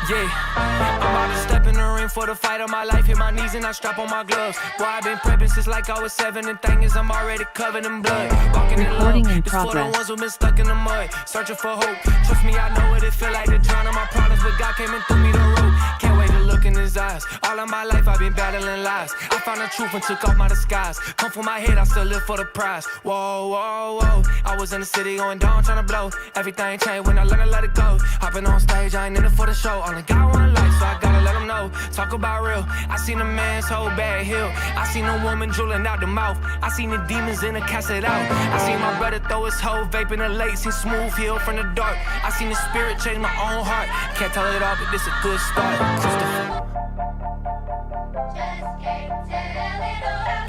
Yeah, I'm about to step in the ring for the fight of my life. Hit my knees and I strap on my gloves. Boy, I've been prepping since like I was 7. And thing is, I'm already covered in blood. Walking in love. This for the ones who've been stuck in the mud, searching for hope. Trust me, I know what it feel like to drown in my problems, but God came and threw me the rope. Can't wait to look in his eyes. All of my life I've been battling lies. I found the truth and took off my disguise. Come from my head, I still live for the prize. Whoa, whoa, whoa. I was in the city going down, trying to blow. Everything changed when I learned to let it go. Hopping on stage, I ain't in it for the show. Only got one life, so I gotta let them know. Talk about real. I seen a man's whole bad hill. I seen a woman drooling out the mouth. I seen the demons in the cast it out. I seen my brother throw his whole vape in the lake. Seen smooth hill from the dark. I seen the spirit change my own heart. Can't tell it all, but this a good start.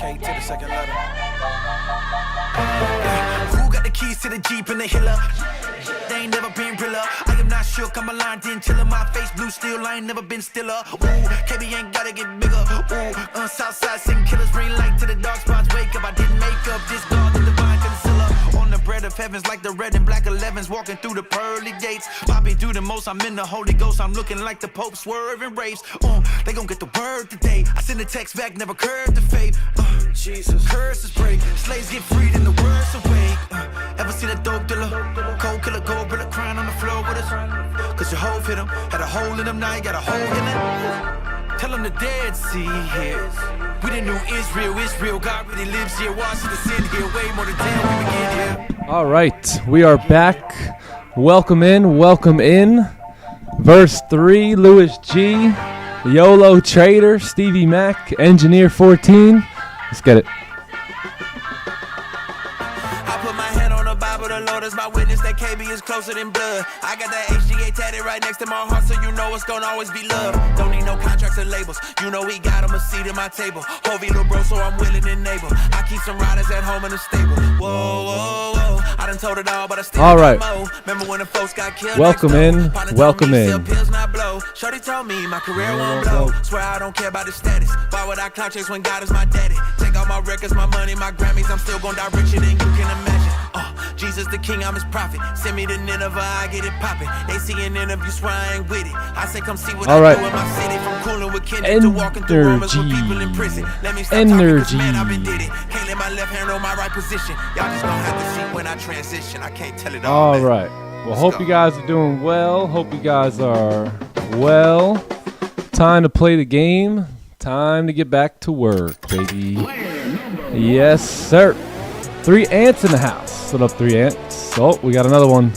K to the second letter. Who got the keys to the Jeep and the Hiller? They ain't never been realer. I am not shook, I'm aligned in chiller. My face blue steel, I ain't never been stiller. Ooh, KB ain't gotta get bigger. Ooh, Southside sing killers, bring light to the dark spots. Wake up, I didn't make up this God, the divine concealer. On the bread of heavens like the red and black 11s, walking through the pearly gates. Bobby do the most, I'm in the Holy Ghost. I'm looking like the Pope swerving race. They gon' get the word today. I send a text back, never curved the fate. Jesus, curses break, slaves get freed and the words awake. Ever see that dope dealer? Cold killer, gold brother crying on the floor with us. Cause your hoe hit him, had a hole in him, now you got a hole in it. Tell him the Dead Sea here. We the new Israel, Israel, God really lives here. Washington sin here, way more than damn we begin here. All right, we are back. Welcome in, welcome in. Verse 3, Louis G, YOLO Trader, Stevie Mac, Engineer 14. Let's get it. I put my hand on the Bible, the Lord is my witness that KB is closer than blood. I got that HGA tatted right next to my heart, so you know it's gonna always be love. Don't need no contracts or labels, you know we got him a seat at my table. Hovey little bro, so I'm willing and able. I keep some riders at home in the stable. Whoa, whoa, whoa, I done told it all, but I still all right. Remember when the folks got killed? Welcome in, welcome in. Shorty told me my career won't blow. Swear I don't care about the status. Why would I clout chase when God is my daddy? Take all my records, my money, my Grammys. I'm still gonna die richer than you can imagine. Jesus the king, I'm his prophet. Send me to Nineveh, I get it poppin'. They see an interview, swear I ain't with it. I say come see what I do in my city. From cooling with Kendrick to walking through rumors with people in prison. Let me stop talking, 'cause man, I've been did it. Can't let my left hand on my right position. Y'all just gonna have to see when I transition. I can't tell it all. All right. Well, hope you guys are doing well. Hope you guys are well. Time to play the game. Time to get back to work, baby. Yes, sir. 3 ants in the house. What up, 3 ants? Oh, we got another one.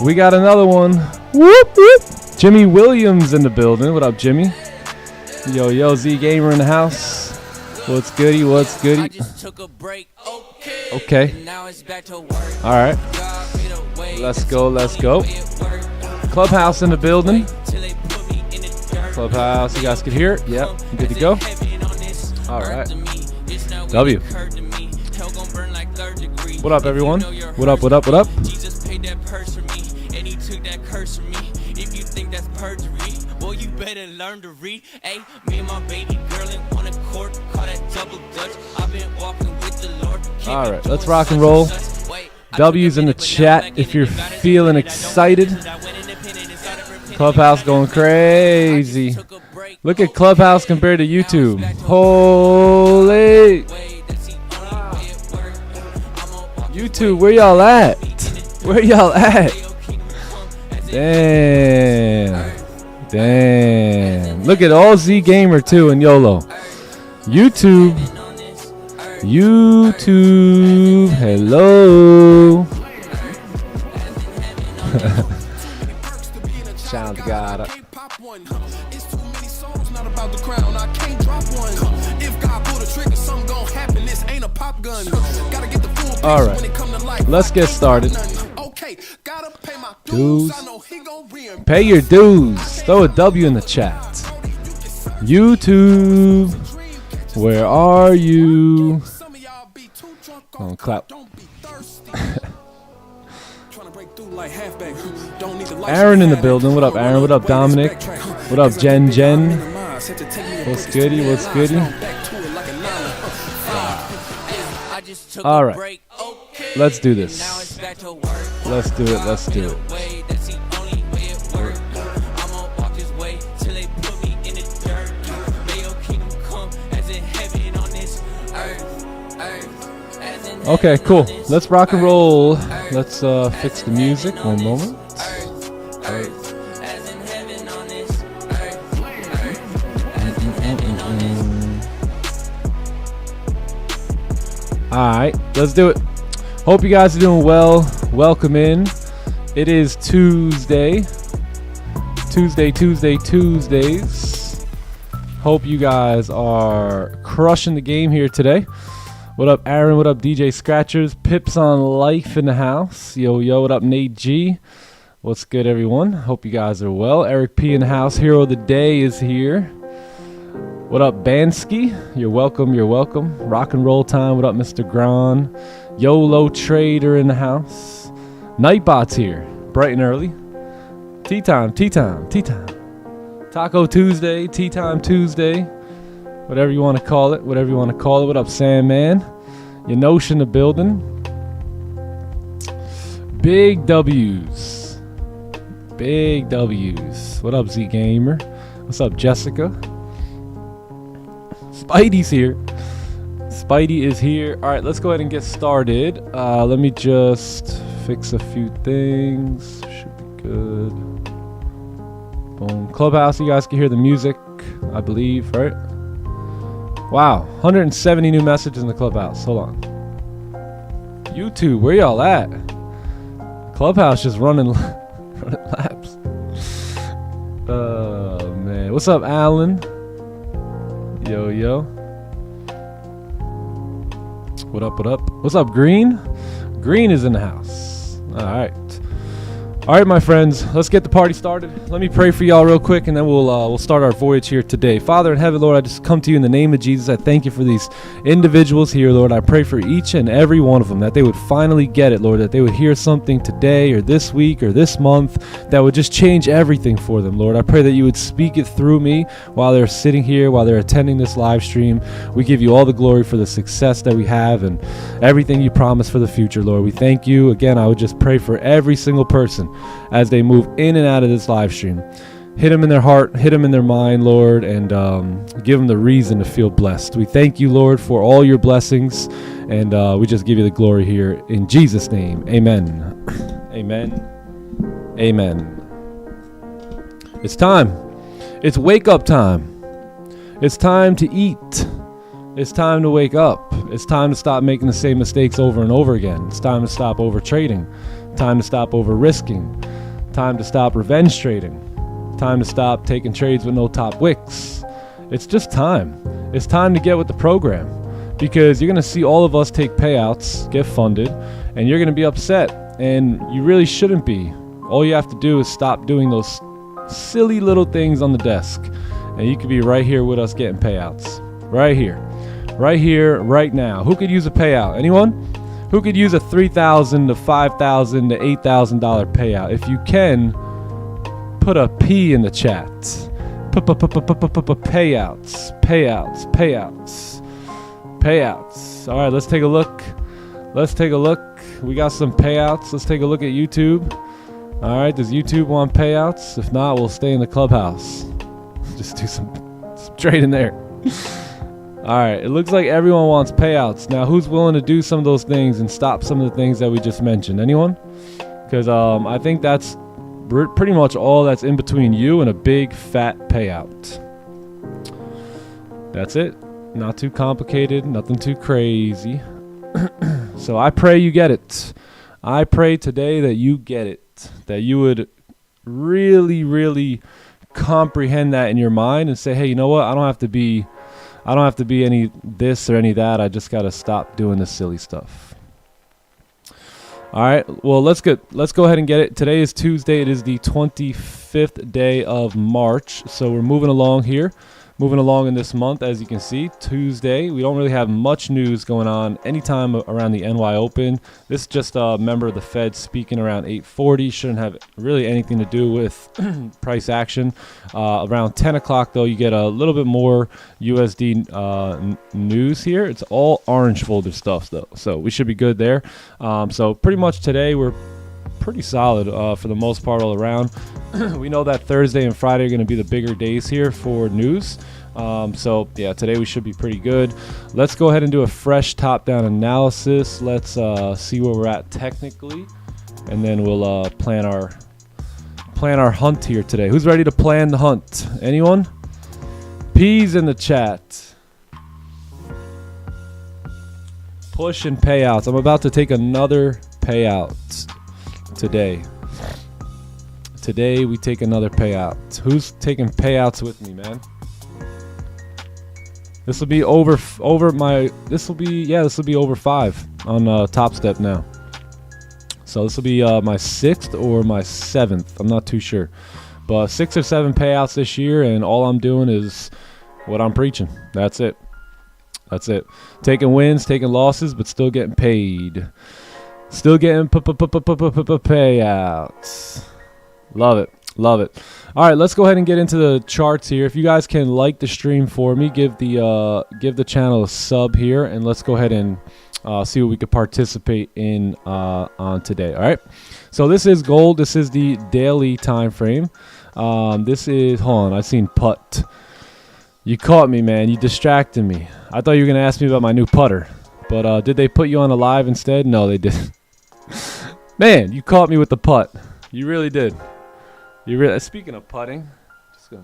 We got another one. Whoop, whoop. Jimmy Williams in the building. What up, Jimmy? Yo, yo, Z Gamer in the house. What's goody? What's goody? I just took a break. Okay. Now it's back to work. All right. Let's go. Let's go. Clubhouse in the building. Clubhouse. You guys can hear it? Yep. Good to go. All right. W. What up, everyone? What up, what up, what up? Jesus paid that purse for me, and he took that curse from me. If you think that's perjury, boy, you better learn to read. Hey, me and my baby girl in on the court, call that double dutch. I've been walking with the Lord. All right, let's rock and roll. W's in the chat if you're feeling excited. Clubhouse going crazy. Look at Clubhouse compared to YouTube. Holy. YouTube, where y'all at? Where y'all at? Damn. Damn. Look at all Z Gamer too and YOLO. YouTube. YouTube. Hello. Shout out to God. It's too many songs, not about the crown. I can't drop one. If God pull the trigger, something gon' happen. This ain't a pop gun. Gotta get the full picture when it come to life. Let's get started. Okay, gotta pay my dues. I know he gon' reimburse. Pay your dues. Throw a W in the chat. YouTube. Where are you? Oh, clap. Aaron in the building. What up, Aaron? What up, Dominic? What up, Jen? What's goody? What's goody? All right. Let's do this. Let's do it. Let's do it. Okay, cool. Let's rock and roll. Let's fix the music. One moment. Alright, let's do it. Hope you guys are doing well. Welcome in. It is Tuesdays. Hope you guys are crushing the game here today. What up, Aaron? What up, DJ Scratchers? Pips on Life in the house. Yo, yo, what up, Nate G? What's good, everyone? Hope you guys are well. Eric P in the house. Hero of the day is here. What up, Bansky? You're welcome, you're welcome. Rock and roll time. What up, Mr. Gran? YOLO Trader in the house. Nightbot's here. Bright and early. Tea time. Taco Tuesday, Tea Time Tuesday. Whatever you want to call it. What up, Sandman? Your notion of building. Big W's. What up, Z Gamer? What's up, Jessica? Spidey's here. Spidey is here. All right, let's go ahead and get started. Let me just fix a few things. Should be good. Boom. Clubhouse, you guys can hear the music, I believe, right? Wow, 170 new messages in the Clubhouse. Hold on. YouTube, where y'all at? Clubhouse just running laps. Oh, man. What's up, Alan? Yo, yo. What up? What's up, Green? Green is in the house. All right, my friends, let's get the party started. Let me pray for y'all real quick, and then we'll start our voyage here today. Father in heaven, Lord, I just come to you in the name of Jesus. I thank you for these individuals here, Lord. I pray for each and every one of them that they would finally get it, Lord, that they would hear something today or this week or this month that would just change everything for them, Lord. I pray that you would speak it through me while they're sitting here, while they're attending this live stream. We give you all the glory for the success that we have and everything you promise for the future, Lord. We thank you. Again, I would just pray for every single person as they move in and out of this live stream. Hit them in their heart, hit them in their mind, Lord, and give them the reason to feel blessed. We thank you, Lord, for all your blessings, and we just give you the glory here in Jesus' name. Amen. Amen. It's time. It's wake up time. It's time to eat. It's time to wake up. It's time to stop making the same mistakes over and over again. It's time to stop over trading. Time to stop over risking. Time to stop revenge trading. Time to stop taking trades with no top wicks. It's just time. It's time to get with the program, because you're going to see all of us take payouts, get funded, and you're going to be upset, and you really shouldn't be. All you have to do is stop doing those silly little things on the desk, and you could be right here with us getting payouts. Right here, right now. Who could use a payout? Anyone? Who could use a $3,000 to $5,000 to $8,000 payout? If you can, put a P in the chat. Payouts. All right, let's take a look. We got some payouts. Let's take a look at YouTube. All right, does YouTube want payouts? If not, we'll stay in the Clubhouse. Just do some trading there. All right, it looks like everyone wants payouts. Now, who's willing to do some of those things and stop some of the things that we just mentioned? Anyone? Because I think that's pretty much all that's in between you and a big fat payout. That's it. Not too complicated, nothing too crazy. So I pray you get it. I pray today that you get it, that you would really, really comprehend that in your mind and say, hey, you know what? I don't have to be any this or any that. I just got to stop doing this silly stuff. All right. Well, let's go ahead and get it. Today is Tuesday. It is the 25th day of March. So we're moving along here. Moving along in this month, as you can see, Tuesday. We don't really have much news going on anytime around the NY Open. This is just a member of the Fed speaking around 8:40. Shouldn't have really anything to do with price action. Around 10 o'clock, though, you get a little bit more USD news here. It's all orange folder stuff, though, so we should be good there. So pretty much today, we're pretty solid for the most part all around. We know that Thursday and Friday are going to be the bigger days here for news. So yeah, today we should be pretty good. Let's go ahead and do a fresh top-down analysis. Let's see where we're at technically, and then we'll plan our hunt here today. Who's ready to plan the hunt? Anyone? P's in the chat. Push and payouts. I'm about to take another payout today. Today we take another payout. Who's taking payouts with me, man? This will be over my. This will be over 5 on Top Step now. So this will be my 6th or my 7th. I'm not too sure, but 6 or 7 payouts this year, and all I'm doing is what I'm preaching. That's it. That's it. Taking wins, taking losses, but still getting paid. Still getting payouts. Love it. Love it. All right, let's go ahead and get into the charts here. If you guys can like the stream for me, give the channel a sub here, and let's go ahead and see what we could participate in on today. All right. So this is gold. This is the daily time frame. This is, hold on, I seen putt. You caught me, man. You distracted me. I thought you were going to ask me about my new putter. But did they put you on a live instead? No, they didn't. Man, you caught me with the putt. You really did. You really. Speaking of putting, let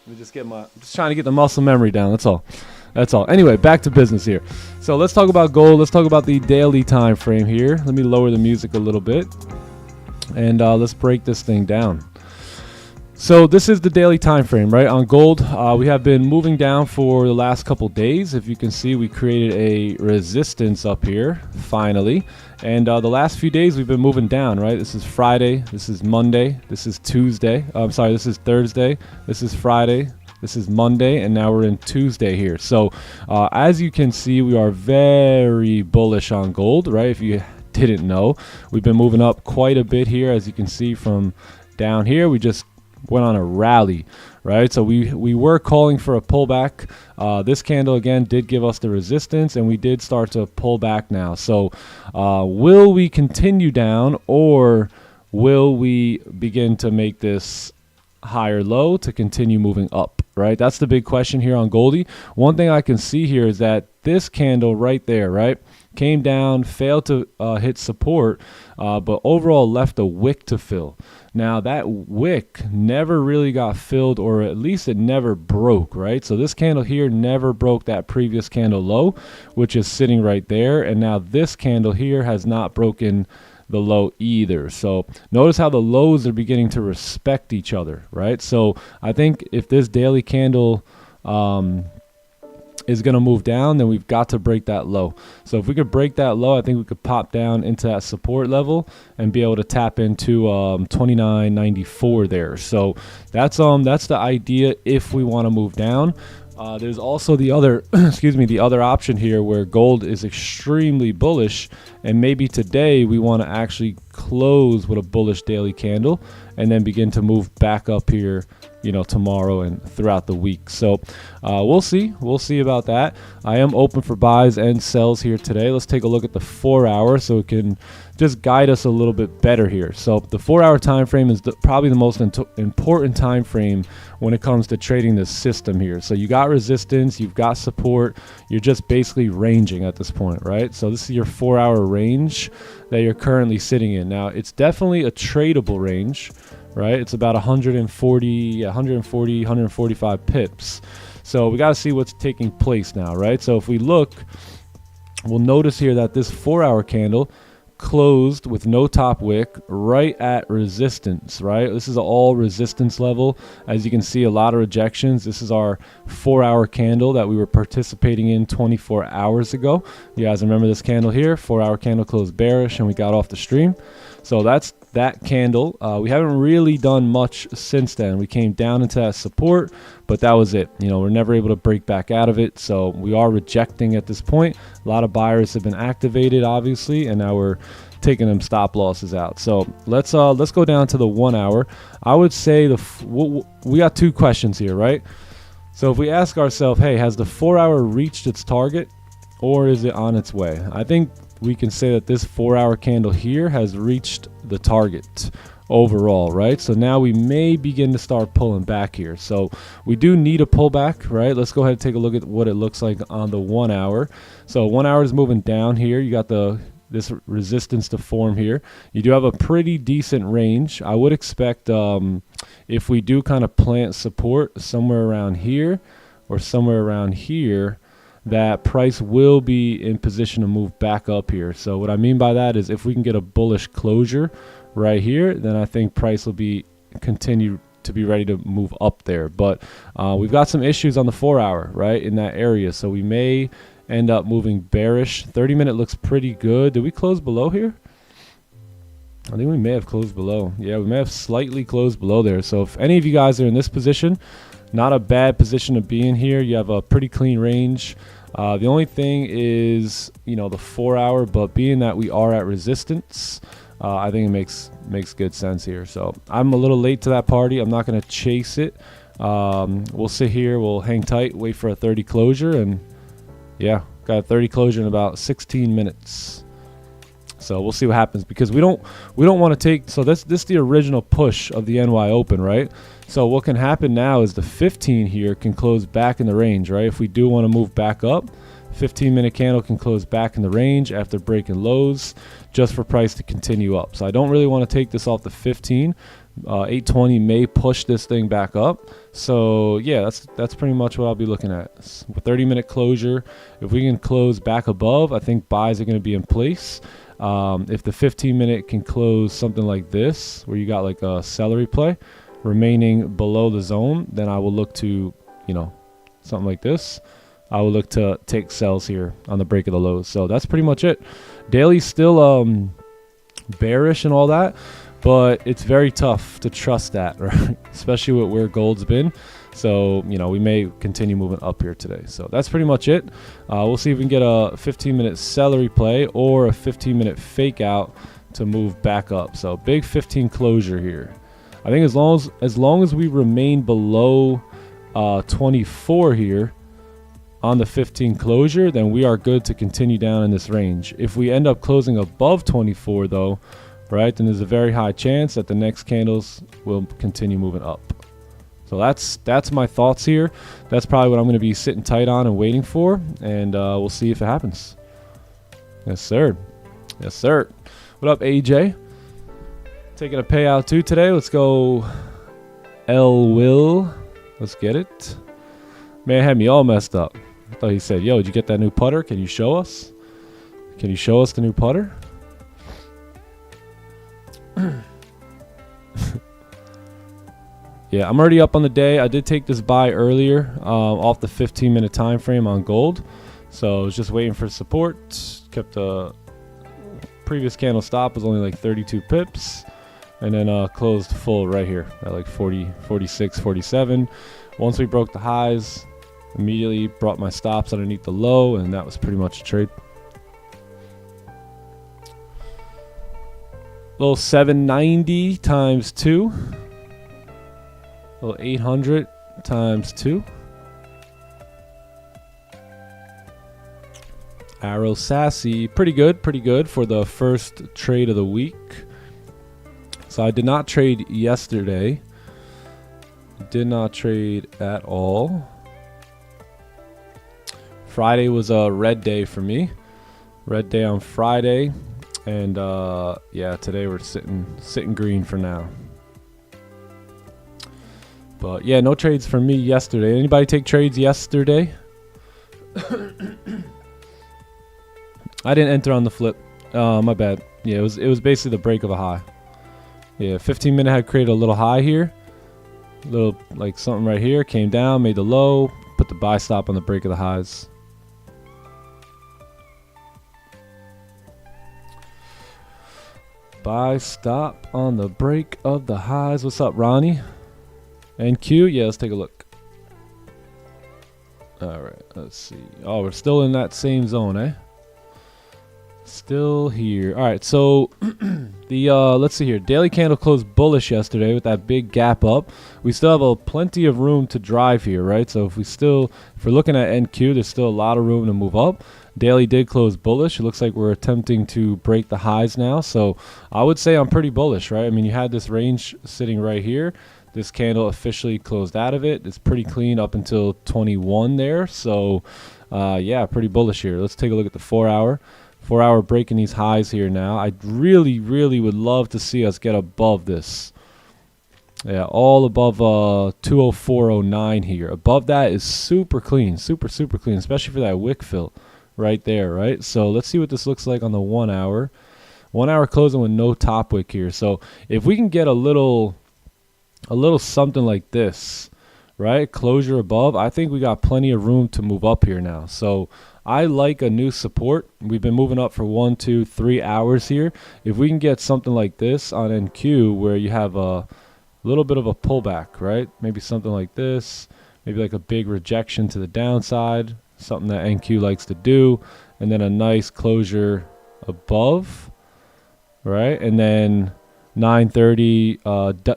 me just get I'm just trying to get the muscle memory down. That's all. That's all. Anyway, back to business here. So let's talk about gold. Let's talk about the daily time frame here. Let me lower the music a little bit. And let's break this thing down. So this is the daily time frame, right? On gold, we have been moving down for the last couple days. If you can see, we created a resistance up here, finally. And the last few days, we've been moving down, right? This is Friday. This is Monday. This is Tuesday. I'm sorry, this is Thursday. This is Friday. This is Monday. And now we're in Tuesday here. So as you can see, we are very bullish on gold, right? If you didn't know, we've been moving up quite a bit here. As you can see from down here, we just went on a rally, right? So we were calling for a pullback. This candle again did give us the resistance, and we did start to pull back now. So will we continue down, or will we begin to make this higher low to continue moving up, right? That's the big question here on Goldie. One thing I can see here is that this candle right there, right, came down, failed to hit support, but overall left a wick to fill. Now that wick never really got filled, or at least it never broke, right? So this candle here never broke that previous candle low, which is sitting right there. And now this candle here has not broken the low either. So notice how the lows are beginning to respect each other, right? So I think if this daily candle is going to move down, then we've got to break that low. So if we could break that low, I think we could pop down into that support level and be able to tap into 29.94 there. So that's the idea if we want to move down. There's also the other the other option here where gold is extremely bullish, and maybe today we want to actually close with a bullish daily candle and then begin to move back up here, you know, tomorrow and throughout the week. So we'll see about that. I am open for buys and sells here today. Let's take a look at the 4 hour so it can just guide us a little bit better here. So the 4 hour time frame is probably the most important time frame when it comes to trading this system here. So you got resistance, you've got support, you're just basically ranging at this point, right? So this is your 4 hour range that you're currently sitting in. Now it's definitely a tradable range, right? It's about 145 pips. So we got to see what's taking place now, right? So if we look, we'll notice here that this 4 hour candle closed with no top wick right at resistance, right? This is all resistance level. As you can see, a lot of rejections. This is our 4 hour candle that we were participating in 24 hours ago. You guys remember this candle here? 4 hour candle closed bearish and we got off the stream. So that's that candle. We haven't really done much since then. We came down into that support, but that was it. You know, we're never able to break back out of it. So we are rejecting at this point. A lot of buyers have been activated, obviously, and now we're taking them stop losses out. So let's go down to the 1 hour. I would say we got two questions here, right? So if we ask ourselves, hey, has the 4 hour reached its target, or is it on its way? I think we can say that this 4 hour candle here has reached the target. overall, right? So now we may begin to start pulling back here. So we do need a pullback, right? Let's go ahead and take a look at what it looks like on the 1 hour. So 1 hour is moving down here. You got this resistance to form here. You do have a pretty decent range. I would expect if we do kind of plant support somewhere around here or somewhere around here, that price will be in position to move back up here. So what I mean by that is if we can get a bullish closure right here, then I think price will continue to be ready to move up there. But we've got some issues on the 4 hour, right, in that area. So we may end up moving bearish. 30-minute looks pretty good. Did we close below here? I think we may have closed below. Yeah, we may have slightly closed below there. So if any of you guys are in this position, not a bad position to be in here. You have a pretty clean range. The only thing is, you know, the 4 hour, but being that we are at resistance, I think it makes good sense here. So I'm a little late to that party. I'm not going to chase it. We'll sit here. We'll hang tight, wait for a 30 closure, and yeah, got a 30 closure in about 16 minutes. So we'll see what happens, because we don't want to take. So this is the original push of the NY Open, right? So what can happen now is the 15 here can close back in the range, right? If we do want to move back up, 15-minute candle can close back in the range after breaking lows, just for price to continue up. So I don't really want to take this off the 15. 820 may push this thing back up. So yeah, that's pretty much what I'll be looking at. 30-minute closure. If we can close back above, I think buys are going to be in place. If the 15-minute can close something like this, where you got like a celery play remaining below the zone, then I will look to, you know, something like this. I will look to take sells here on the break of the lows. So that's pretty much it. Daily's still bearish and all that, but it's very tough to trust that, right? Especially with where gold's been. So, you know, we may continue moving up here today. So that's pretty much it. We'll see if we can get a 15-minute celery play or a 15-minute fake out to move back up. So big 15 closure here. I think as long as we remain below 24 here on the 15 closure, then we are good to continue down in this range. If we end up closing above 24 though, right, then there's a very high chance that the next candles will continue moving up. So that's my thoughts here. That's probably what I'm going to be sitting tight on and waiting for, and we'll see if it happens. Yes, sir. Yes, sir. What up, AJ? Taking a payout too today. Let's go, L Will. Let's get it. Man, had me all messed up. I thought he said, "Yo, did you get that new putter? Can you show us? Can you show us the new putter?" Yeah, I'm already up on the day. I did take this buy earlier off the 15-minute time frame on gold. So I was just waiting for support. Kept the previous candle stop was only like 32 pips. And then closed full right here at like 40, 46, 47. Once we broke the highs, immediately brought my stops underneath the low, and that was pretty much a trade. Little 790 times 2. Little 800 times 2. Arrow Sassy, pretty good for the first trade of the week. So I did not trade yesterday. Did not trade at all. Friday was a red day for me. Red day on Friday. And yeah, today we're sitting green for now. But yeah, no trades for me yesterday. Anybody take trades yesterday? I didn't enter on the flip. My bad. Yeah, it was basically the break of a high. Yeah, 15-minute had created a little high here. A little like something right here. Came down, made the low, put the buy stop on the break of the highs. Buy stop on the break of the highs. What's up, Ronnie? NQ? Yeah, let's take a look. Alright, let's see. Oh, we're still in that same zone, eh? Still here. Alright, so the let's see here. Daily candle closed bullish yesterday with that big gap up. We still have plenty of room to drive here, right? So if we're looking at NQ, there's still a lot of room to move up. Daily did close bullish. It looks like we're attempting to break the highs now. So I would say I'm pretty bullish, right? I mean, you had this range sitting right here. This candle officially closed out of it. It's pretty clean up until 21 there. So yeah, pretty bullish here. Let's take a look at the 4 hour. 4 hour breaking these highs here now. I really, really would love to see us get above this. Yeah, all above 204.09 here. Above that is super clean, super clean, especially for that wick fill right there, right? So let's see what this looks like on the 1 hour. 1 hour closing with no top wick here. So if we can get a little something like this, right? Closure above, I think we got plenty of room to move up here now. So I like a new support. We've been moving up for 1, 2, 3 hours here. If we can get something like this on NQ where you have a little bit of a pullback, right? Maybe something like this, maybe like a big rejection to the downside, something that NQ likes to do, and then a nice closure above, right? And then 930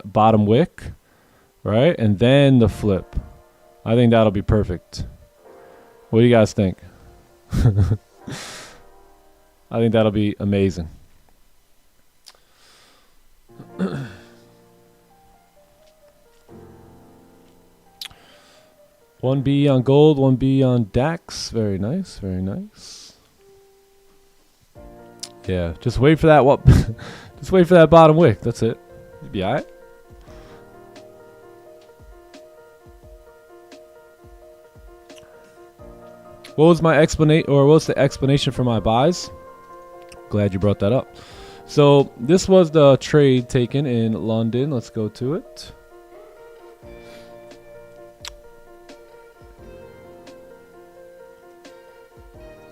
bottom wick, right? And then the flip. I think that'll be perfect. What do you guys think? I think that'll be amazing. 1B on gold, 1B on DAX. Very nice, very nice. Yeah, just wait for that. What? Just wait for that bottom wick. That's it. You'll be alright. What was my explanation, or what's the explanation for my buys? Glad you brought that up. So this was the trade taken in London. Let's go to it.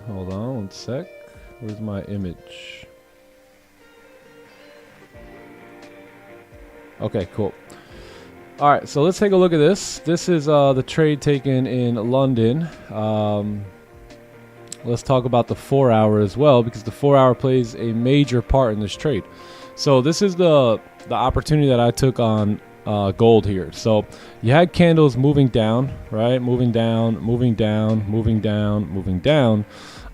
Hold on one sec. Where's my image? Okay, cool. All right, so let's take a look at this. This is the trade taken in London. Let's talk about the 4 hour as well, because the 4 hour plays a major part in this trade. So this is the opportunity that I took on gold here. So you had candles moving down, right? Moving down, moving down, moving down, moving down.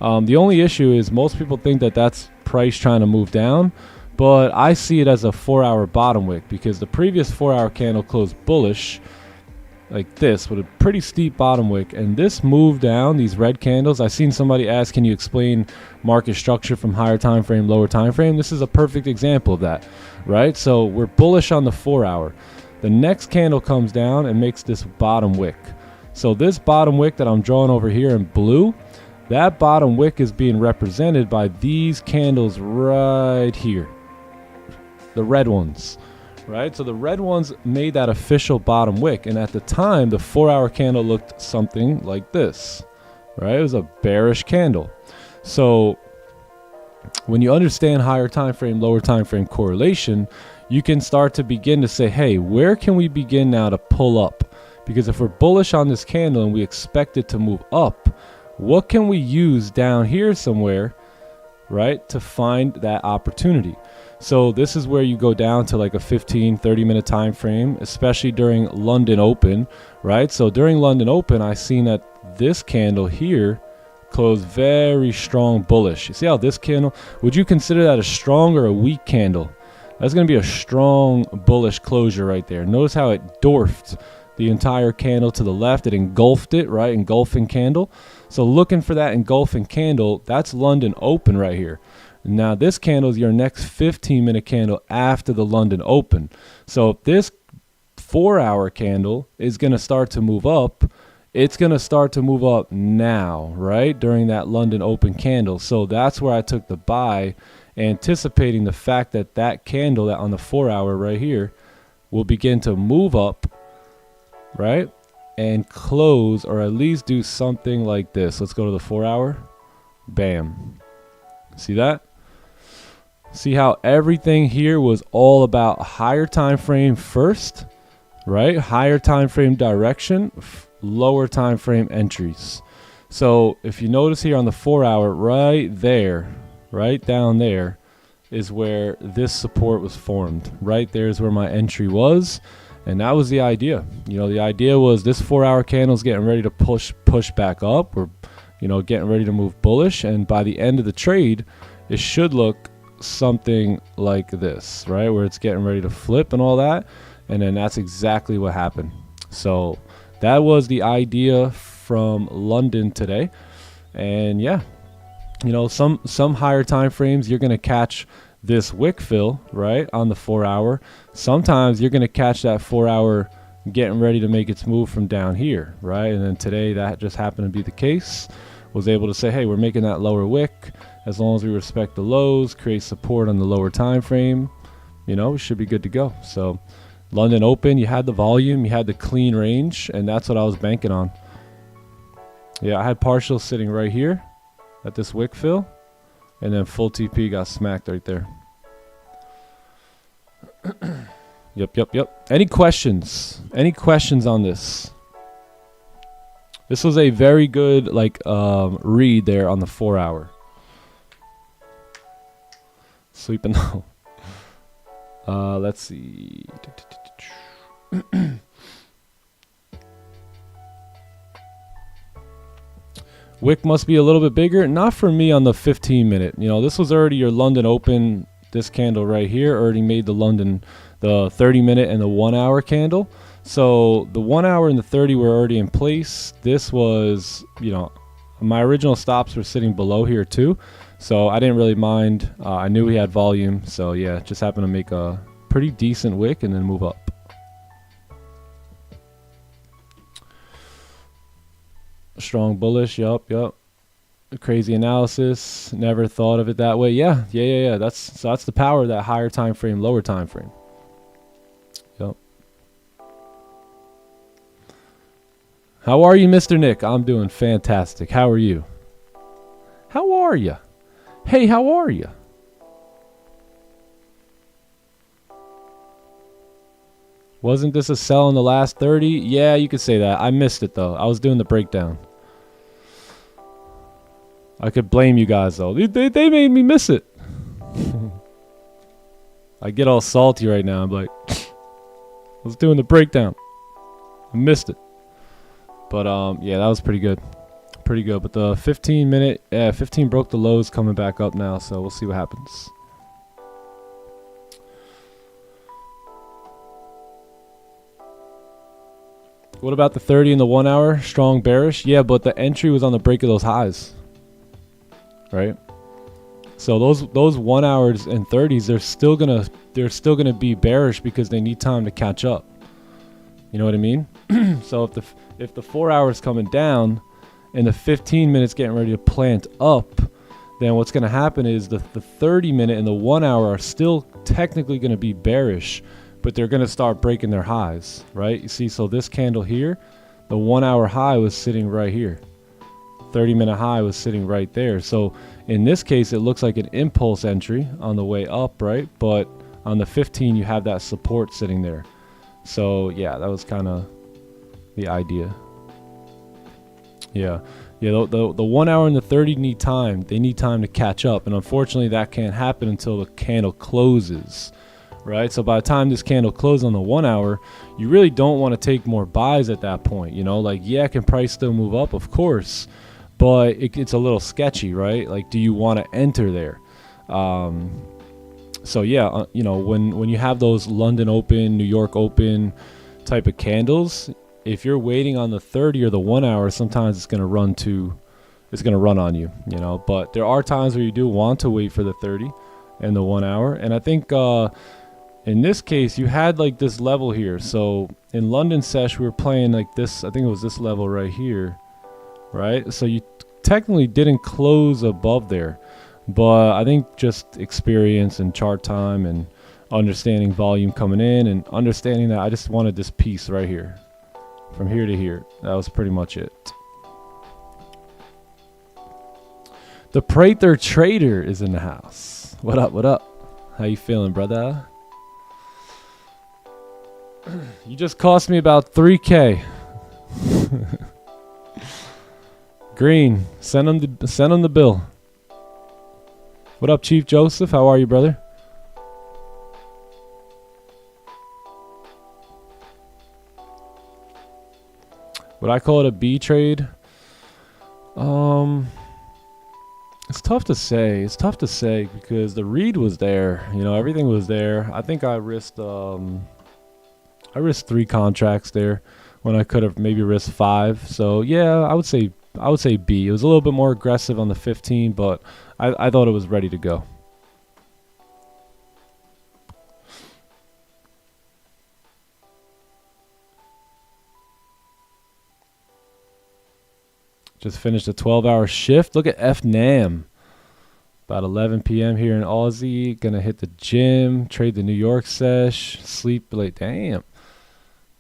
The only issue is most people think that that's price trying to move down, but I see it as a 4 hour bottom wick, because the previous 4 hour candle closed bullish like this with a pretty steep bottom wick, and this move down, these red candles. I've seen somebody ask, can you explain market structure from higher time frame, lower time frame? This is a perfect example of that, right? So we're bullish on the 4 hour. The next candle comes down and makes this bottom wick. So this bottom wick that I'm drawing over here in blue, that bottom wick is being represented by these candles right here, the red ones, right? So the red ones made that official bottom wick, and at the time the 4 hour candle looked something like this, right? It was a bearish candle. So when you understand higher time frame, lower time frame correlation, you can start to begin to say, hey, where can we begin now to pull up? Because if we're bullish on this candle and we expect it to move up, what can we use down here somewhere, right, to find that opportunity? So this is where you go down to like a 15-30 minute time frame, especially during London Open, right? So during London Open, I seen that this candle here closed very strong bullish. You see how this candle, would you consider that a strong or a weak candle? That's going to be a strong bullish closure right there. Notice how it dwarfed the entire candle to the left. It engulfed it, right? Engulfing candle. So looking for that engulfing candle, that's London Open right here. Now this candle is your next 15-minute candle after the London Open. So if this 4 hour candle is going to start to move up, it's going to start to move up now, right? During that London Open candle. So that's where I took the buy, anticipating the fact that that candle that on the 4 hour right here will begin to move up, right? And close, or at least do something like this. Let's go to the 4 hour. Bam. See that? See how everything here was all about higher time frame first, right? Higher time frame direction, lower time frame entries. So if you notice here on the 4 hour, right there, right down there is where this support was formed. Right there is where my entry was. And that was the idea. You know, the idea was this 4 hour candle is getting ready to push back up. We're, you know, getting ready to move bullish, and by the end of the trade, it should look something like this, right, where it's getting ready to flip and all that. And then that's exactly what happened. So that was the idea from London today. And yeah, you know, some higher time frames, you're going to catch this wick fill, right, on the 4 hour. Sometimes you're going to catch that 4 hour getting ready to make its move from down here, right? And then today that just happened to be the case. Was able to say, hey, we're making that lower wick. As long as we respect the lows, create support on the lower time frame, you know, we should be good to go. So London Open, you had the volume, you had the clean range, and that's what I was banking on. Yeah, I had partial sitting right here at this wick fill, and then full TP got smacked right there. Yep. Any questions? Any questions on this? This was a very good read there on the 4 hour. Sleeping now. Let's see. Wick must be a little bit bigger. Not for me on the 15 minute. You know, this was already your London Open. This candle right here already made the 30 minute and the 1 hour candle. So the 1 hour and the 30 were already in place. This was, you know, my original stops were sitting below here too. So I didn't really mind. I knew we had volume. So yeah, just happened to make a pretty decent wick and then move up. Strong bullish. Yup. Crazy analysis. Never thought of it that way. Yeah. That's the power of that higher time frame, lower time frame. Yup. How are you, Mr. Nick? I'm doing fantastic. How are you? How are you? Hey, how are you? Wasn't this a sell in the last 30? Yeah, you could say that. I missed it, though. I was doing the breakdown. I could blame you guys, though. They made me miss it. I get all salty right now. I'm like, I was doing the breakdown. I missed it. But, yeah, that was pretty good. Pretty good. But the 15 minute, 15 broke the lows, coming back up now. So we'll see what happens. What about the 30 and the 1 hour? Strong bearish. Yeah, but the entry was on the break of those highs. Right? So those 1 hours and 30s, they're still gonna be bearish because they need time to catch up. You know what I mean? So if the 4 hours coming down and the 15 minutes getting ready to plant up, then what's gonna happen is the 30 minute and the 1 hour are still technically gonna be bearish, but they're gonna start breaking their highs, right? You see, so this candle here, the 1 hour high was sitting right here. 30 minute high was sitting right there. So in this case, it looks like an impulse entry on the way up, right? But on the 15, you have that support sitting there. So yeah, that was kind of the idea. Yeah. The 1 hour and the 30 need time. They need time to catch up. And unfortunately, that can't happen until the candle closes, right? So by the time this candle closes on the 1 hour, you really don't want to take more buys at that point. You know, like, yeah, can price still move up? Of course. But it's a little sketchy, right? Like, do you want to enter there? So yeah, you know, when you have those London Open, New York Open type of candles, if you're waiting on the 30 or the 1 hour, sometimes it's going to run on you, you know. But there are times where you do want to wait for the 30 and the 1 hour. And I think in this case, you had like this level here. So in London sesh, we were playing like this. I think it was this level right here, right? So you technically didn't close above there. But I think just experience and chart time and understanding volume coming in and understanding that I just wanted this piece right here. From here to here. That was pretty much it. The Prather Trader is in the house. What up, what up? How you feeling, brother? You just cost me about 3K. Green, send him the bill. What up, Chief Joseph? How are you, brother? Would I call it a B trade? It's tough to say. It's tough to say because the read was there. You know, everything was there. I think I risked 3 contracts there when I could have maybe risked 5. So yeah, I would say B. It was a little bit more aggressive on the 15, but I thought it was ready to go. Just finished a 12-hour shift. Look at FNAM. About 11 p.m. here in Aussie. Gonna hit the gym, trade the New York sesh, sleep late. Damn.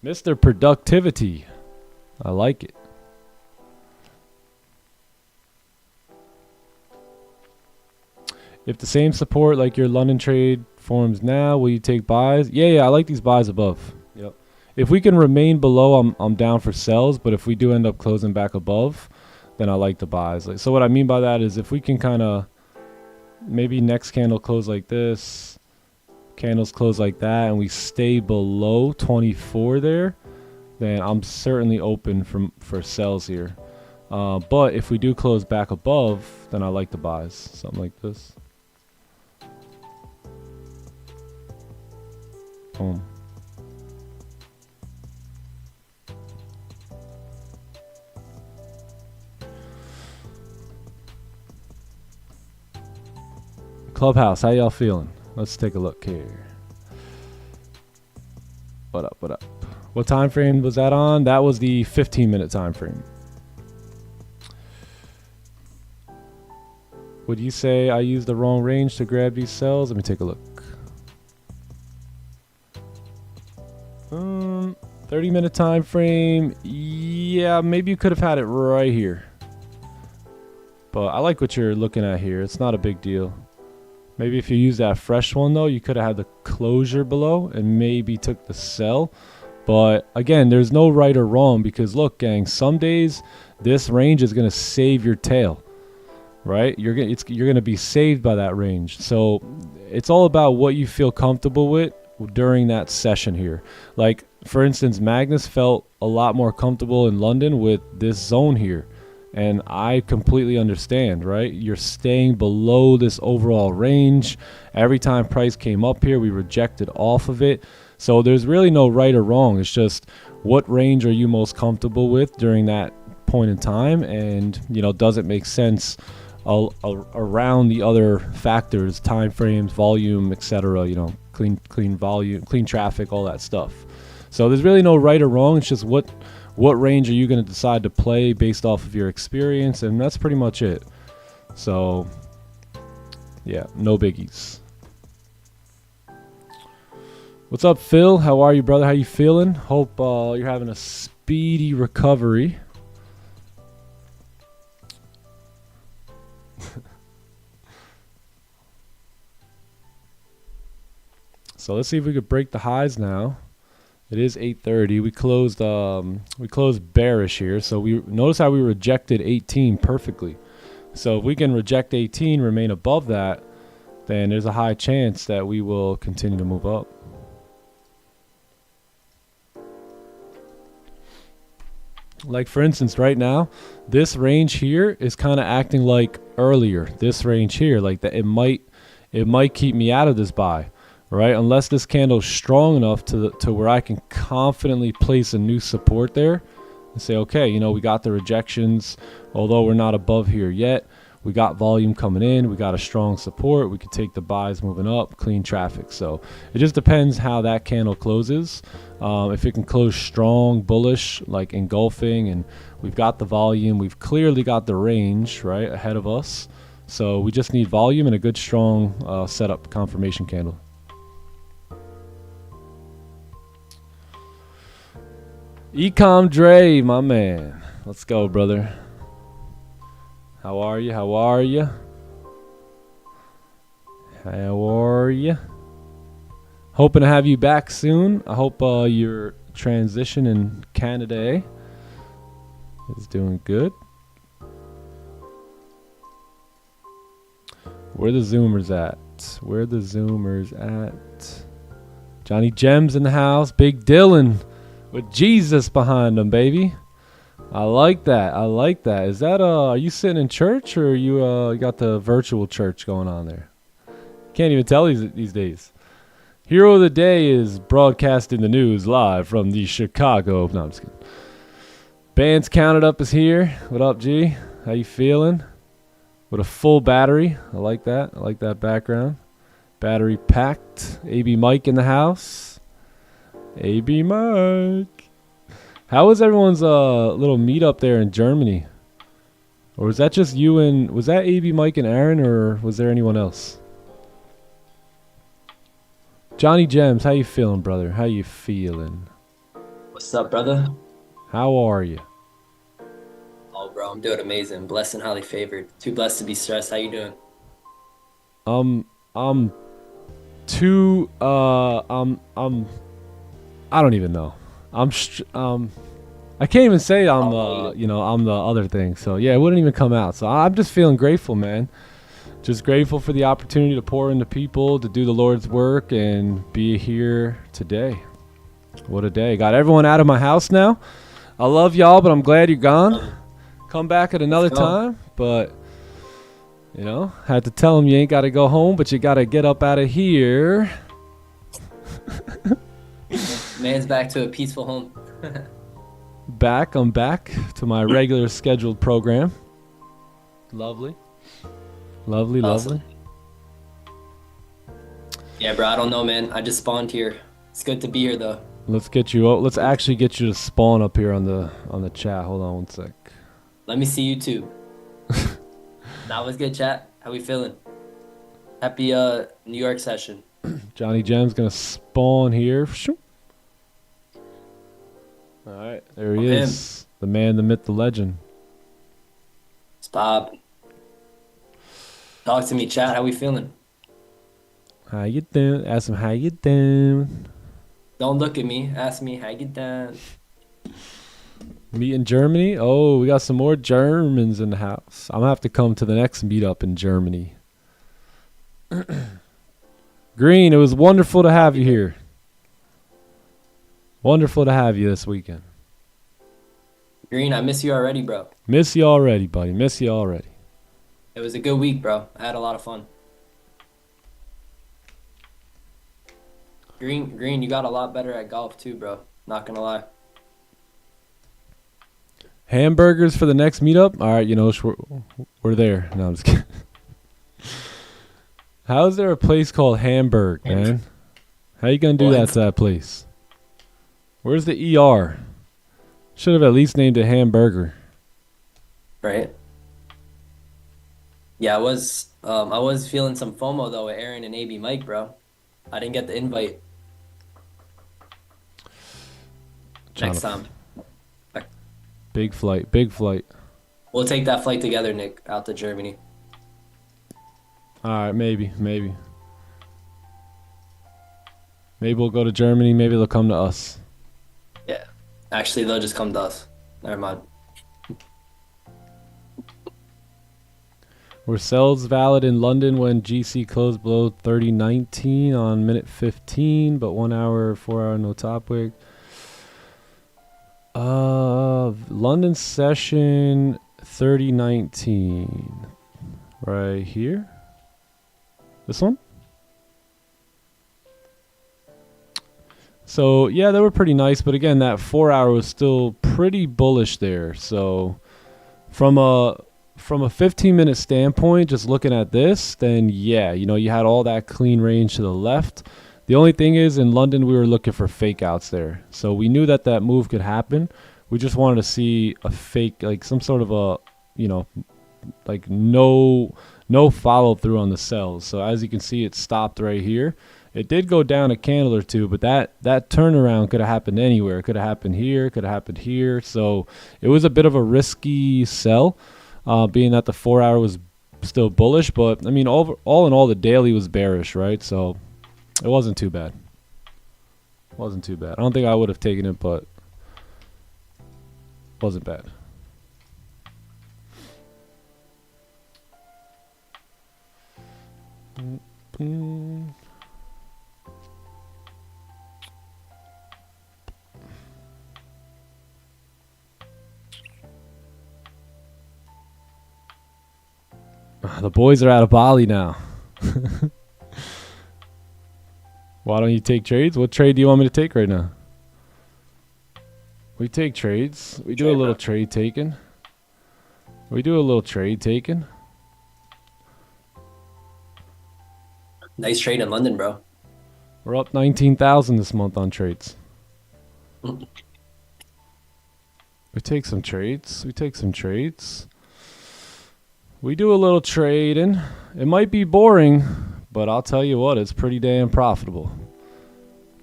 Mr. Productivity. I like it. If the same support like your London trade forms now, will you take buys? Yeah, I like these buys above. Yep. If we can remain below, I'm down for sells, but if we do end up closing back above, then I like the buys. Like, so what I mean by that is if we can kind of maybe next candle close like this, candles close like that, and we stay below 24 there, then I'm certainly open for sells here. But if we do close back above, then I like the buys, something like this. Boom. Clubhouse, how y'all feeling? Let's take a look here. What up, what up? What time frame was that on? That was the 15-minute time frame. Would you say I used the wrong range to grab these sells? Let me take a look. 30-minute time frame. Yeah, maybe you could have had it right here. But I like what you're looking at here. It's not a big deal. Maybe if you use that fresh one, though, you could have had the closure below and maybe took the sell. But again, there's no right or wrong because look, gang, some days this range is going to save your tail, right? You're going to be saved by that range. So it's all about what you feel comfortable with during that session here. Like, for instance, Magnus felt a lot more comfortable in London with this zone here. And I completely understand, right? You're staying below this overall range. Every time price came up here, we rejected off of it. So there's really no right or wrong. It's just what range are you most comfortable with during that point in time? And, you know, does it make sense around the other factors, time frames, volume, etc., you know, clean volume, clean traffic, all that stuff. So there's really no right or wrong. It's just what range are you going to decide to play based off of your experience, and that's pretty much it. So yeah, no biggies. What's up, Phil? How are you, brother? How you feeling? Hope you're having a speedy recovery. So let's see if we could break the highs now. It is 8:30. We closed bearish here. So we notice how we rejected 18 perfectly. So if we can reject 18, remain above that, then there's a high chance that we will continue to move up. Like for instance, right now, this range here is kind of acting like earlier. This range here, like that, it might keep me out of this buy. Right, unless this candle is strong enough to where I can confidently place a new support there and say, okay, you know, we got the rejections, although we're not above here yet. We got volume coming in. We got a strong support. We could take the buys moving up, clean traffic. So it just depends how that candle closes. If it can close strong, bullish, like engulfing, and we've got the volume, we've clearly got the range right ahead of us. So we just need volume and a good strong setup confirmation candle. Ecom Dre, my man. Let's go, brother. How are you? How are you? How are you? Hoping to have you back soon. I hope your transition in Canada is doing good. Where the Zoomers at? Where the Zoomers at? Johnny Gems in the house. Big Dylan with Jesus behind him, baby. I like that. I like that. Is that are you sitting in church or you got the virtual church going on there? Can't even tell these days. Hero of the day is broadcasting the news live from the Chicago. No, I'm just kidding. Band's Counted Up is here. What up, G? How you feeling? With a full battery. I like that. I like that background. Battery packed. AB Mike in the house. AB Mike. How was everyone's little meetup there in Germany? Or was that just you and... Was that AB Mike and Aaron, or was there anyone else? Johnny Gems, how you feeling, brother? How you feeling? What's up, brother? How are you? Oh, bro, I'm doing amazing. Blessed and highly favored. Too blessed to be stressed. How you doing? I'm too I don't even know. I can't even say I'm I'm the other thing. So yeah, it wouldn't even come out. So I'm just feeling grateful, man. Just grateful for the opportunity to pour into people, to do the Lord's work, and be here today. What a day. Got everyone out of my house now. I love y'all, but I'm glad you're gone. Come back at another time. But, had to tell them you ain't got to go home, but you got to get up out of here. Man's back to a peaceful home. I'm back to my regular scheduled program. Lovely. Lovely. Yeah, bro, I don't know, man. I just spawned here. It's good to be here, though. Let's get you. Let's actually get you to spawn up here on the chat. Hold on one sec. Let me see YouTube. That was good, chat. How we feeling? Happy New York session. Johnny Gem's gonna spawn here. All right, there he is. The man, the myth, the legend. It's Bob. Talk to me, chat. How we feeling? How you doing? Ask him how you doing. Don't look at me. Ask me how you doing. Meet in Germany? Oh, we got some more Germans in the house. I'm gonna have to come to the next meetup in Germany. Green, it was wonderful to have you here. Wonderful to have you this weekend. Green, I miss you already, bro. Miss you already, buddy. Miss you already. It was a good week, bro. I had a lot of fun. Green, you got a lot better at golf too, bro. Not gonna lie. Hamburgers for the next meetup? All right, we're there. No, I'm just kidding. How is there a place called Hamburg, man? How you gonna do that to that place? Where's the ER? Should have at least named it Hamburger. Right. Yeah, I was feeling some FOMO though with Aaron and AB Mike, bro. I didn't get the invite. Next time. Big flight. We'll take that flight together, Nick, out to Germany. All right, maybe. Maybe we'll go to Germany. Maybe they'll come to us. Yeah. Actually, they'll just come to us. Never mind. Were sales valid in London when GC closed below 30.19 on minute 15, but 1 hour, 4 hour, no top wick? London session 30.19. Right here? This one? So, yeah, they were pretty nice, but again, that 4 hour was still pretty bullish there. So, from a 15-minute standpoint, just looking at this, then yeah, you had all that clean range to the left. The only thing is, in London, we were looking for fake outs there. So we knew that move could happen. We just wanted to see a fake, like some sort of a, like no follow through on the sells. So as you can see, it stopped right here. It did go down a candle or two, but that turnaround could have happened anywhere. It could have happened here, could have happened here. So it was a bit of a risky sell. Being that the 4 hour was still bullish, but I mean, all in all, the daily was bearish, right? So it wasn't too bad. I don't think I would have taken it, but it wasn't bad. The boys are out of Bali now. Why don't you take trades? What trade do you want me to take right now? We take trades. We do a little trade taking. Nice trade in London, bro. We're up 19,000 this month on trades. We take some trades. We do a little trading. It might be boring, but I'll tell you what, it's pretty damn profitable.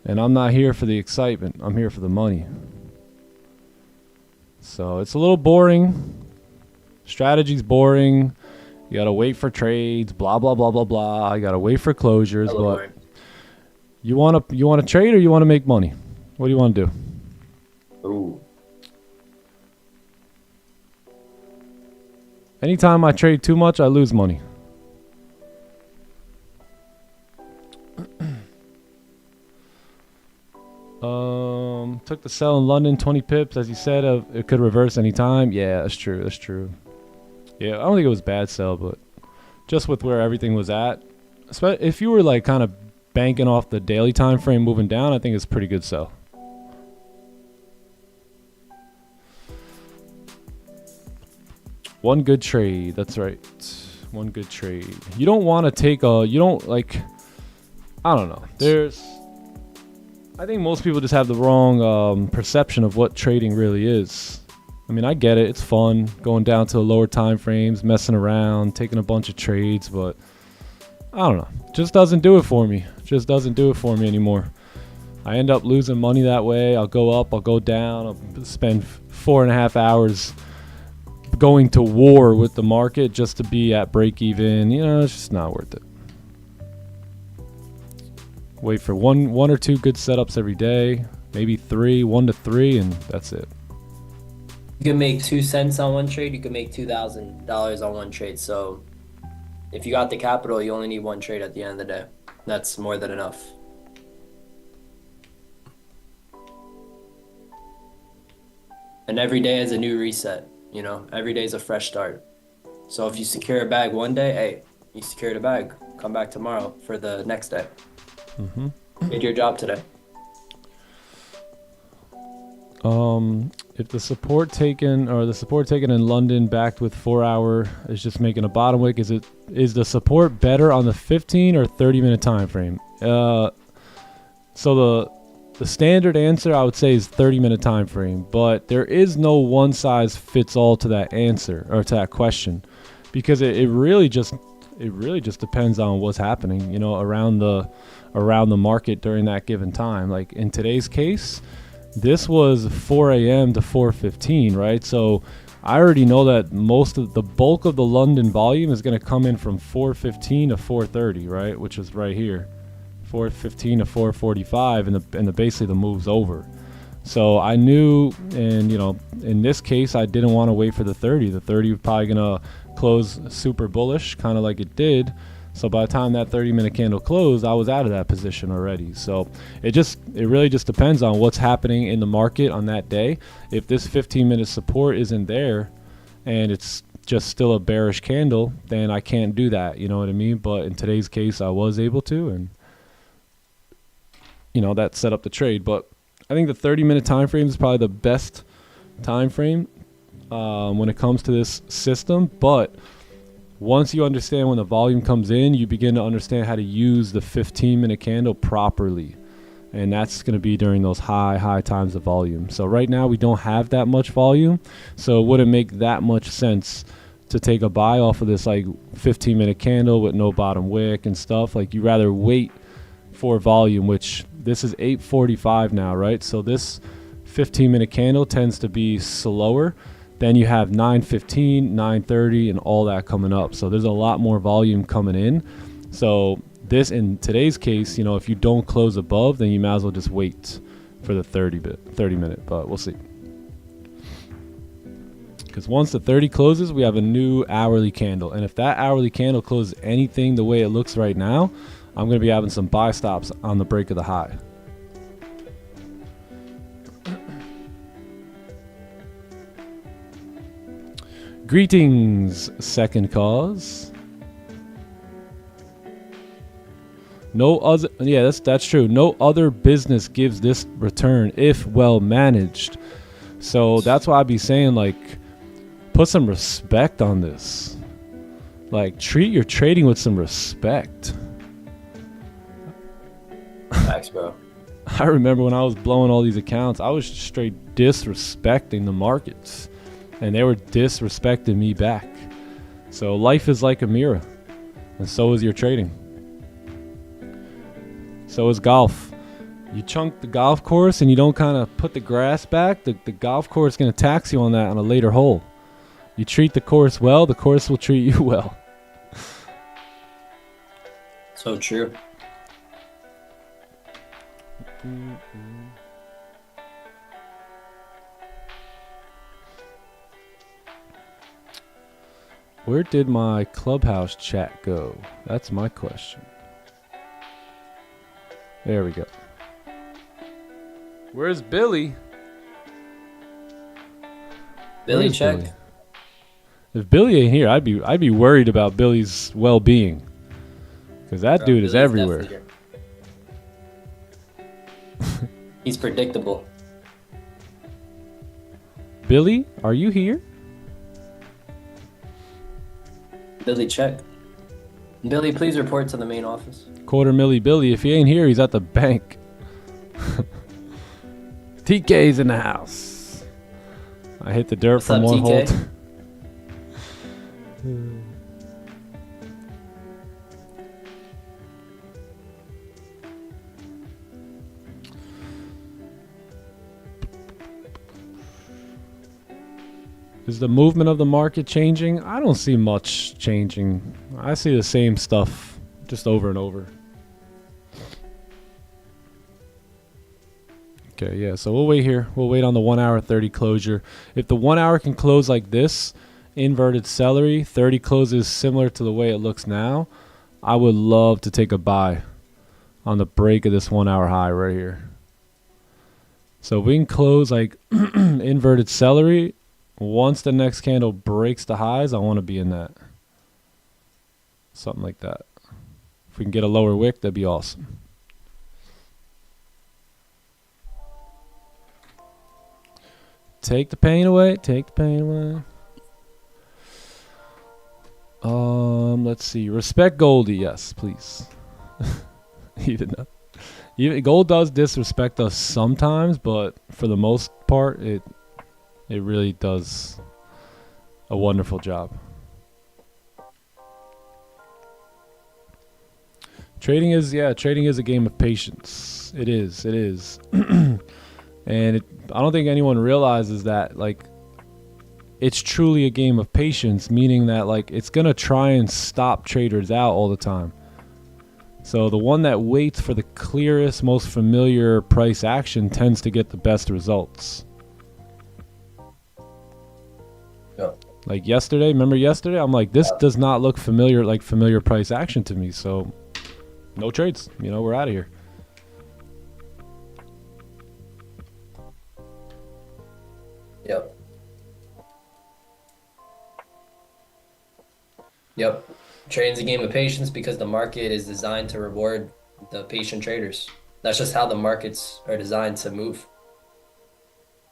And I'm not here for the excitement. I'm here for the money. So it's a little boring. Strategy's boring. You gotta wait for trades. Blah blah blah blah blah. You gotta wait for closures. But Boring. you wanna trade or you wanna make money? What do you wanna do? Ooh. Anytime I trade too much, I lose money. Took the sell in London, 20 pips, as you said. It could reverse anytime. Yeah, that's true. Yeah, I don't think it was bad sell, but just with where everything was at, if you were like kind of banking off the daily time frame moving down, I think it's pretty good sell. One good trade. That's right. One good trade. You don't want to take I don't know. I think most people just have the wrong perception of what trading really is. I mean, I get it. It's fun going down to lower time frames, messing around, taking a bunch of trades, but I don't know. Just doesn't do it for me. Just doesn't do it for me anymore. I end up losing money that way. I'll go up, I'll go down. I'll spend 4.5 hours going to war with the market just to be at break even. You know, it's just not worth it. Wait for one or two good setups every day, maybe 1 to 3, and that's it. You can make 2 cents on one trade. You can make $2,000 on one trade. So if you got the capital, you only need one trade at the end of the day. That's more than enough. And every day is a new reset. You know, every day is a fresh start. So if you secure a bag one day, hey, you secured a bag. Come back tomorrow for the next day. Did your job today. If the support taken in London backed with 4 hour is just making a bottom wick, is the support better on the 15 or 30-minute time frame? So the standard answer I would say is 30-minute time frame, but there is no one size fits all to that answer or to that question, because it really just depends on what's happening, you know, around the market during that given time. Like in today's case, this was 4 a.m. to 4:15, right? So I already know that the bulk of the London volume is going to come in from 4:15 to 4:30, right? Which is right here, 4:15 to 4:45, and basically the move's over. So I knew, and you know, in this case, I didn't want to wait for the 30. The 30 was probably gonna close super bullish, kind of like it did. So by the time that 30-minute candle closed, I was out of that position already. So it really just depends on what's happening in the market on that day. If this 15-minute support isn't there and it's just still a bearish candle, then I can't do that, you know what I mean? But in today's case, I was able to, and you know, that set up the trade. But I think the 30-minute time frame is probably the best time frame when it comes to this system. But once you understand when the volume comes in, you begin to understand how to use the 15-minute candle properly. And that's going to be during those high times of volume. So right now we don't have that much volume, so it wouldn't make that much sense to take a buy off of this like 15-minute candle with no bottom wick and stuff. Like, you rather wait for volume, which this is 8:45 now, right? So this 15-minute candle tends to be slower. Then you have 9:15, 9:30, and all that coming up. So there's a lot more volume coming in. So this, in today's case, you know, if you don't close above, then you might as well just wait for the 30 minute, but we'll see. Because once the 30 closes, we have a new hourly candle. And if that hourly candle closes anything the way it looks right now, I'm going to be having some buy stops on the break of the high. Greetings, Second Cause. That's true. No other business gives this return if well managed. So that's why I'd be saying, like, put some respect on this. Like, treat your trading with some respect. Thanks, bro. I remember when I was blowing all these accounts, I was straight disrespecting the markets, and they were disrespecting me back. So life is like a mirror, and so is your trading. So is golf. You chunk the golf course and you don't kind of put the grass back, the golf course is going to tax you on that on a later hole. You treat the course well, the course will treat you well. So true. Where did my Clubhouse chat go? That's my question. There we go. Where's Billy? Billy, check. Billy? If Billy ain't here, I'd be worried about Billy's well-being, because that dude is everywhere. He's predictable. Billy, are you here? Billy, check. Billy, please report to the main office. Quarter Millie Billy. If he ain't here, he's at the bank. TK's in the house. I hit the dirt What's from up, one hole. TK? Is the movement of the market changing? I don't see much changing. I see the same stuff just over and over. Okay, yeah, so we'll wait here. We'll wait on the 1 hour 30 closure. If the 1 hour can close like this, inverted celery, 30 closes similar to the way it looks now, I would love to take a buy on the break of this 1 hour high right here. So if we can close like inverted celery, once the next candle breaks the highs, I want to be in that. Something like that. If we can get a lower wick, that'd be awesome. Take the pain away. Take the pain away. Let's see. Respect Goldie. Yes, please. Gold does disrespect us sometimes, but for the most part, it really does a wonderful job. Trading is a game of patience. It is. And I don't think anyone realizes that, like, it's truly a game of patience, meaning that, like, it's going to try and stop traders out all the time. So the one that waits for the clearest, most familiar price action tends to get the best results. Yep. Like yesterday, remember yesterday? I'm like, this does not look familiar, like familiar price action to me. So no trades, we're out of here. Yep. Trading's a game of patience because the market is designed to reward the patient traders. That's just how the markets are designed to move.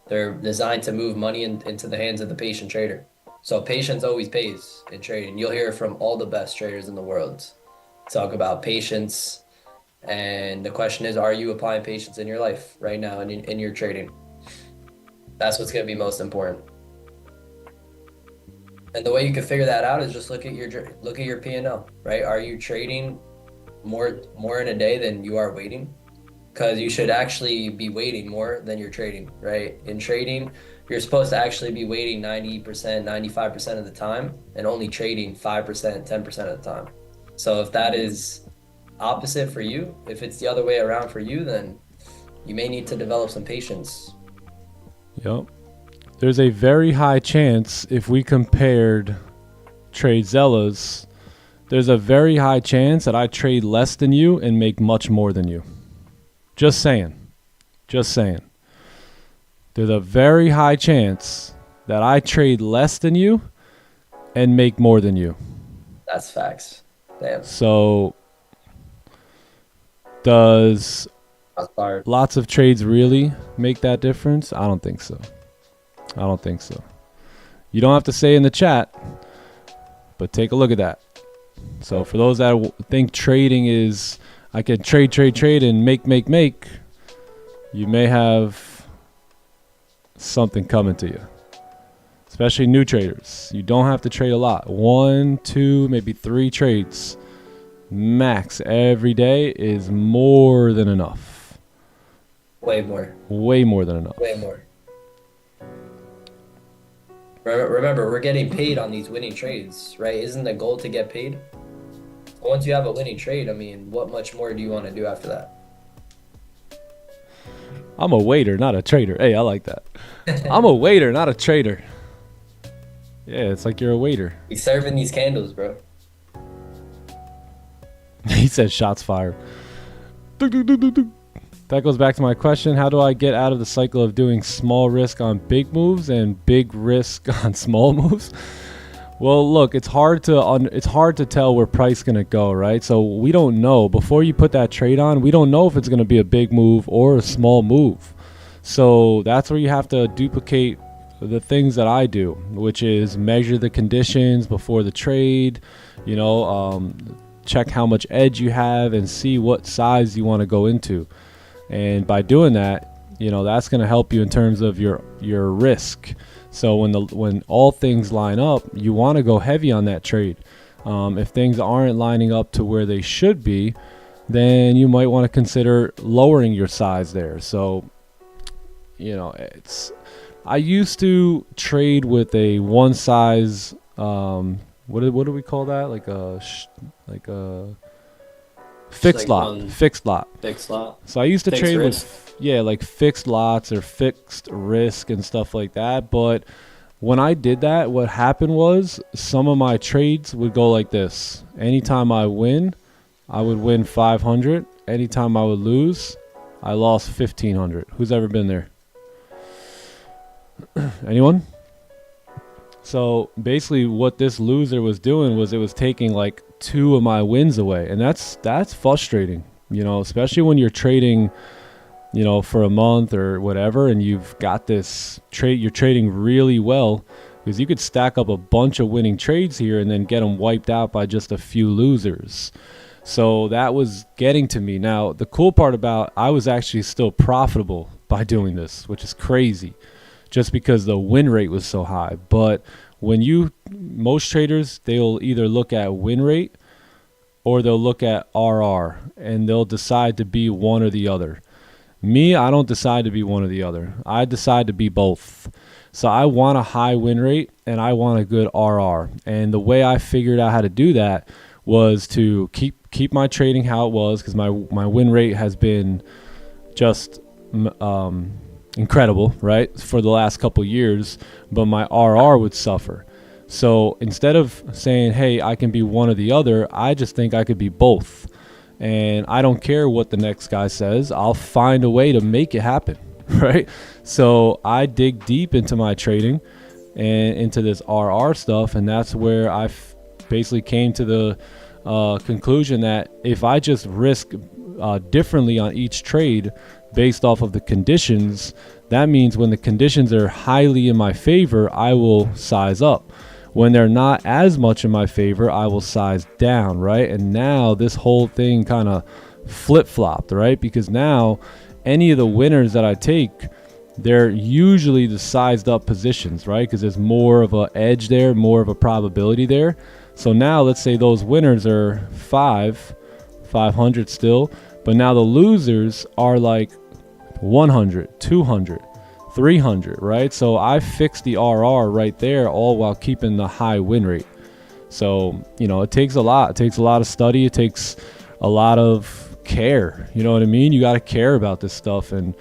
They're designed to move money into the hands of the patient trader. So patience always pays in trading. You'll hear from all the best traders in the world talk about patience. And the question is, are you applying patience in your life right now in your trading? That's what's going to be most important. And the way you can figure that out is just look at your P&L, right? Are you trading more in a day than you are waiting? Because you should actually be waiting more than you're trading, right? In trading, you're supposed to actually be waiting 90%, 95% of the time and only trading 5%, 10% of the time. So if that is opposite for you, if it's the other way around for you, then you may need to develop some patience. Yep. There's a very high chance, if we compared TradeZella's, there's a very high chance that I trade less than you and make much more than you. Just saying. There's a very high chance that I trade less than you and make more than you. That's facts. Damn. So Does That's fire. lots of trades really make that difference? I don't think so. I don't think so. You don't have to say in the chat, but take a look at that. So for those that think trading is, I can trade and make, you may have something coming to you. Especially new traders. You don't have to trade a lot. 1, 2, maybe 3 trades max every day is more than enough. Way more. Way more than enough. Way more. Remember, we're getting paid on these winning trades, right? Isn't the goal to get paid? Once you have a winning trade, I mean, what much more do you want to do after that? I'm a waiter, not a trader. Hey, I like that. I'm a waiter, not a trader. Yeah, it's like you're a waiter. He's serving these candles, bro. He said shots fired. That goes back to my question. How do I get out of the cycle of doing small risk on big moves and big risk on small moves? Well, look, it's hard to tell where price going to go, right? So we don't know. Before you put that trade on, we don't know if it's going to be a big move or a small move. So that's where you have to duplicate the things that I do, which is measure the conditions before the trade, check how much edge you have and see what size you want to go into. And by doing that, that's going to help you in terms of your risk. So when all things line up, you want to go heavy on that trade. If things aren't lining up to where they should be, then you might want to consider lowering your size there. So, I used to trade with a one size, what do we call that? Like a fixed lot. Fixed lot. So I used to trade with, like fixed lots or fixed risk and stuff like that. But when I did that, what happened was some of my trades would go like this. Anytime I win, I would win 500. Anytime I would lose, I lost 1,500. Who's ever been there? Anyone? So basically what this loser was doing was it was taking like 2 of my wins away, and that's frustrating, especially when you're trading, for a month or whatever, and you've got this trade, you're trading really well, because you could stack up a bunch of winning trades here and then get them wiped out by just a few losers. So that was getting to me. Now, the cool part about, I was actually still profitable by doing this, which is crazy, just because the win rate was so high. But most traders, they'll either look at win rate or they'll look at RR, and they'll decide to be one or the other. Me, I don't decide to be one or the other. I decide to be both. So I want a high win rate and I want a good RR. And the way I figured out how to do that was to keep my trading how it was, because my win rate has been just incredible, right, for the last couple years, but my RR would suffer. So instead of saying, hey, I can be one or the other, I just think I could be both. And I don't care what the next guy says. I'll find a way to make it happen, right? So I dig deep into my trading and into this RR stuff, and that's where I basically came to the conclusion that if I just risk differently on each trade based off of the conditions, that means when the conditions are highly in my favor, I will size up. When they're not as much in my favor, I will size down, right? And now this whole thing kind of flip-flopped, right? Because now any of the winners that I take, they're usually the sized up positions, right? Because there's more of an edge there, more of a probability there. So now let's say those winners are 500 still, but now the losers are like 100, 200, 300, right? So I fixed the RR right there, all while keeping the high win rate. So, it takes a lot. It takes a lot of study. It takes a lot of care. You know what I mean? You got to care about this stuff and,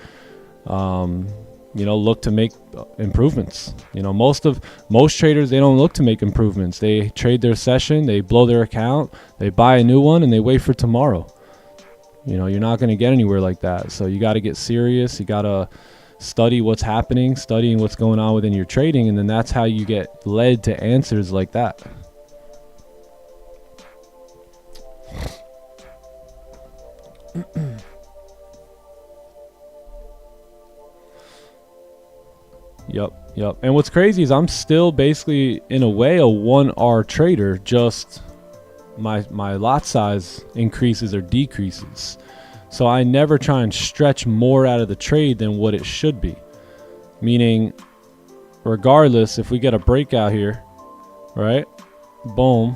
look to make improvements. Most traders, they don't look to make improvements. They trade their session, they blow their account, they buy a new one, and they wait for tomorrow. You're not going to get anywhere like that. So you got to get serious. You got to study what's happening, studying what's going on within your trading, and then that's how you get led to answers like that. Yep. And what's crazy is I'm still basically, in a way, a 1R trader. Just my lot size increases or decreases. So I never try and stretch more out of the trade than what it should be. Meaning, regardless, if we get a breakout here, right? Boom.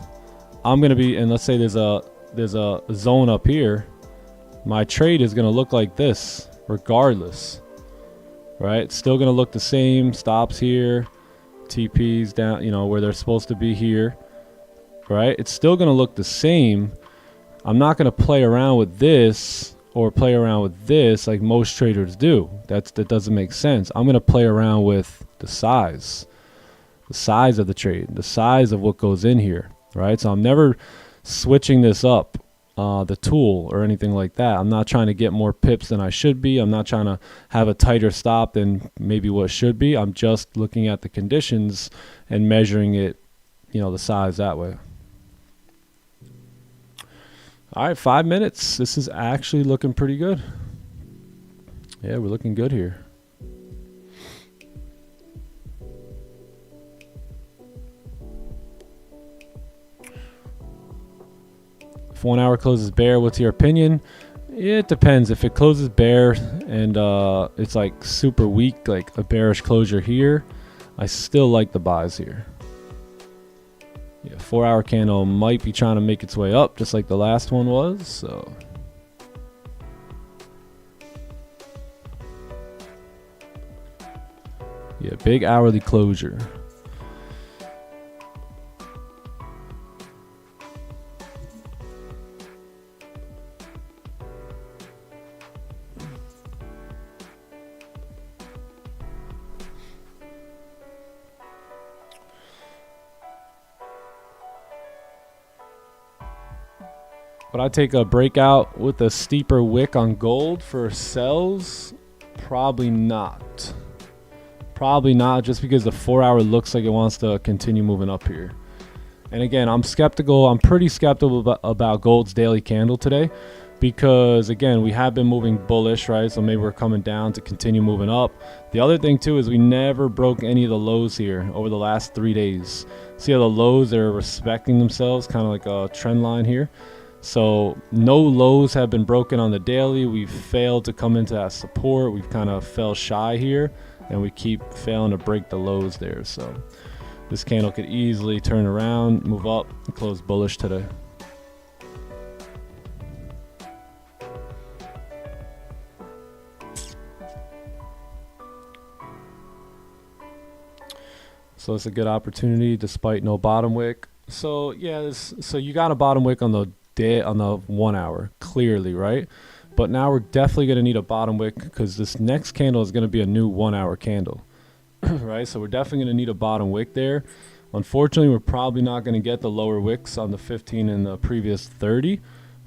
I'm gonna be, and let's say there's a zone up here. My trade is gonna look like this, regardless. Right? It's still gonna look the same. Stops here, TPs down, you know, where they're supposed to be here. Right? It's still gonna look the same. I'm not gonna play around with this or play around with this like most traders do. That doesn't make sense. I'm gonna play around with the size of the trade, the size of what goes in here, right? So I'm never switching this up, the tool or anything like that. I'm not trying to get more pips than I should be. I'm not trying to have a tighter stop than maybe what should be. I'm just looking at the conditions and measuring it, you know, the size that way. All right, 5 minutes. This is actually looking pretty good. Yeah, we're looking good here. If 1 hour closes bear, what's your opinion? It depends. If it closes bear and it's like super weak, like a bearish closure here, I still like the buys here. Yeah, 4 hour candle might be trying to make its way up just like the last one was. So yeah, big hourly closure. Would I take a breakout with a steeper wick on gold for sells? Probably not. Probably not, just because the 4 hour looks like it wants to continue moving up here. And again, I'm skeptical. I'm pretty skeptical about gold's daily candle today because, again, we have been moving bullish, right? So maybe we're coming down to continue moving up. The other thing, too, is we never broke any of the lows here over the last 3 days. See how the lows are respecting themselves, kind of like a trend line here. So no lows have been broken on the daily. We've failed to come into that support. We've kind of fell shy here, and we keep failing to break the lows there. So this candle could easily turn around, move up, and close bullish today. So it's a good opportunity despite no bottom wick. So yeah, so you got a bottom wick on the 1 hour, clearly, right? But now we're definitely going to need a bottom wick because this next candle is going to be a new 1 hour candle. Right? So we're definitely going to need a bottom wick there. Unfortunately, we're probably not going to get the lower wicks on the 15 and the previous 30,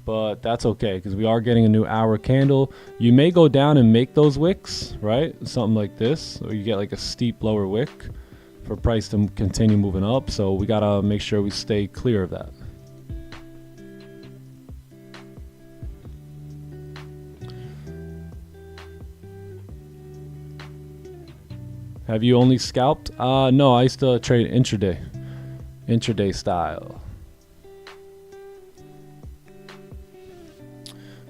but that's okay because we are getting a new hour candle. You may go down and make those wicks, right? Something like this, or you get like a steep lower wick for price to continue moving up. So we got to make sure we stay clear of that. Have you only scalped? No, I used to trade intraday style.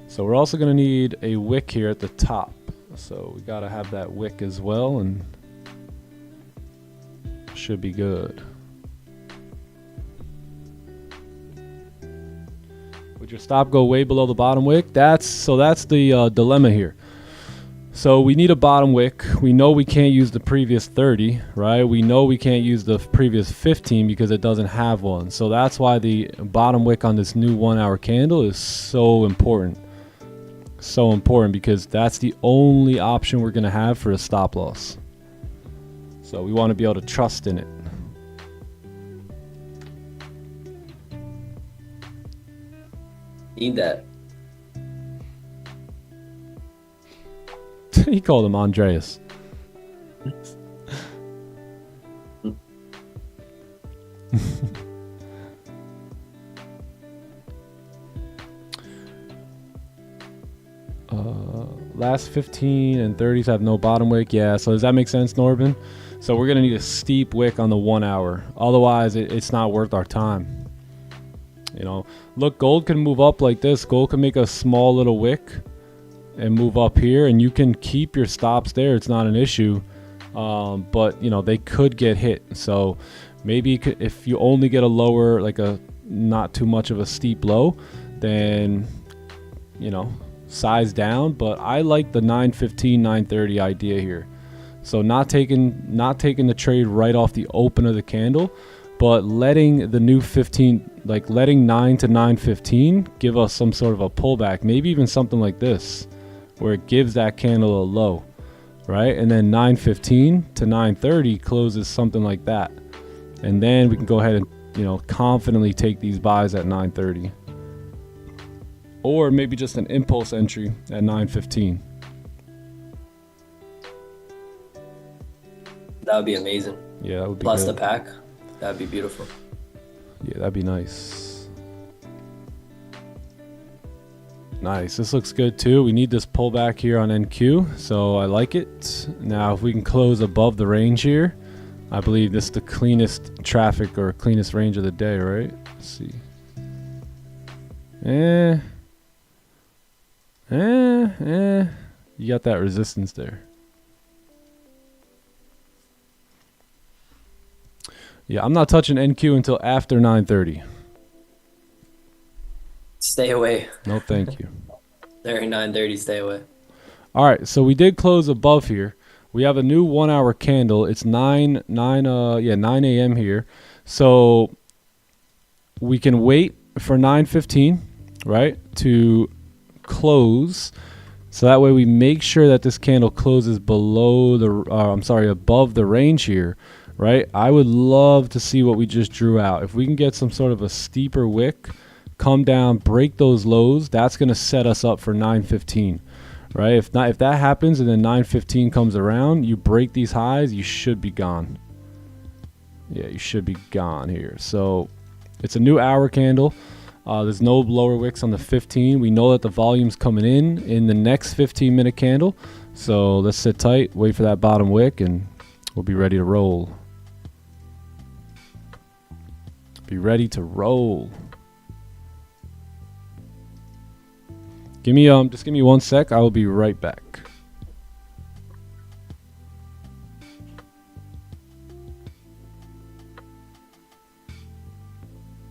So we're also going to need a wick here at the top. So we got to have that wick as well, and should be good. Would your stop go way below the bottom wick? That's the dilemma here. So we need a bottom wick. We know we can't use the previous 30, right? We know we can't use the previous 15 because it doesn't have one. So that's why the bottom wick on this new 1 hour candle is so important. So important because that's the only option we're going to have for a stop loss. So we want to be able to trust in it. Need that. He called him Andreas. Last 15 and 30s have no bottom wick. Yeah, so does that make sense, Norbin? So we're going to need a steep wick on the 1 hour. Otherwise, it's not worth our time. You know, look, gold can move up like this. Gold can make a small little wick and move up here, and you can keep your stops there. It's not an issue. But, you know, they could get hit. So maybe if you only get a lower, like a not too much of a steep low, then, you know, size down. But I like the 915, 930 idea here. So not taking the trade right off the open of the candle, but letting the new 15, like letting 9 to 915 give us some sort of a pullback, maybe even something like this, where it gives that candle a low, right? And then 915 to 930 closes something like that. And then we can go ahead and, you know, confidently take these buys at 930. Or maybe just an impulse entry at 915. That would be amazing. Yeah, that would be Plus good. the pack. That would be beautiful. Yeah, that'd be nice. Nice. This looks good too. We need this pullback here on NQ, so I like it. Now, if we can close above the range here, I believe this is the cleanest traffic or cleanest range of the day, right? Let's see. You got that resistance there. Yeah, I'm not touching NQ until after 9:30. Stay away. No, thank you. During 9:30, stay away. All right, so we did close above here. We have a new 1 hour candle. It's 9 a.m. here. So we can wait for 9:15, right, to close. So that way we make sure that this candle closes below the above the range here, right? I would love to see what we just drew out. If we can get some sort of a steeper wick, come down, break those lows, that's going to set us up for 9:15. Right? If that happens and then 9:15 comes around, you break these highs, you should be gone. Yeah, you should be gone here. So it's a new hour candle. There's no lower wicks on the 15. We know that the volume's coming in the next 15-minute candle. So let's sit tight, wait for that bottom wick, and we'll be ready to roll. Be ready to roll. Just give me 1 sec. I will be right back.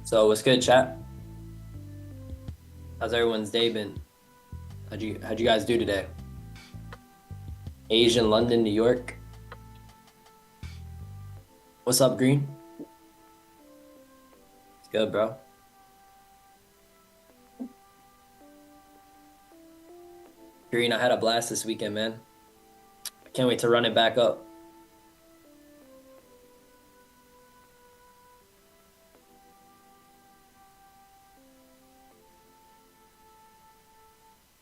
So what's good, chat? How's everyone's day been? How'd you guys do today? Asian, London, New York. What's up, Green? It's good, bro. Green, I had a blast this weekend, man. I can't wait to run it back up.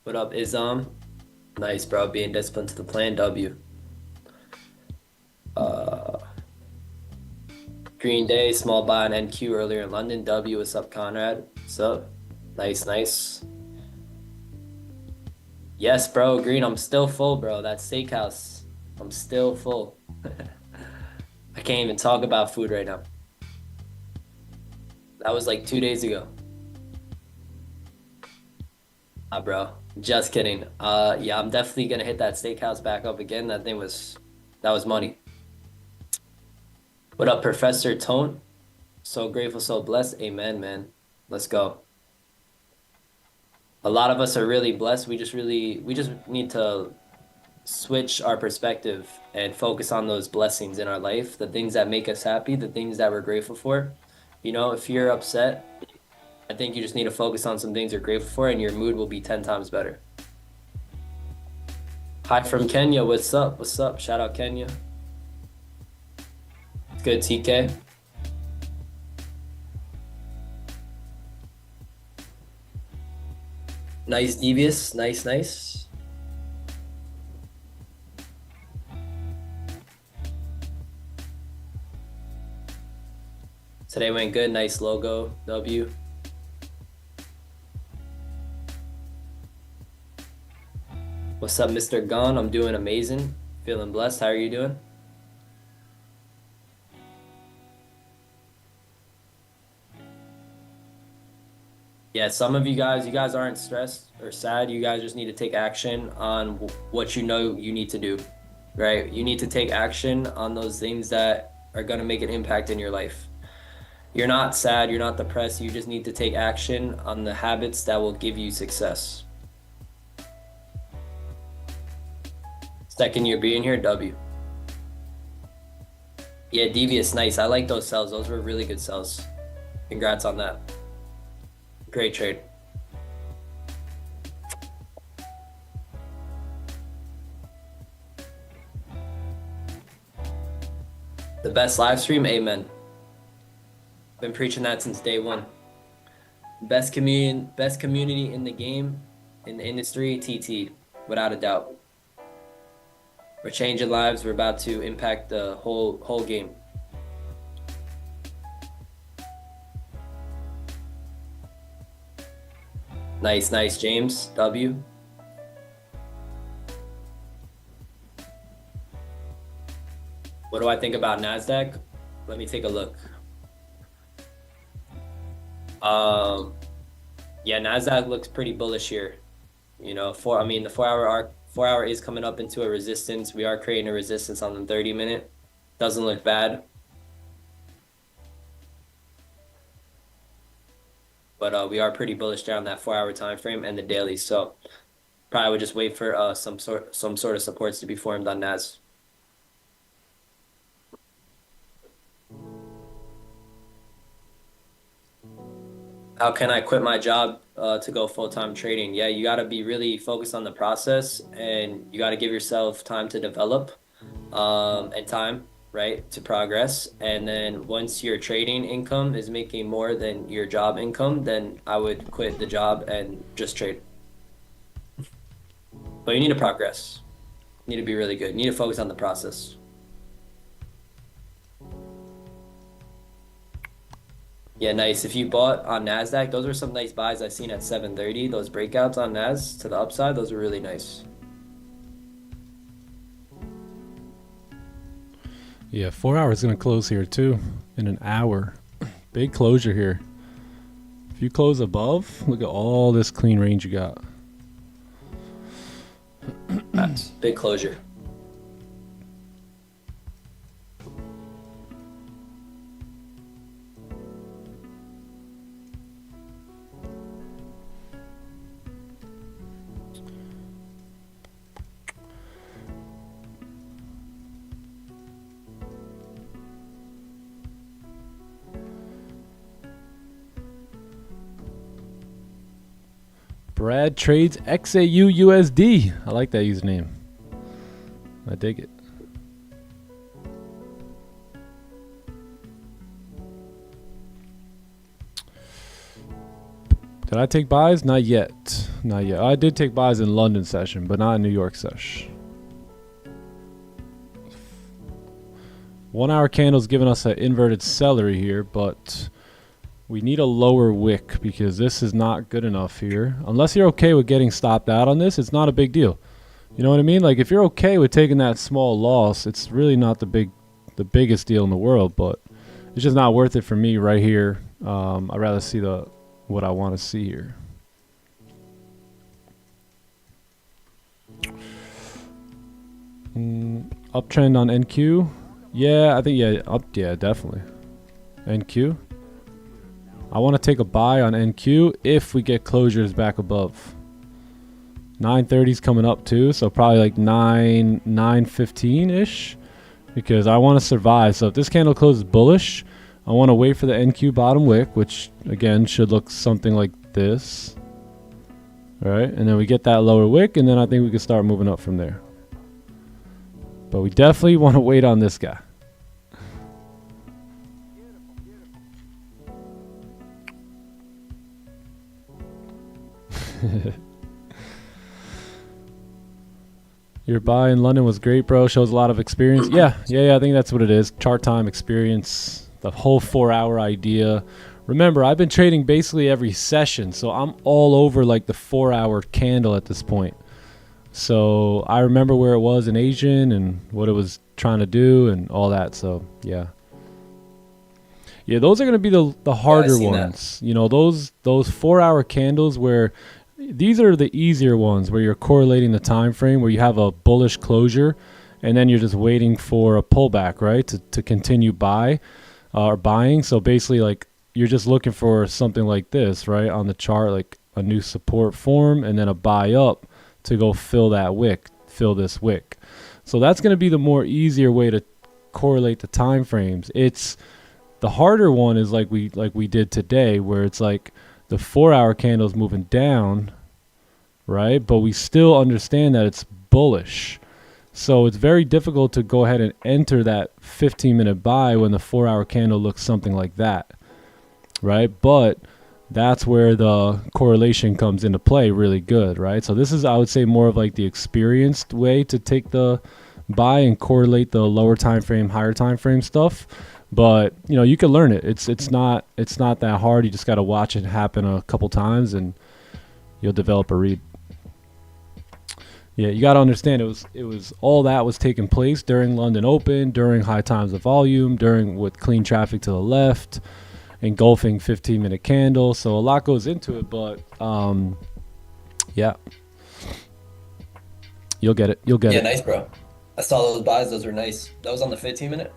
What up, Izam? Nice, bro. Being disciplined to the plan. W. Green Day, small buy on NQ earlier in London. W, what's up, Conrad? What's up? Nice, nice. Yes, bro. Green, I'm still full, bro. That steakhouse, I'm still full. I can't even talk about food right now. That was like 2 days ago. Bro. Just kidding. Yeah, I'm definitely gonna hit that steakhouse back up again. That was money. What up, Professor Tone? So grateful, so blessed. Amen, man. Let's go. A lot of us are really blessed. We just need to switch our perspective and focus on those blessings in our life, the things that make us happy, the things that we're grateful for. You know, if you're upset, I think you just need to focus on some things you're grateful for and your mood will be 10 times better. Hi from Kenya. What's up? What's up? Shout out Kenya. It's good, TK. Nice, Devious. Nice, nice. Today went good. Nice logo. W. What's up, Mr. Gon? I'm doing amazing. Feeling blessed. How are you doing? Yeah, some of you guys aren't stressed or sad. You guys just need to take action on what you know you need to do, right? You need to take action on those things that are going to make an impact in your life. You're not sad, you're not depressed. You just need to take action on the habits that will give you success. Second year being here, W. Yeah, Devious, nice. I like those sells. Those were really good sells. Congrats on that. Great trade. The best live stream, amen. Been preaching that since day one. Best community in the game, in the industry, TT, without a doubt. We're changing lives. We're about to impact the whole game. Nice, James W. What do I think about NASDAQ? Let me take a look. Yeah, NASDAQ looks pretty bullish here. You know, the 4 hour is coming up into a resistance. We are creating a resistance on the 30-minute. Doesn't look bad. But we are pretty bullish down that 4 hour time frame and the daily. So probably would just wait for some sort of supports to be formed on NAS. How can I quit my job to go full-time trading? Yeah, you got to be really focused on the process, and you got to give yourself time to develop and time, right, to progress. And then once your trading income is making more than your job income, then I would quit the job and just trade. But you need to progress. You need to be really good. You need to focus on the process. Yeah, nice. If you bought on NASDAQ, those are some nice buys I've seen at 730. Those breakouts on NAS to the upside, those are really nice. Yeah, 4 hours going to close here too in an hour. Big closure here. If you close above, look at all this clean range you got. That's big closure. Brad trades XAU USD. I like that username. I dig it. Did I take buys? Not yet. Not yet. I did take buys in London session, but not in New York session. 1 hour candle's giving us an inverted celery here, but we need a lower wick because this is not good enough here. Unless you're okay with getting stopped out on this, it's not a big deal. You know what I mean? Like if you're okay with taking that small loss, it's really not the biggest deal in the world, but it's just not worth it for me right here. I'd rather see what I want to see here. Uptrend on NQ. Yeah, I think yeah, definitely. NQ. I want to take a buy on NQ if we get closures back above. 930 is coming up too, so probably like 915-ish because I want to survive. So if this candle closes bullish, I want to wait for the NQ bottom wick, which again should look something like this. All right, and then we get that lower wick, and then I think we can start moving up from there. But we definitely want to wait on this guy. Your buy in London was great, bro. Shows a lot of experience. Yeah, I think that's what it is. Chart time, experience, the whole 4 hour idea. Remember, I've been trading basically every session, so I'm all over like the 4 hour candle at this point. So I remember where it was in Asian and what it was trying to do and all that. So yeah, Yeah, those are going to be the harder seen that. ones. You know, those 4-hour candles where these are the easier ones where you're correlating the time frame, where you have a bullish closure and then you're just waiting for a pullback, right? To continue or buying. So basically, like, you're just looking for something like this, right? On the chart, like a new support form and then a buy up to go fill this wick. So that's going to be the more easier way to correlate the time frames. It's the harder one is like we did today, where it's like the 4-hour candle is moving down, right? But we still understand that it's bullish. So it's very difficult to go ahead and enter that 15-minute buy when the 4-hour candle looks something like that, right? But that's where the correlation comes into play really good, right? So this is, I would say, more of like the experienced way to take the buy and correlate the lower time frame, higher time frame stuff. But you know, you can learn it. It's not that hard. You just got to watch it happen a couple times and you'll develop a read. Yeah, you got to understand it was all that was taking place during London Open, during high times of volume, with clean traffic to the left, engulfing 15-minute candle. So a lot goes into it, but yeah, you'll get it. Yeah, nice, bro. I saw those buys. Those were nice. That was on the 15-minute.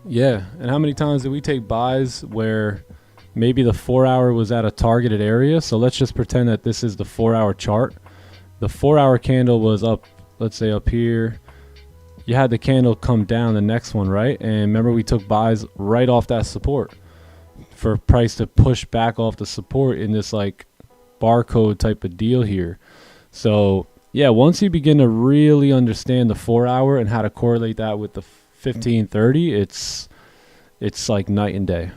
Yeah, and how many times did we take buys where maybe the 4-hour was at a targeted area? So let's just pretend that this is the 4-hour chart. The 4-hour candle was up, let's say up here. You had the candle come down, the next one, right? And remember, we took buys right off that support for price to push back off the support in this like barcode type of deal here. So yeah, once you begin to really understand the 4-hour and how to correlate that with the 15-30, it's like night and day.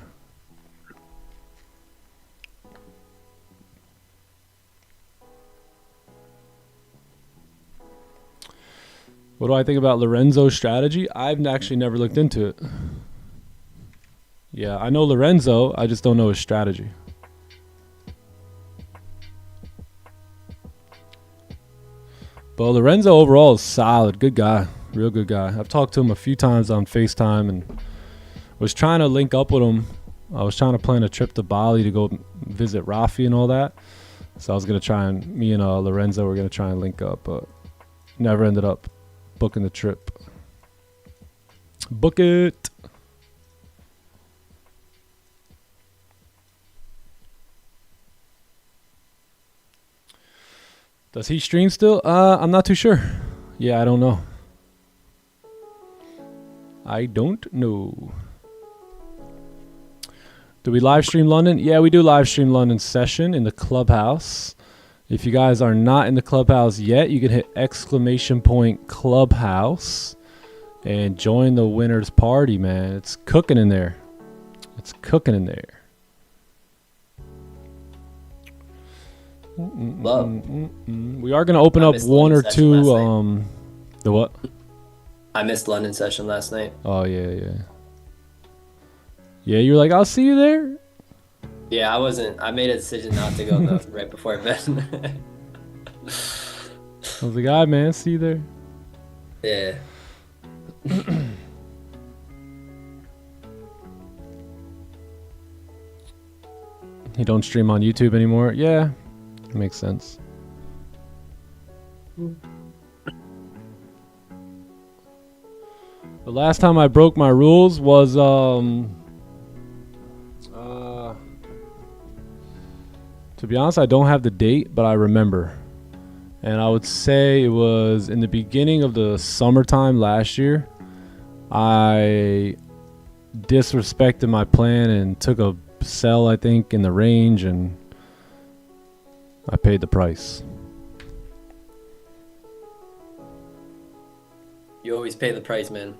What do I think about Lorenzo's strategy? I've actually never looked into it. Yeah, I know Lorenzo, I just don't know his strategy. But Lorenzo overall is solid, good guy. Real good guy. I've talked to him a few times on FaceTime and was trying to link up with him. I was trying to plan a trip to Bali to go visit Rafi and all that. So I was going to try and, me and Lorenzo were going to try and link up, but never ended up booking the trip. Book it. Does he stream still? I'm not too sure. Yeah, I don't know. I don't know. Do we live stream London? Yeah, we do live stream London session in the clubhouse. If you guys are not in the clubhouse yet, you can hit !clubhouse and join the winners party, man. It's cooking in there. It's cooking in there. We are going to open up one or two. The what? I missed London session last night. Oh, yeah. Yeah, you were like, I'll see you there. Yeah, I made a decision not to go though, right before bed. I was like, all right, man, see you there. Yeah. You don't stream on YouTube anymore? Yeah, makes sense. The last time I broke my rules was to be honest, I don't have the date, but I remember. And I would say it was in the beginning of the summertime last year. I disrespected my plan and took a sell, I think, in the range, and I paid the price. You always pay the price, man.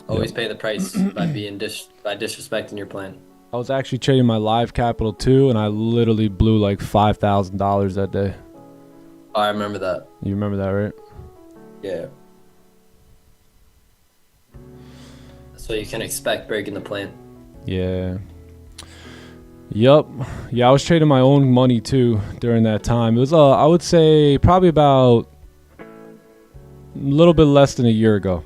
Always pay the price by being by disrespecting your plan. I was actually trading my live capital too, and I literally blew like $5,000 that day. Oh, I remember that. You remember that, right? Yeah. That's what you can expect breaking the plan. Yeah. Yup. Yeah, I was trading my own money too during that time. It was I would say probably about a little bit less than a year ago.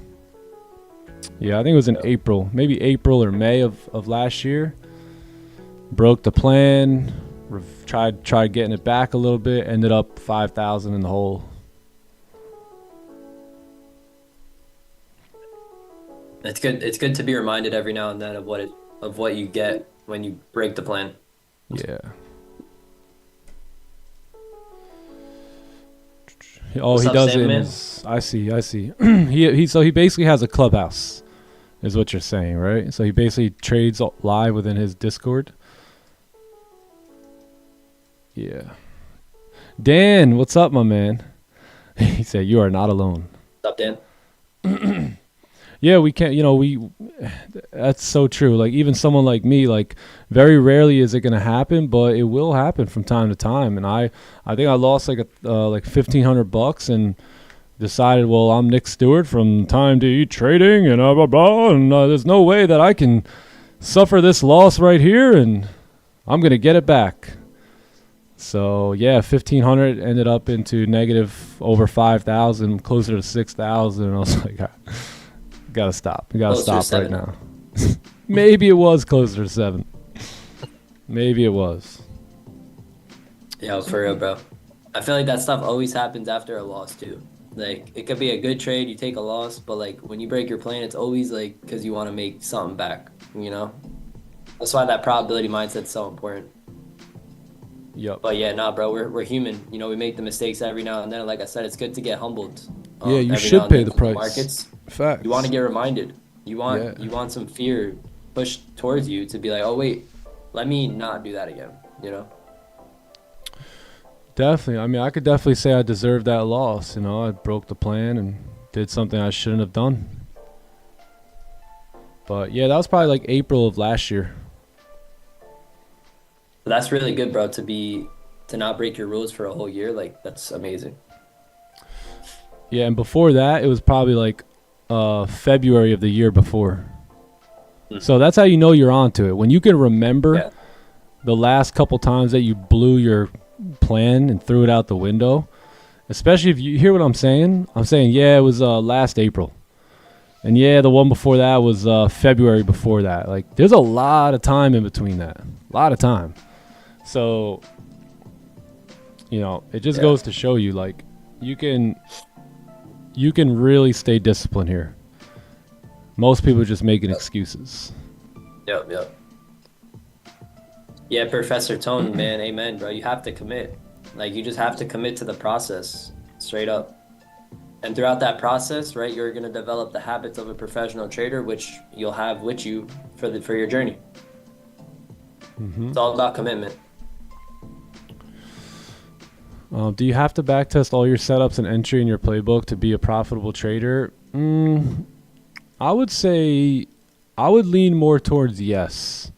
Yeah, I think it was in April, maybe April or May of last year. Broke the plan, tried getting it back a little bit, ended up 5,000 in the hole. It's good. It's good to be reminded every now and then of what you get when you break the plan. Yeah. Oh, What's he up, does Sam, it in man? his, I see. So he basically has a clubhouse, is what you're saying, right? So he basically trades live within his Discord. Yeah. Dan, what's up, my man? He said, "You are not alone." What's up, Dan? Yeah, we can't, that's so true. Like, even someone like me, like, very rarely is it going to happen, but it will happen from time to time. And I think I lost like $1,500 and decided, well, I'm Nick Stewart from Time to Eat Trading and blah, blah, blah. And there's no way that I can suffer this loss right here, and I'm going to get it back. So, yeah, 1,500 ended up into negative over 5,000, closer to 6,000. And I was like, gotta stop. You gotta Closer to stop right 7. now. Maybe it was closer to 7. Maybe it was. Yeah, for real, bro. I feel like that stuff always happens after a loss too. Like, it could be a good trade, you take a loss, but like when you break your plan, it's always like because you want to make something back. That's why that probability mindset's so important. Yep. But yeah, nah, bro, we're human. We make the mistakes every now and then. Like I said, it's good to get humbled. Yeah, you every should now and pay then the from price. Markets. Facts. You want to get reminded. You want Yeah. you want some fear pushed towards you to be like, oh wait, let me not do that again. Definitely. I mean, I could definitely say I deserved that loss. I broke the plan and did something I shouldn't have done. But yeah, that was probably like April of last year. But that's really good, bro. To not break your rules for a whole year, like that's amazing. Yeah, and before that, it was probably like February of the year before. So that's how you know you're onto it. When you can remember the last couple times that you blew your plan and threw it out the window, especially if you hear what I'm saying. I'm saying, yeah, it was last April. And yeah, the one before that was February before that. Like, there's a lot of time in between that. A lot of time. So, it just goes to show you, like, you can really stay disciplined here. Most people are just making excuses. Yep. Yeah, Professor Tone, man, amen, bro. You have to commit. Like, you just have to commit to the process, straight up. And throughout that process, right, you're gonna develop the habits of a professional trader, which you'll have with you for your journey. It's all about commitment. Do you have to backtest all your setups and entry in your playbook to be a profitable trader? I would say I would lean more towards yes,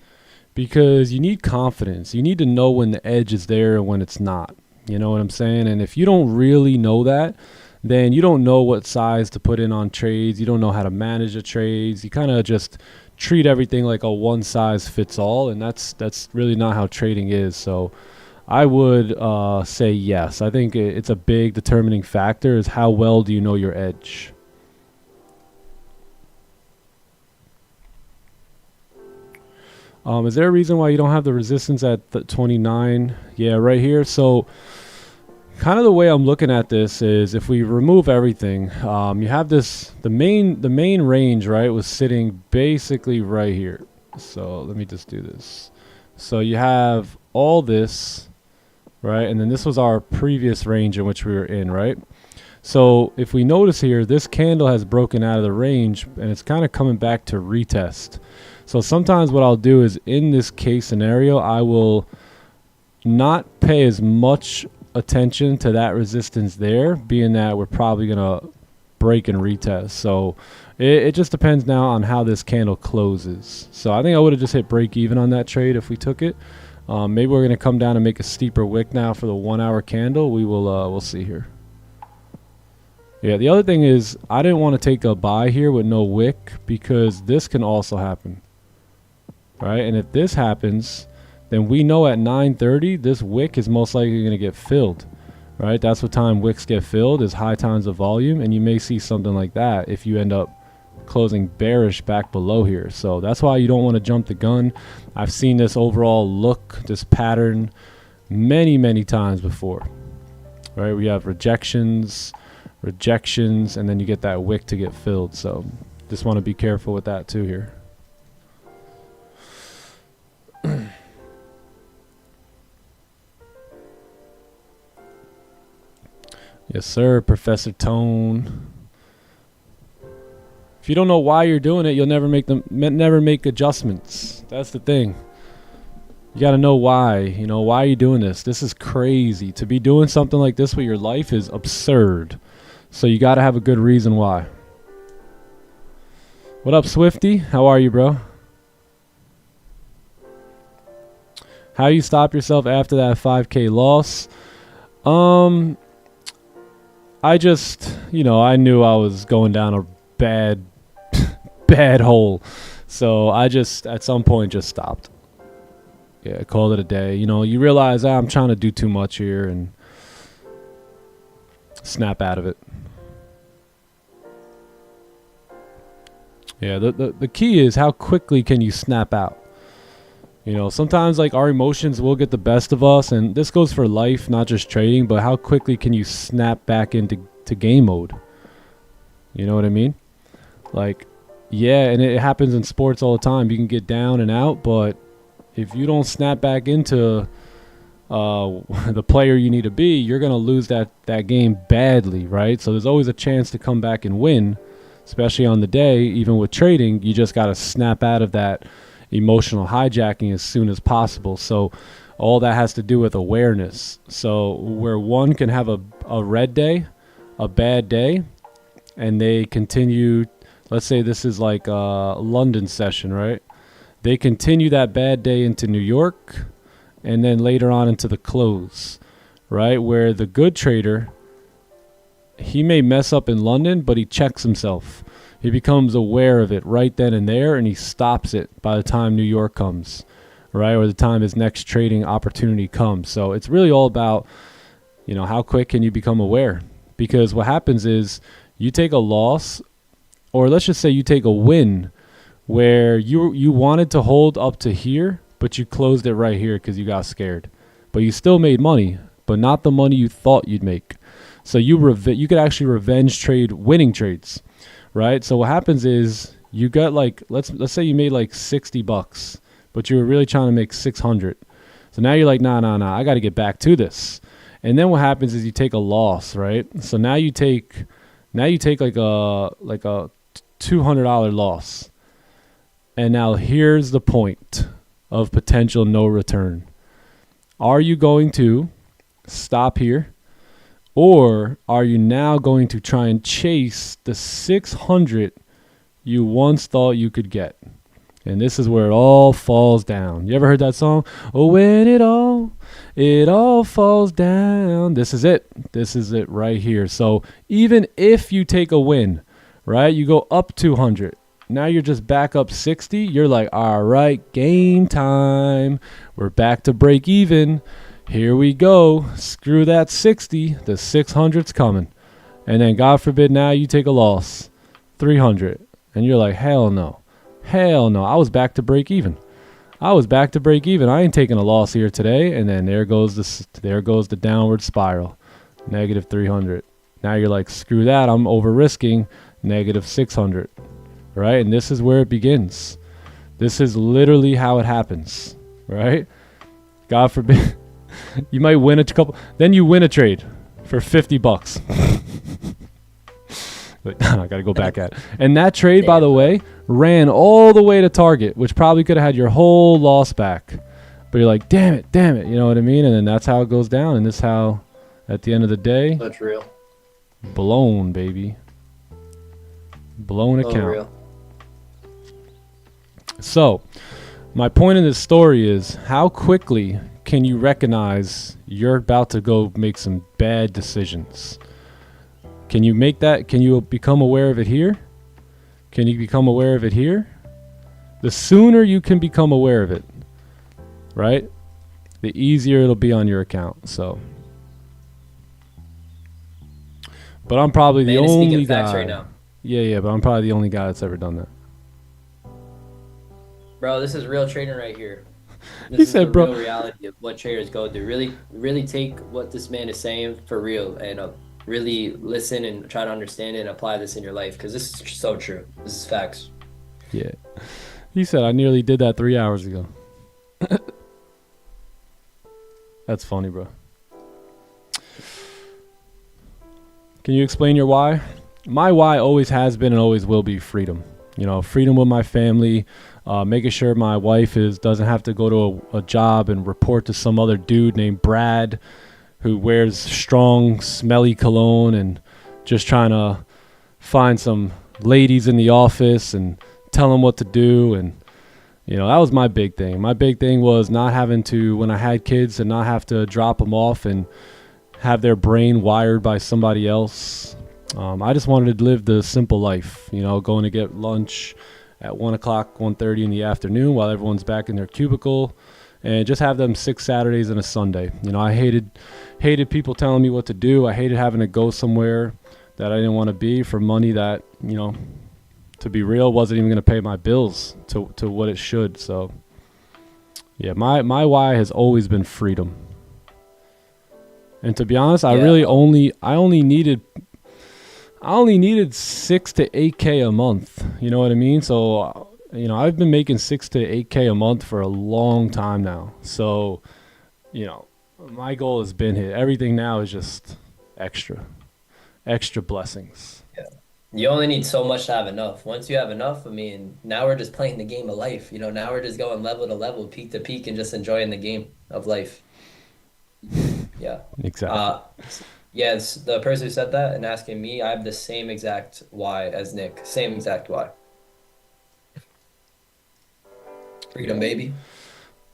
because you need confidence. You need to know when the edge is there and when it's not. You know what I'm saying? And if you don't really know that, then you don't know what size to put in on trades. You don't know how to manage the trades. You kind of just treat everything like a one size fits all, and that's really not how trading is. So I would say yes. I think it's a big determining factor is how well do you know your edge. Is there a reason why you don't have the resistance at the 29? Yeah, right here. So kind of the way I'm looking at this is if we remove everything, you have the main range, right, was sitting basically right here. So let me just do this. So you have all this, right, and then this was our previous range in which we were in, right? So if we notice here, this candle has broken out of the range and it's kind of coming back to retest. So sometimes what I'll do is in this case scenario, I will not pay as much attention to that resistance there, being that we're probably going to break and retest. So it just depends now on how this candle closes. So I think I would have just hit break even on that trade if we took it. Maybe we're going to come down and make a steeper wick now for the 1 hour candle. We'll see here. Yeah, the other thing is I didn't want to take a buy here with no wick because this can also happen. Right? And if this happens, then we know at 9:30 this wick is most likely going to get filled. Right? That's what time wicks get filled, is high times of volume, and you may see something like that if you end up closing bearish back below here. So that's why you don't want to jump the gun. I've seen this overall look, this pattern many times before. Right? We have rejections, and then you get that wick to get filled. So just want to be careful with that too here. Yes, sir, Professor Tone. If you don't know why you're doing it, you'll never make adjustments. That's the thing. You got to know why. You know, why are you doing this? This is crazy. To be doing something like this with your life is absurd. So you got to have a good reason why. What up, Swifty? How are you, bro? How you stop yourself after that 5K loss? I just, you know, I knew I was going down a bad hole. So I just, at some point, just stopped. Yeah, I called it a day. You know, you realize I'm trying to do too much here and snap out of it. Yeah, the key is how quickly can you snap out? You know, sometimes like our emotions will get the best of us, and this goes for life, not just trading, but how quickly can you snap back into game mode? You know what I mean? Like, yeah, and it happens in sports all the time. You can get down and out, but if you don't snap back into the player you need to be, you're going to lose that game badly, right? So there's always a chance to come back and win, especially on the day. Even with trading, you just got to snap out of that emotional hijacking as soon as possible. So all that has to do with awareness. So where one can have a red day, a bad day, and they continue, let's say this is like a London session, right? They continue that bad day into New York and then later on into the close, right? Where the good trader, he may mess up in London, but he checks himself. He becomes aware of it right then and there, and he stops it by the time New York comes, right? Or the time his next trading opportunity comes. So it's really all about, you know, how quick can you become aware? Because what happens is you take a loss, or let's just say you take a win where you wanted to hold up to here, but you closed it right here because you got scared. But you still made money, but not the money you thought you'd make. So you could actually revenge trade winning trades. Right? So what happens is you got like, let's say you made like $60, but you were really trying to make 600. So now you're like, nah, I got to get back to this. And then what happens is you take a loss, right? So now you take like a $200 loss. And now here's the point of potential no return. Are you going to stop here? Or are you now going to try and chase the 600 you once thought you could get? And this is where it all falls down. You ever heard that song? Oh, when it all falls down. This is it. This is it right here. So even if you take a win, right, you go up 200. Now you're just back up 60. You're like, all right, game time. We're back to break even. Here we go. Screw that 60. The 600's coming. And then God forbid now you take a loss. 300. And you're like, hell no. Hell no. I was back to break even. I ain't taking a loss here today. And then there goes the downward spiral. Negative 300. Now you're like, screw that. I'm over risking negative 600. Right? And this is where it begins. This is literally how it happens. Right? God forbid. You might win a couple, then you win a trade for $50. But I got to go back at it. And that trade, by the way, ran all the way to target, which probably could have had your whole loss back. But you're like, damn it. You know what I mean? And then that's how it goes down. And this is how, at the end of the day, That's real. blown, baby. Blown account. Real. So, my point in this story is how quickly can you recognize you're about to go make some bad decisions? Can you make that? Can you become aware of it here? Can you become aware of it here? The sooner you can become aware of it, right, the easier it'll be on your account. So, but I'm probably the only guy. Right now. Yeah, but I'm probably the only guy that's ever done that. Bro, this is real trading right here. This He is said, the bro. real reality of what traders go through. Really take what this man is saying for real and really listen and try to understand it and apply this in your life because this is so true. This is facts. Yeah. He said, I nearly did that 3 hours ago. That's funny, bro. Can you explain your why? My why always has been and always will be freedom. You know, freedom with my family, making sure my wife doesn't have to go to a job and report to some other dude named Brad who wears strong, smelly cologne and just trying to find some ladies in the office and tell them what to do. And, you know, that was my big thing. My big thing was not having to, when I had kids, and not have to drop them off and have their brain wired by somebody else. I just wanted to live the simple life, you know, going to get lunch at 1 o'clock, 1:30 in the afternoon while everyone's back in their cubicle, and just have them 6 Saturdays and a Sunday. You know, I hated people telling me what to do. I hated having to go somewhere that I didn't want to be for money that, you know, to be real, wasn't even going to pay my bills to what it should. So, yeah, my why has always been freedom. And to be honest, I only needed 6 to 8K a month. You know what I mean? So, you know, I've been making 6 to 8K a month for a long time now. So, you know, my goal has been hit. Everything now is just extra blessings. Yeah. You only need so much to have enough. Once you have enough, I mean, now we're just playing the game of life. You know, now we're just going level to level, peak to peak, and just enjoying the game of life. Yeah. Exactly. Yes, the person who said that and asking me, I have the same exact why as Nick. Same exact why. Freedom, baby.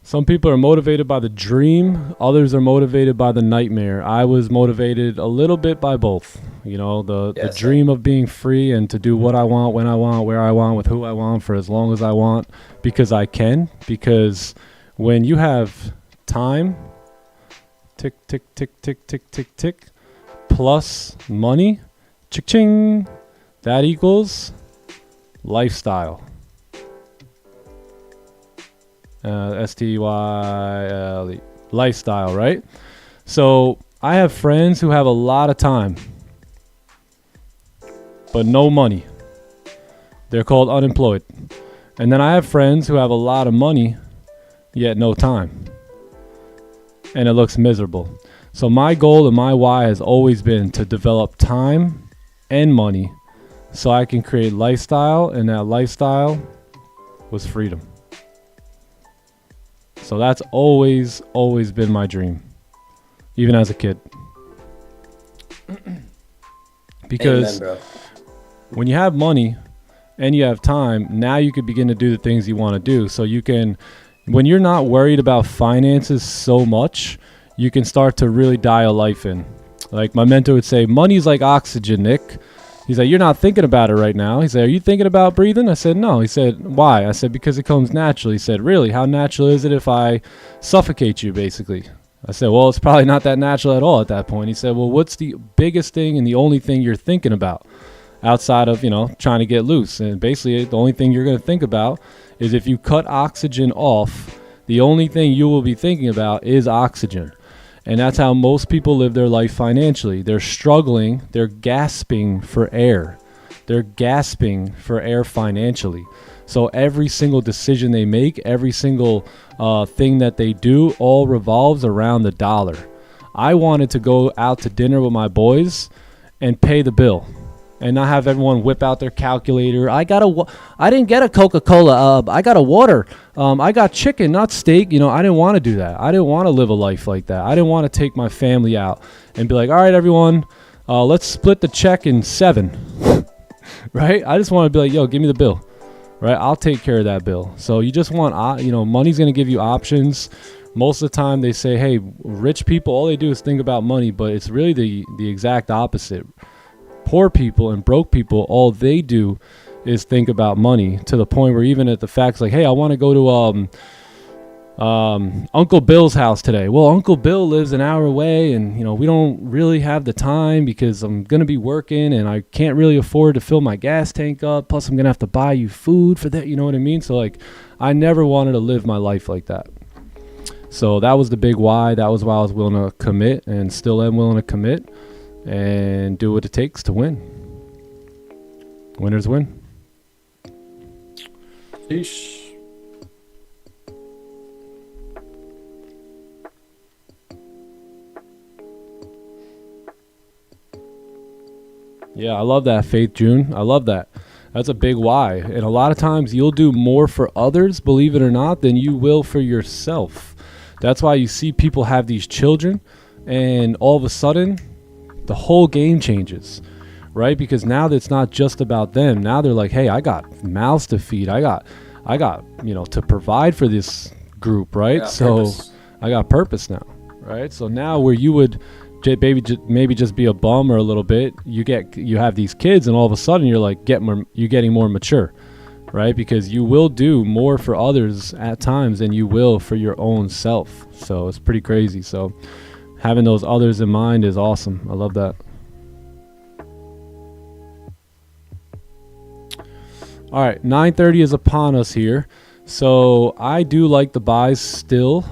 Some people are motivated by the dream. Others are motivated by the nightmare. I was motivated a little bit by both. You know, the dream of being free and to do what I want, when I want, where I want, with who I want, for as long as I want, because I can. Because when you have time, tick, tick, tick, tick, tick, tick, tick, plus money, ching, that equals lifestyle. STYLE, lifestyle, right? So I have friends who have a lot of time, but no money. They're called unemployed. And then I have friends who have a lot of money, yet no time. And it looks miserable. So my goal and my why has always been to develop time and money so I can create lifestyle, and that lifestyle was freedom. So that's always been my dream, even as a kid. Because Amen, bro. When you have money and you have time, now you can begin to do the things you want to do. So you can, when you're not worried about finances so much, you can start to really dial life in. Like my mentor would say, money's like oxygen, Nick. He's like, you're not thinking about it right now. He said, are you thinking about breathing? I said, no. He said, why? I said, because it comes naturally. He said, really? How natural is it if I suffocate you, basically? I said, well, it's probably not that natural at all at that point. He said, well, what's the biggest thing and the only thing you're thinking about outside of, you know, trying to get loose? And basically, the only thing you're going to think about is if you cut oxygen off, the only thing you will be thinking about is oxygen. And that's how most people live their life financially. They're struggling. They're gasping for air. They're gasping for air financially. So every single decision they make, every single thing that they do, all revolves around the dollar. I wanted to go out to dinner with my boys and pay the bill, and not have everyone whip out their calculator. I didn't get a Coca-Cola. I got a water. I got chicken, not steak. You know, I didn't want to do that. I didn't want to live a life like that. I didn't want to take my family out and be like, all right, everyone, let's split the check in 7. Right? I just want to be like, yo, give me the bill. Right? I'll take care of that bill. So you just want, you know, money's going to give you options. Most of the time they say, hey, rich people, all they do is think about money, but it's really the exact opposite. Poor people and broke people, all they do is think about money, to the point where even at the facts like, hey, I want to go to Uncle Bill's house today. Well, Uncle Bill lives an hour away, and we don't really have the time because I'm gonna be working and I can't really afford to fill my gas tank up. Plus, I'm gonna have to buy you food for that. You know what I mean? So like, I never wanted to live my life like that. So that was the big why. That was why I was willing to commit, and still am willing to commit and do what it takes to win. Winners win. Sheesh. Yeah, I love that, Faith June. I love that. That's a big why. And a lot of times you'll do more for others, believe it or not, than you will for yourself. That's why you see people have these children and all of a sudden the whole game changes, right? Because now it's not just about them. Now they're like, hey, I got mouths to feed. I got, to provide for this group, right? So purpose. I got purpose now, right? So now where you would maybe just be a bum or a little bit, you have these kids, and all of a sudden you're like you're getting more mature, right? Because you will do more for others at times than you will for your own self. So it's pretty crazy. So having those others in mind is awesome. I love that. All right, 9:30 is upon us here. So I do like the buys still.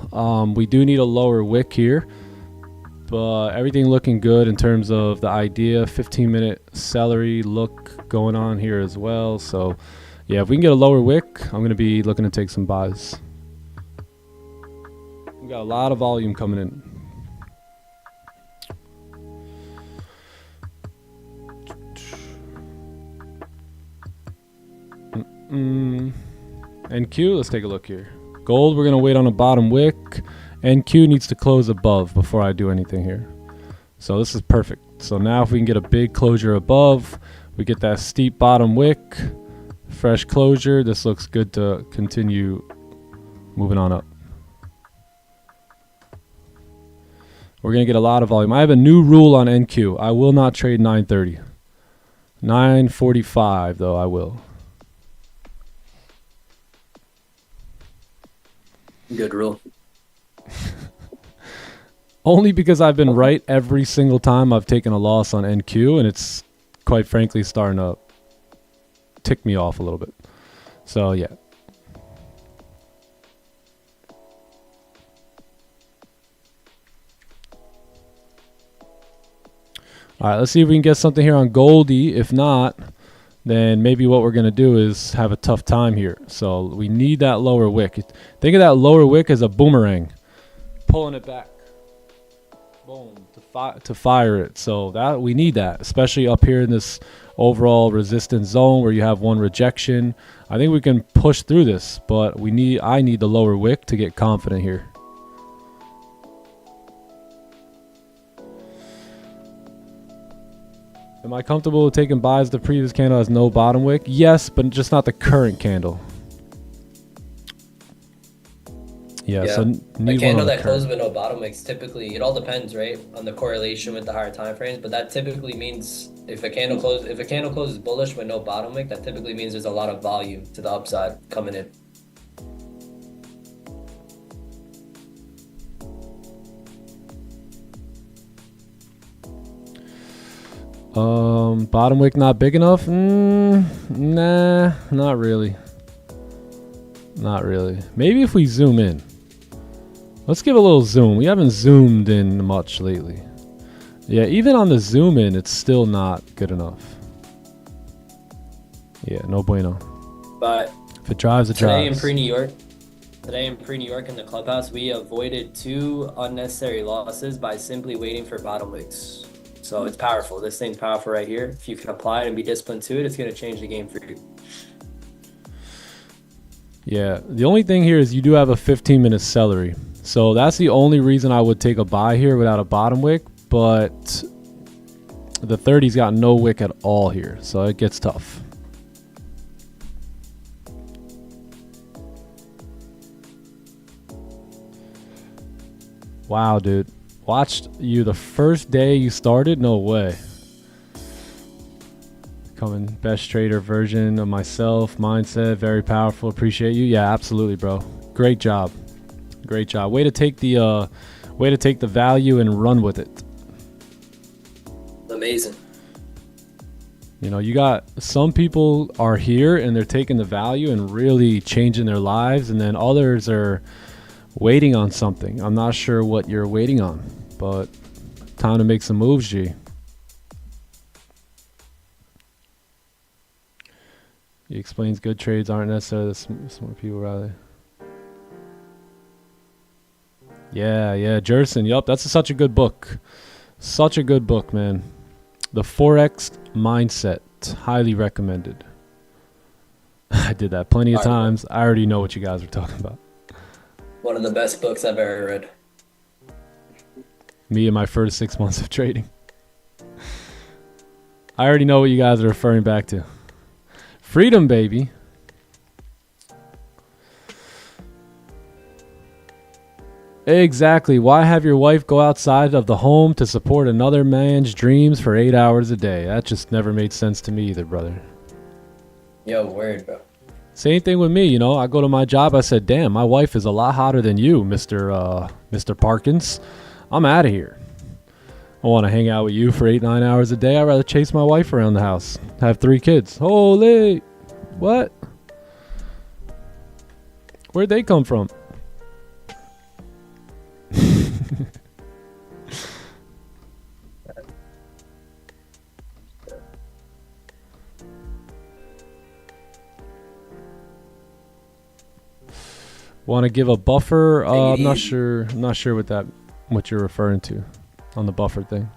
We do need a lower wick here, but everything looking good in terms of the idea. 15-minute celery look going on here as well. So yeah, if we can get a lower wick, I'm going to be looking to take some buys. We got a lot of volume coming in. NQ, let's take a look here. Gold, we're going to wait on a bottom wick. NQ needs to close above before I do anything here. So this is perfect. So now if we can get a big closure above, we get that steep bottom wick, fresh closure. This looks good to continue moving on up. We're going to get a lot of volume. I have a new rule on NQ. I will not trade 930. 945 though, I will. Good rule. Only because I've been right every single time I've taken a loss on NQ, and it's quite frankly starting to tick me off a little bit. So yeah. All right, let's see if we can get something here on Goldie. If not, then maybe what we're going to do is have a tough time here. So we need that lower wick. Think of that lower wick as a boomerang, pulling it back. Boom, to fire it. So that we need that, especially up here in this overall resistance zone where you have one rejection. I think we can push through this, but I need the lower wick to get confident here. Am I comfortable with taking buys? The previous candle has no bottom wick? Yes, but just not the current candle. Yeah. So a candle that closes with no bottom wicks, typically, it all depends, right, on the correlation with the higher time frames. But that typically means if a candle closes bullish with no bottom wick, that typically means there's a lot of volume to the upside coming in. Bottom wick not big enough? Nah, not really. Not really. Maybe if we zoom in. Let's give a little zoom. We haven't zoomed in much lately. Yeah, even on the zoom in, it's still not good enough. Yeah, no bueno. But if it drives, it drives. Today in pre-New York in the clubhouse, we avoided 2 unnecessary losses by simply waiting for bottom wicks. So it's powerful. This thing's powerful right here. If you can apply it and be disciplined to it, it's going to change the game for you. Yeah, the only thing here is you do have a 15-minute celery. So that's the only reason I would take a buy here without a bottom wick. But the 30's got no wick at all here. So it gets tough. Wow, dude. Watched you the first day you started? No way. Coming best trader version of myself, mindset, very powerful. Appreciate you. Yeah, absolutely, bro. Great job. Great job. Way to take the value and run with it. Amazing. You know, you got some people are here and they're taking the value and really changing their lives, and then others are waiting on something. I'm not sure what you're waiting on, but time to make some moves, G. He explains good trades aren't necessarily the smart people rather. Yeah, Jerson. Yup, that's such a good book. Such a good book, man. The Forex Mindset. Highly recommended. I did that plenty of times. I already know what you guys are talking about. One of the best books I've ever read. Me and my first 6 months of trading. I already know what you guys are referring back to. Freedom, baby. Exactly. Why have your wife go outside of the home to support another man's dreams for 8 hours a day? That just never made sense to me either, brother. Yo, word, bro. Same thing with me, you know. I go to my job. I said, damn, my wife is a lot hotter than you, Mr. Parkins. I'm out of here. I want to hang out with you for 8-9 hours a day. I'd rather chase my wife around the house. Have 3 kids. Holy. What? Where'd they come from? Want to give a buffer? I'm not sure. I'm not sure what you're referring to on the buffer thing.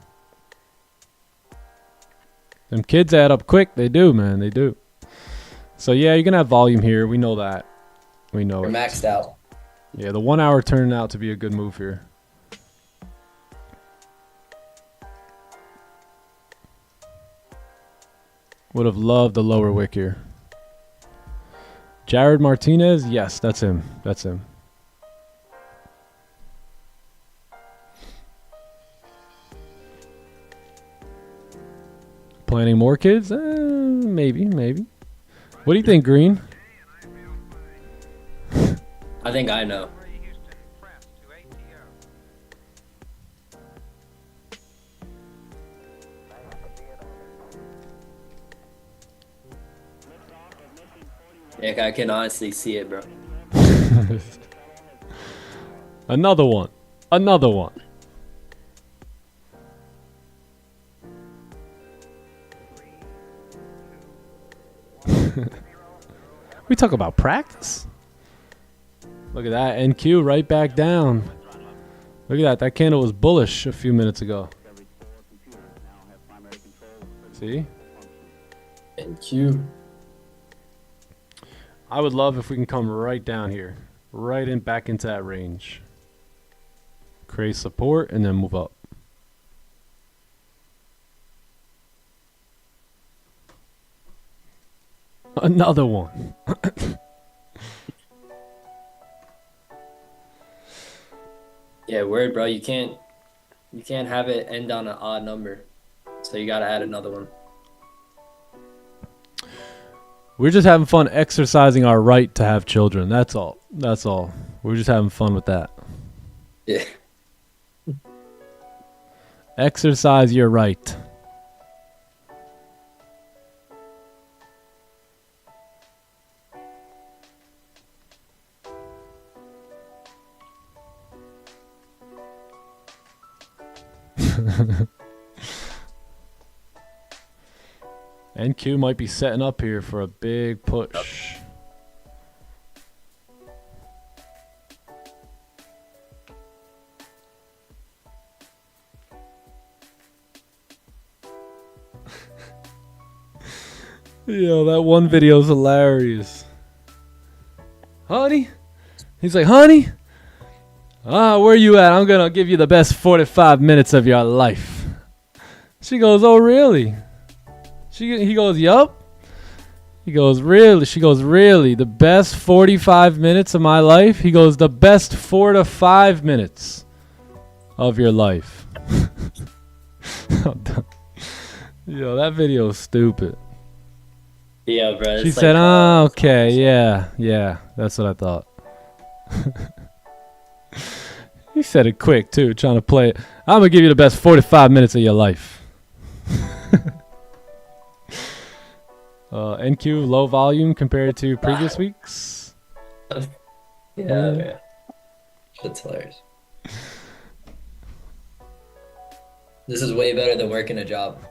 Them kids add up quick. They do, man. They do. So yeah, you're gonna have volume here. We know that. We know You're it. maxed out. Yeah, the 1 hour turned out to be a good move here. Would have loved the lower wick here. Jared Martinez, yes, that's him. That's him. Planning more kids? Maybe. What do you think, Green? I think I know. Yeah, I can honestly see it, bro. Another one. We talk about practice. Look at that. NQ right back down. Look at that. That candle was bullish a few minutes ago. See? NQ. I would love if we can come right down here. Right in back into that range. Create support and then move up. Another one. Yeah, word, bro. You can't have it end on an odd number. So you gotta add another one. We're just having fun exercising our right to have children. That's all. We're just having fun with that. Yeah. Exercise your right. NQ might be setting up here for a big push. Yo, that one video is hilarious. Honey? He's like, honey? Where you at? I'm gonna give you the best 45 minutes of your life. She goes, oh really? He goes, yup. He goes, really? She goes, really? The best 45 minutes of my life? He goes, the best 4 to 5 minutes of your life. Yo, that video is stupid. Yeah, bro. She said, okay, yeah, that's what I thought. He said it quick too, trying to play it. I'm gonna give you the best 45 minutes of your life. NQ low volume compared to previous weeks. Yeah. That's hilarious. This is way better than working a job.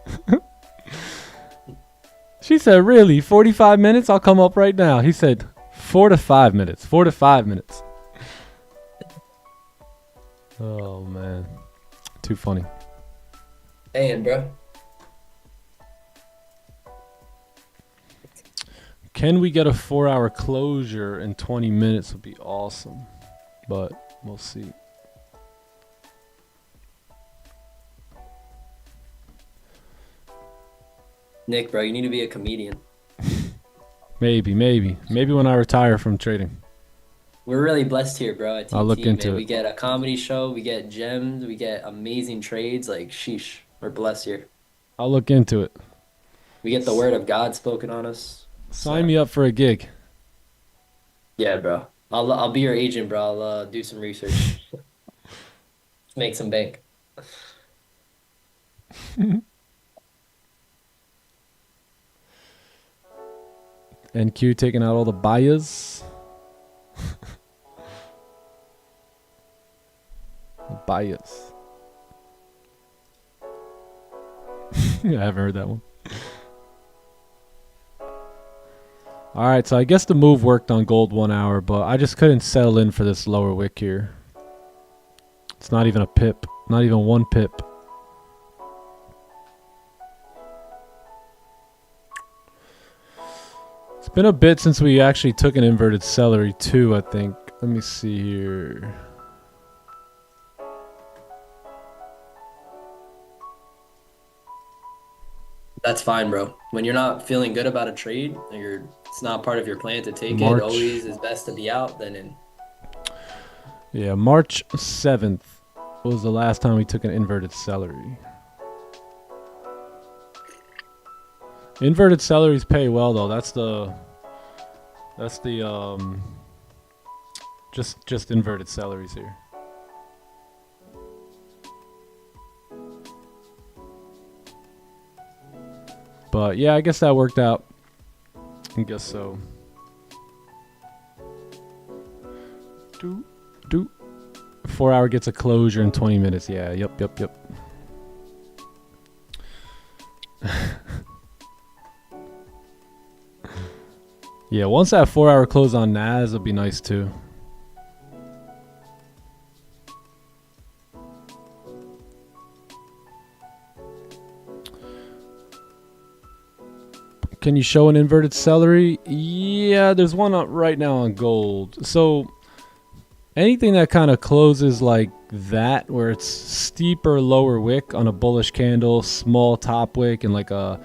She said, really? 45 minutes? I'll come up right now. He said, 4 to 5 minutes. 4 to 5 minutes. Oh, man. Too funny. Hey, bro. Can we get a 4-hour closure in 20 minutes would be awesome. But we'll see. Nick, bro, you need to be a comedian. Maybe when I retire from trading. We're really blessed here, bro. At TT, I'll look into man. it. We get a comedy show, we get gems, we get amazing trades. Like, sheesh, we're blessed here. I'll look into it. We get the word of God spoken on us. Sign me up for a gig. Yeah, bro. I'll be your agent, bro. I'll do some research. Make some bank. NQ taking out all the buyers. The buyers. Yeah, I haven't heard that one. Alright, so I guess the move worked on gold 1 hour, but I just couldn't settle in for this lower wick here. It's not even a pip. Not even 1 pip. It's been a bit since we actually took an inverted celery too, I think. Let me see here. That's fine, bro. When you're not feeling good about a trade, or it's not part of your plan to take March. it, always is best to be out than in. Yeah, March 7th was the last time we took an inverted celery. Inverted celeries pay well though. That's the just inverted celeries here. But yeah, I guess that worked out. I guess so. Do 4 hour gets a closure in 20 minutes. Yeah, yep. Yeah, once that 4 hour close on NAS would be nice too. Can you show an inverted celery? Yeah, there's one up right now on gold. So anything that kind of closes like that, where it's steeper lower wick on a bullish candle, small top wick, and like a,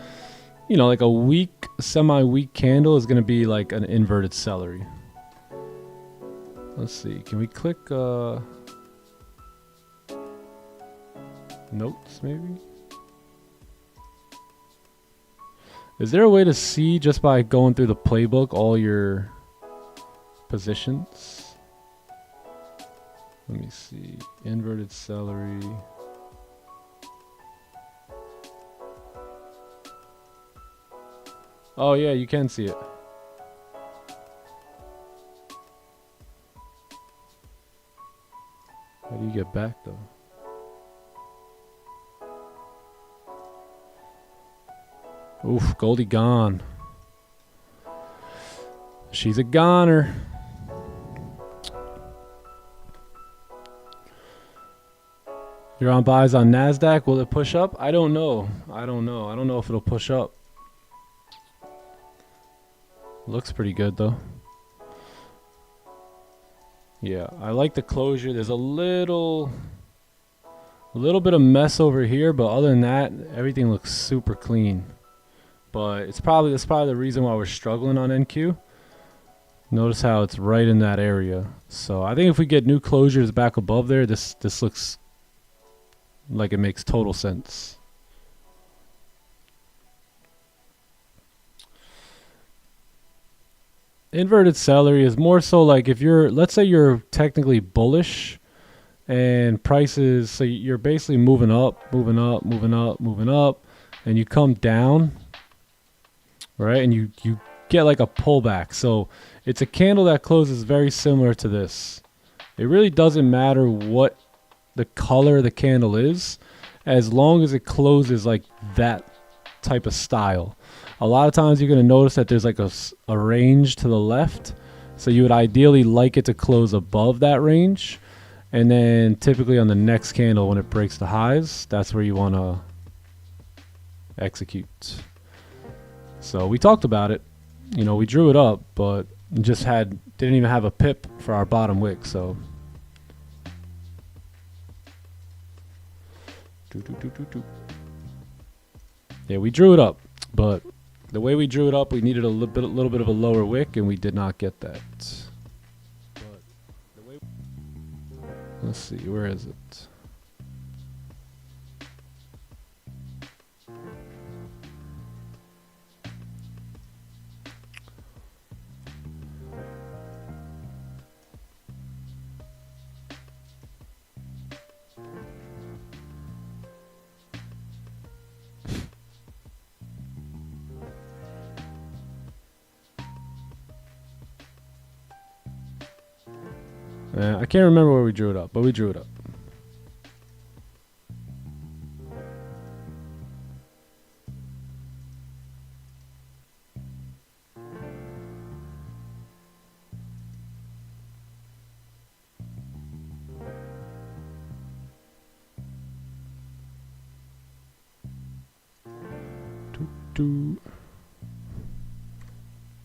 you know, like a weak, semi-weak candle is going to be like an inverted celery. Let's see. Can we click notes maybe? Is there a way to see just by going through the playbook all your positions? Let me see. Inverted celery. Oh yeah, you can see it. How do you get back though? Oof, Goldie gone. She's a goner. You're on buys on NASDAQ. Will it push up? I don't know. I don't know if it'll push up. Looks pretty good though. Yeah, I like the closure. There's a little bit of mess over here, but other than that, everything looks super clean. But that's probably the reason why we're struggling on NQ. Notice how it's right in that area. So I think if we get new closures back above there, this looks like it makes total sense. Inverted celery is more so like if you're, let's say you're technically bullish and prices, so you're basically moving up, moving up, moving up, moving up, and you come down, right? And you get like a pullback. So it's a candle that closes very similar to this. It really doesn't matter what the color of the candle is, as long as it closes like that type of style. A lot of times you're going to notice that there's like a range to the left. So you would ideally like it to close above that range. And then typically on the next candle, when it breaks the highs, that's where you want to execute. So we talked about it. You know, we drew it up, but just didn't even have a pip for our bottom wick. So yeah, we drew it up, but the way we drew it up, we needed a little bit of a lower wick, and we did not get that. Let's see, where is it? I can't remember where we drew it up, but we drew it up.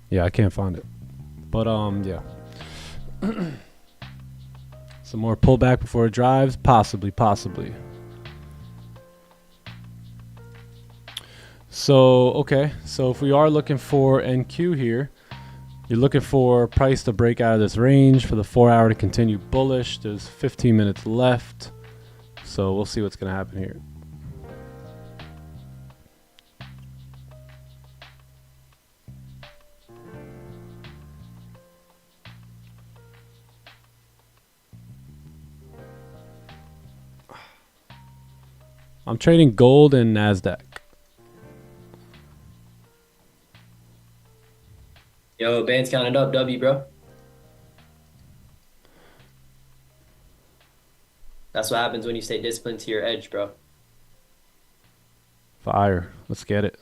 Yeah, I can't find it. But yeah. Some more pullback before it drives, possibly. So, okay. So if we are looking for NQ here, you're looking for price to break out of this range, for the 4-hour to continue bullish. There's 15 minutes left. So we'll see what's going to happen here. I'm trading gold and NASDAQ. Yo, band's counted up, W, bro. That's what happens when you stay disciplined to your edge, bro. Fire. Let's get it.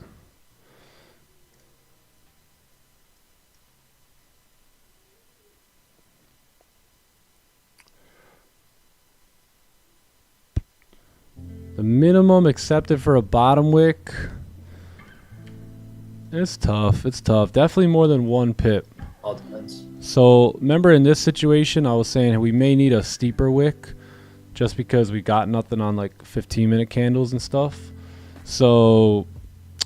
The minimum accepted for a bottom wick. It's tough. It's tough. Definitely more than one pip. All depends. So remember in this situation, I was saying we may need a steeper wick just because we got nothing on like 15-minute candles and stuff. So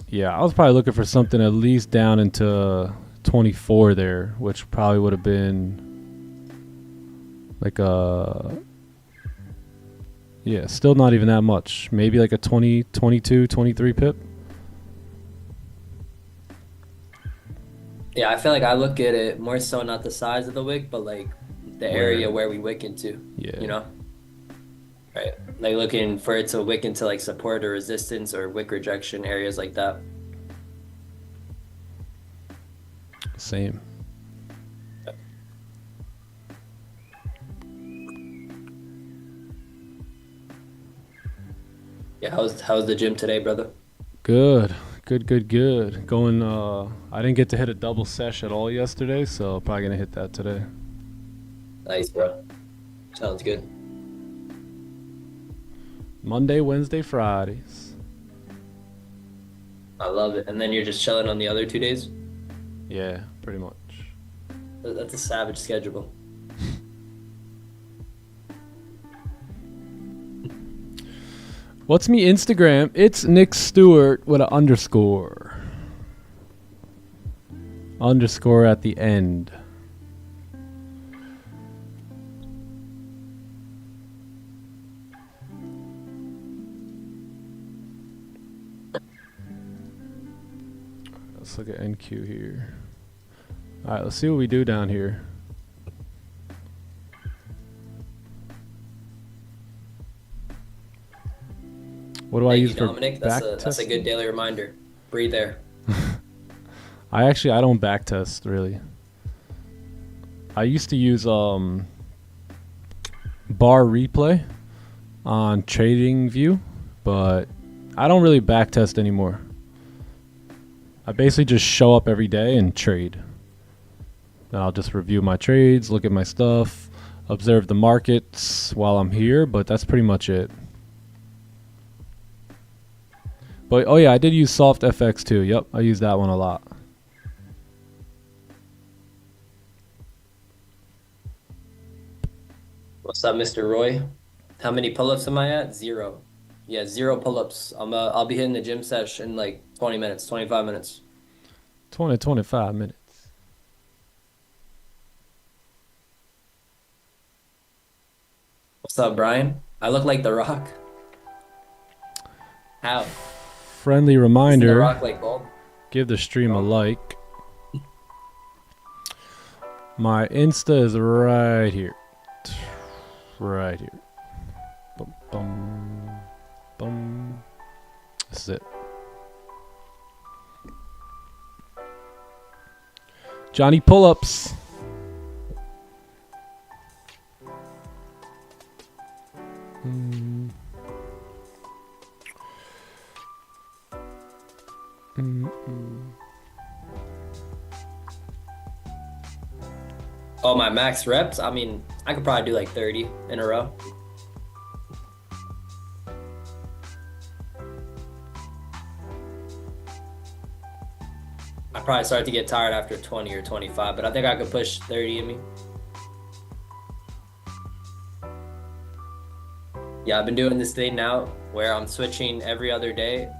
yeah, I was probably looking for something at least down into 24 there, which probably would have been like a... Yeah, still not even that much. Maybe like a 20, 22, 23 pip. Yeah, I feel like I look at it more so not the size of the wick, but like the area where we wick into. Yeah. You know? Right. Like looking for it to wick into like support or resistance or wick rejection areas like that. Same. Yeah, how's the gym today, brother? Good. Going, I didn't get to hit a double sesh at all yesterday, so probably gonna hit that today. Nice, bro. Sounds good. Monday, Wednesday, Fridays. I love it. And then you're just chilling on the other 2 days? Yeah, pretty much. That's a savage schedule. What's me Instagram? It's Nick Stewart with an underscore. Underscore at the end. Let's look at NQ here. All right, let's see what we do down here. What do I Thank use you, for Dominic. back That's a good daily reminder. Breathe air. I don't back test really. I used to use bar replay on TradingView, but I don't really back test anymore. I basically just show up every day and trade. And I'll just review my trades, look at my stuff, observe the markets while I'm here, but that's pretty much it. But oh yeah, I did use Soft FX too. Yep, I use that one a lot. What's up, Mr. Roy? How many pull-ups am I at? 0. Yeah, 0 pull-ups. I'll be hitting the gym sesh in like 20 minutes, 25 minutes. 25 minutes. What's up, Brian? I look like The Rock. How? Friendly Isn't The reminder, Rock like bald? give the stream a like. My Insta is right here. Right here. Bum, bum, bum. This is it. Johnny pull-ups. Oh, my max reps? I mean, I could probably do like 30 in a row. I probably start to get tired after 20 or 25, but I think I could push 30 in me. Yeah, I've been doing this thing now where I'm switching every other day,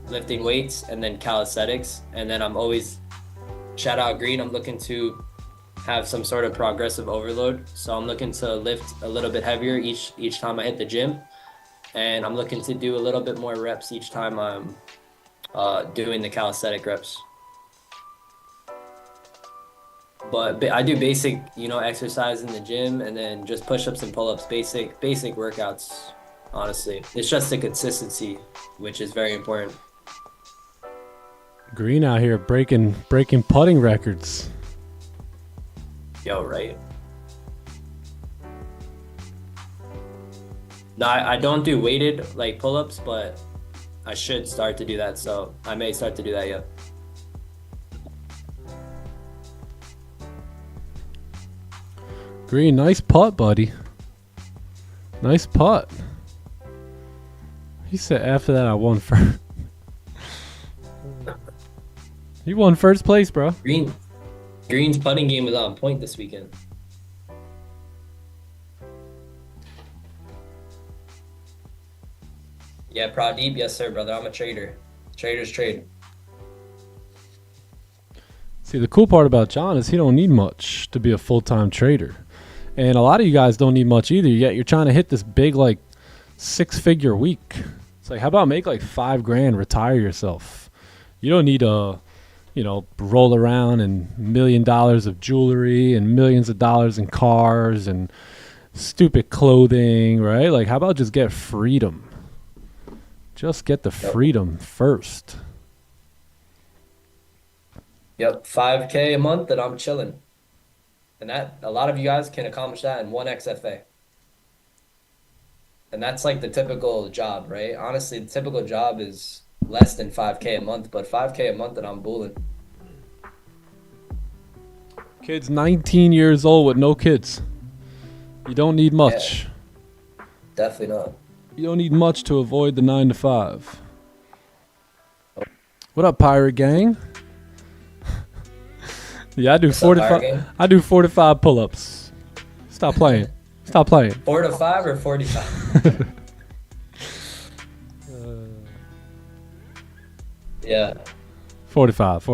lifting weights and then calisthenics, and then I'm always, shout out Green, I'm looking to have some sort of progressive overload. So I'm looking to lift a little bit heavier each time I hit the gym, and I'm looking to do a little bit more reps each time I'm doing the calisthenic reps. But I do basic, exercise in the gym, and then just push-ups and pull-ups, basic workouts. Honestly, it's just the consistency, which is very important. Green out here breaking putting records. Yo, right? No, I don't do weighted like pull-ups, but I should start to do that. So I may start to do that, yeah. Green, nice putt, buddy. Nice putt. He said after that I won first. You won first place, bro. Green's putting game is on point this weekend. Yeah, Pradeep, yes sir, brother. I'm a trader. Traders trade. See, the cool part about John is he don't need much to be a full-time trader. And a lot of you guys don't need much either, yet you're trying to hit this big, like, 6-figure week. It's like, how about make like $5 grand, retire yourself? You don't need to, roll around in $1 million of jewelry and millions of dollars in cars and stupid clothing, right? Like, how about just get freedom? Just get the freedom first. Yep, 5K a month and I'm chilling. And that, a lot of you guys can accomplish that in 1 XFA. And that's like the typical job, right? Honestly, the typical job is less than 5K a month, but 5K a month and I'm bulling. Kid's 19 years old with no kids. You don't need much. Yeah, definitely not. You don't need much to avoid the 9 to 5. What up, Pirate Gang? Yeah, I do 45. I do 45 pull-ups. Stop playing. Stop playing. 4 to 5 or 45? Yeah. 45.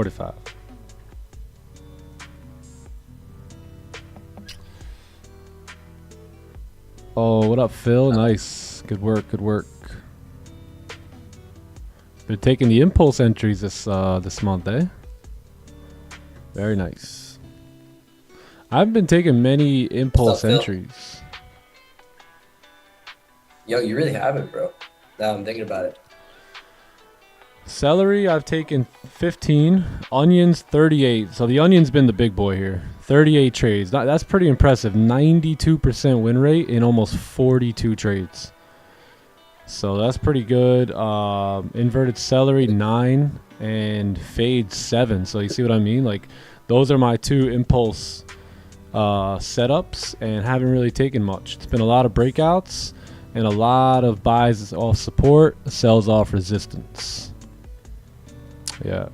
Oh, what up, Phil? Nice. Good work. Been taking the impulse entries this month, eh? Very nice. I've been taking many impulse entries. Yo, you really haven't, bro. Now I'm thinking about it. Celery, I've taken 15. Onions, 38. So the onion's been the big boy here. 38 trades. That's pretty impressive. 92% win rate in almost 42 trades. So that's pretty good. Inverted celery, 9. And fade, 7. So you see what I mean? Like, those are my 2 impulse setups, and haven't really taken much. It's been a lot of breakouts and a lot of buys off support, sells off resistance. Yeah.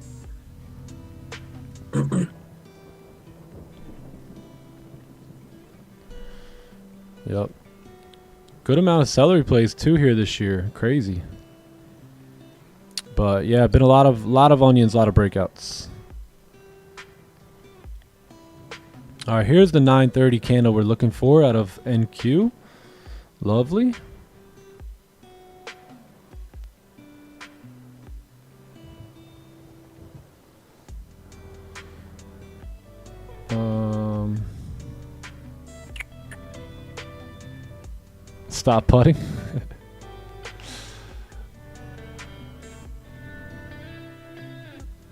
Yep. Good amount of celery plays too here this year. Crazy. But yeah, been a lot of onions, a lot of breakouts. All right, here's the 930 candle we're looking for out of NQ. Lovely. Stop putting.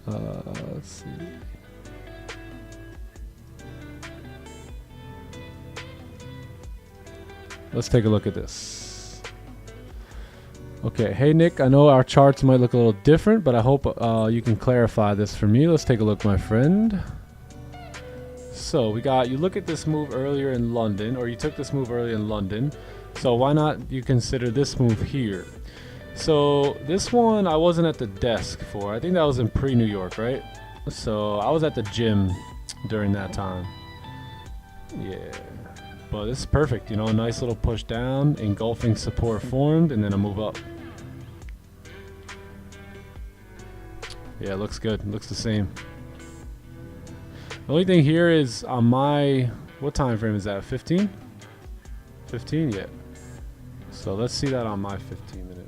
Let's see. Let's take a look at this. Okay, hey Nick, I know our charts might look a little different, but I hope you can clarify this for me. Let's take a look, my friend. So we got, you look at this move earlier in London, or you took this move earlier in London. So why not you consider this move here? So this one I wasn't at the desk for. I think that was in pre-New York, right? So I was at the gym during that time. Yeah. But this is perfect, you know, a nice little push down, engulfing support formed, and then a move up. Yeah, it looks good. It looks the same. The only thing here is on my, what time frame is that? 15? 15? Yeah. So let's see that on my 15 minute.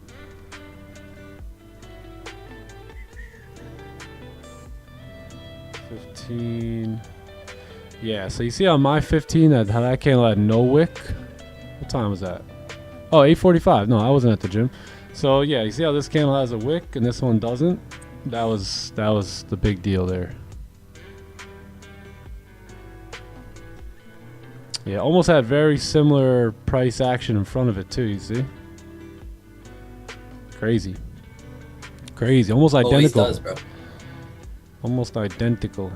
Yeah, so you see on my 15 that how that candle had no wick. What time was that? Oh, 8:45. No, I wasn't at the gym. So yeah, you see how this candle has a wick and this one doesn't? That was the big deal there. Yeah, almost had very similar price action in front of it too, you see? Crazy. Crazy. Almost identical. Always does, bro. Almost identical.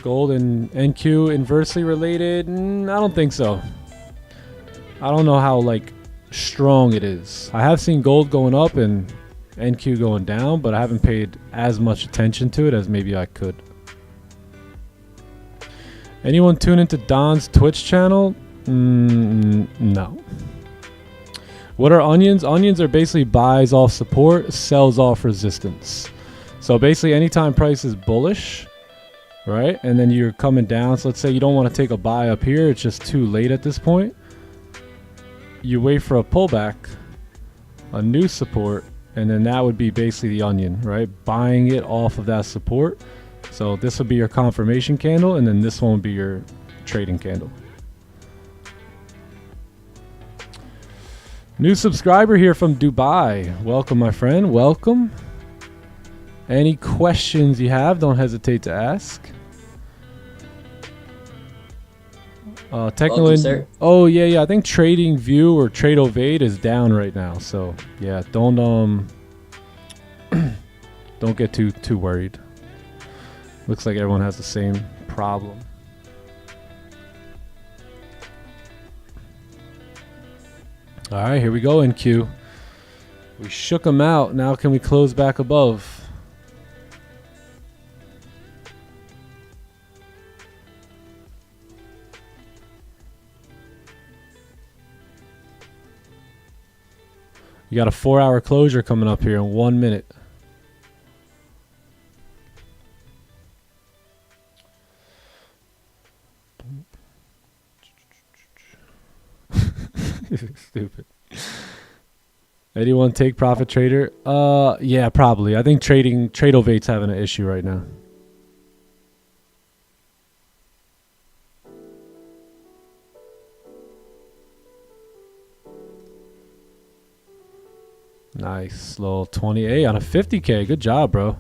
Gold and NQ inversely related? I don't think so. I don't know how like strong it is. I have seen gold going up and NQ going down, but I haven't paid as much attention to it as maybe I could. Anyone tune into Don's Twitch channel? No. What are onions? Onions are basically buys off support, sells off resistance. So basically anytime price is bullish, right, and then you're coming down, so let's say you don't want to take a buy up here, it's just too late at this point, you wait for a pullback, a new support, and then that would be basically the onion, right, buying it off of that support. So this would be your confirmation candle, and then this one would be your trading candle. New subscriber here from Dubai. Welcome, my friend. Welcome. Any questions you have, don't hesitate to ask. Welcome, oh yeah. I think Trading View or Trade Ovade is down right now. So yeah, don't don't get too worried. Looks like everyone has the same problem. All right, here we go, NQ. We shook them out. Now can we close back above? You got a 4-hour closure coming up here in 1 minute. Stupid. Anyone take profit trader? Yeah, probably. I think Trade Ovate's having an issue right now. Nice little 28 on a 50K. Good job, bro.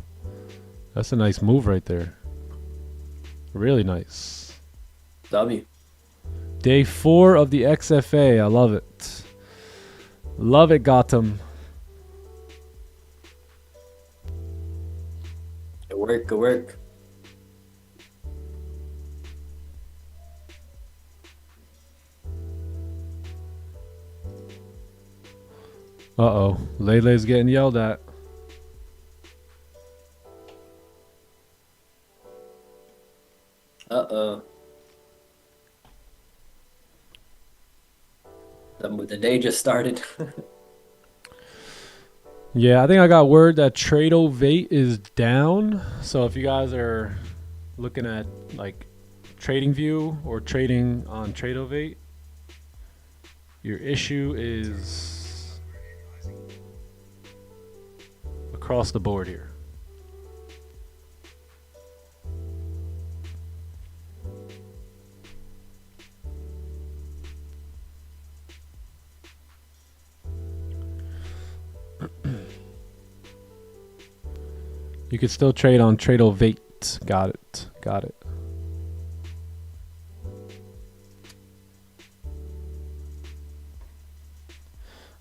That's a nice move right there. Really nice. W. Day 4 of the XFA. I love it. Love it, Gotham. Good work, good work. Uh-oh. Lele's getting yelled at. Uh-oh. The day just started. Yeah, I think I got word that TradeOvate is down. So if you guys are looking at like TradingView or trading on TradeOvate, your issue is across the board here. You could still trade on TradeOvate. Got it. Got it.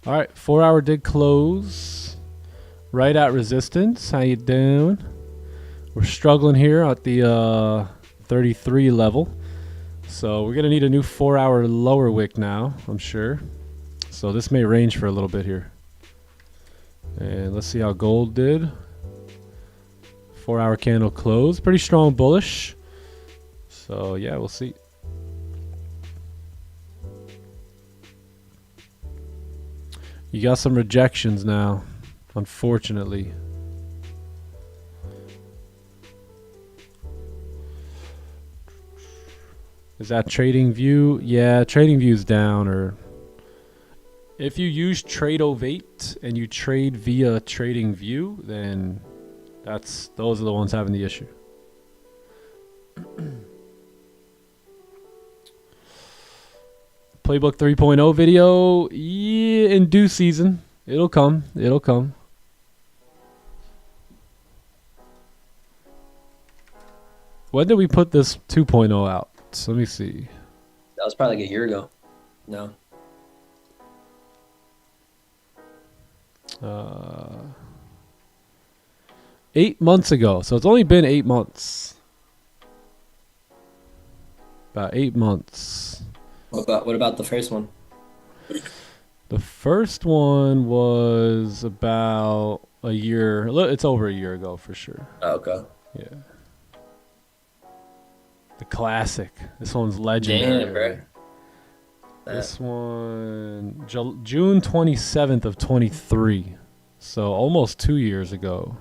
All right, 4 hour did close right at resistance. How you doing? We're struggling here at the 33 level. So we're going to need a new 4 hour lower wick now, I'm sure. So this may range for a little bit here. And let's see how gold did. 4 hour candle close. Pretty strong bullish. So yeah, we'll see. You got some rejections now, unfortunately. Is that TradingView? Yeah, TradingView's down. Or if you use TradeOvate and you trade via TradingView, then those are the ones having the issue. Playbook 3.0 video, yeah, in due season. It'll come. It'll come. When did we put this 2.0 out? So let me see. That was probably like a year ago. No. 8 months ago. So it's only been 8 months. About 8 months. What about the first one? The first one was about a year. It's over a year ago for sure. Oh, okay. Yeah. The classic. This one's legendary. Damn, bro. This one, June 27th of 23. So almost 2 years ago.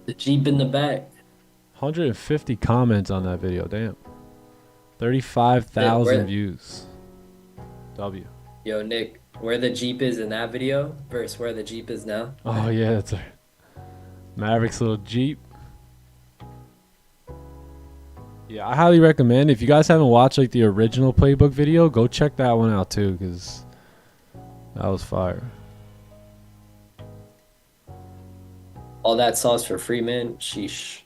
The Jeep in the back. 150 comments on that video. Damn. 35,000 views. W. Yo, Nick, where the Jeep is in that video versus where the Jeep is now. Oh, yeah. That's a Maverick's little Jeep. Yeah, I highly recommend. If you guys haven't watched like the original playbook video, go check that one out too, because that was fire. All that sauce for free, man. Sheesh.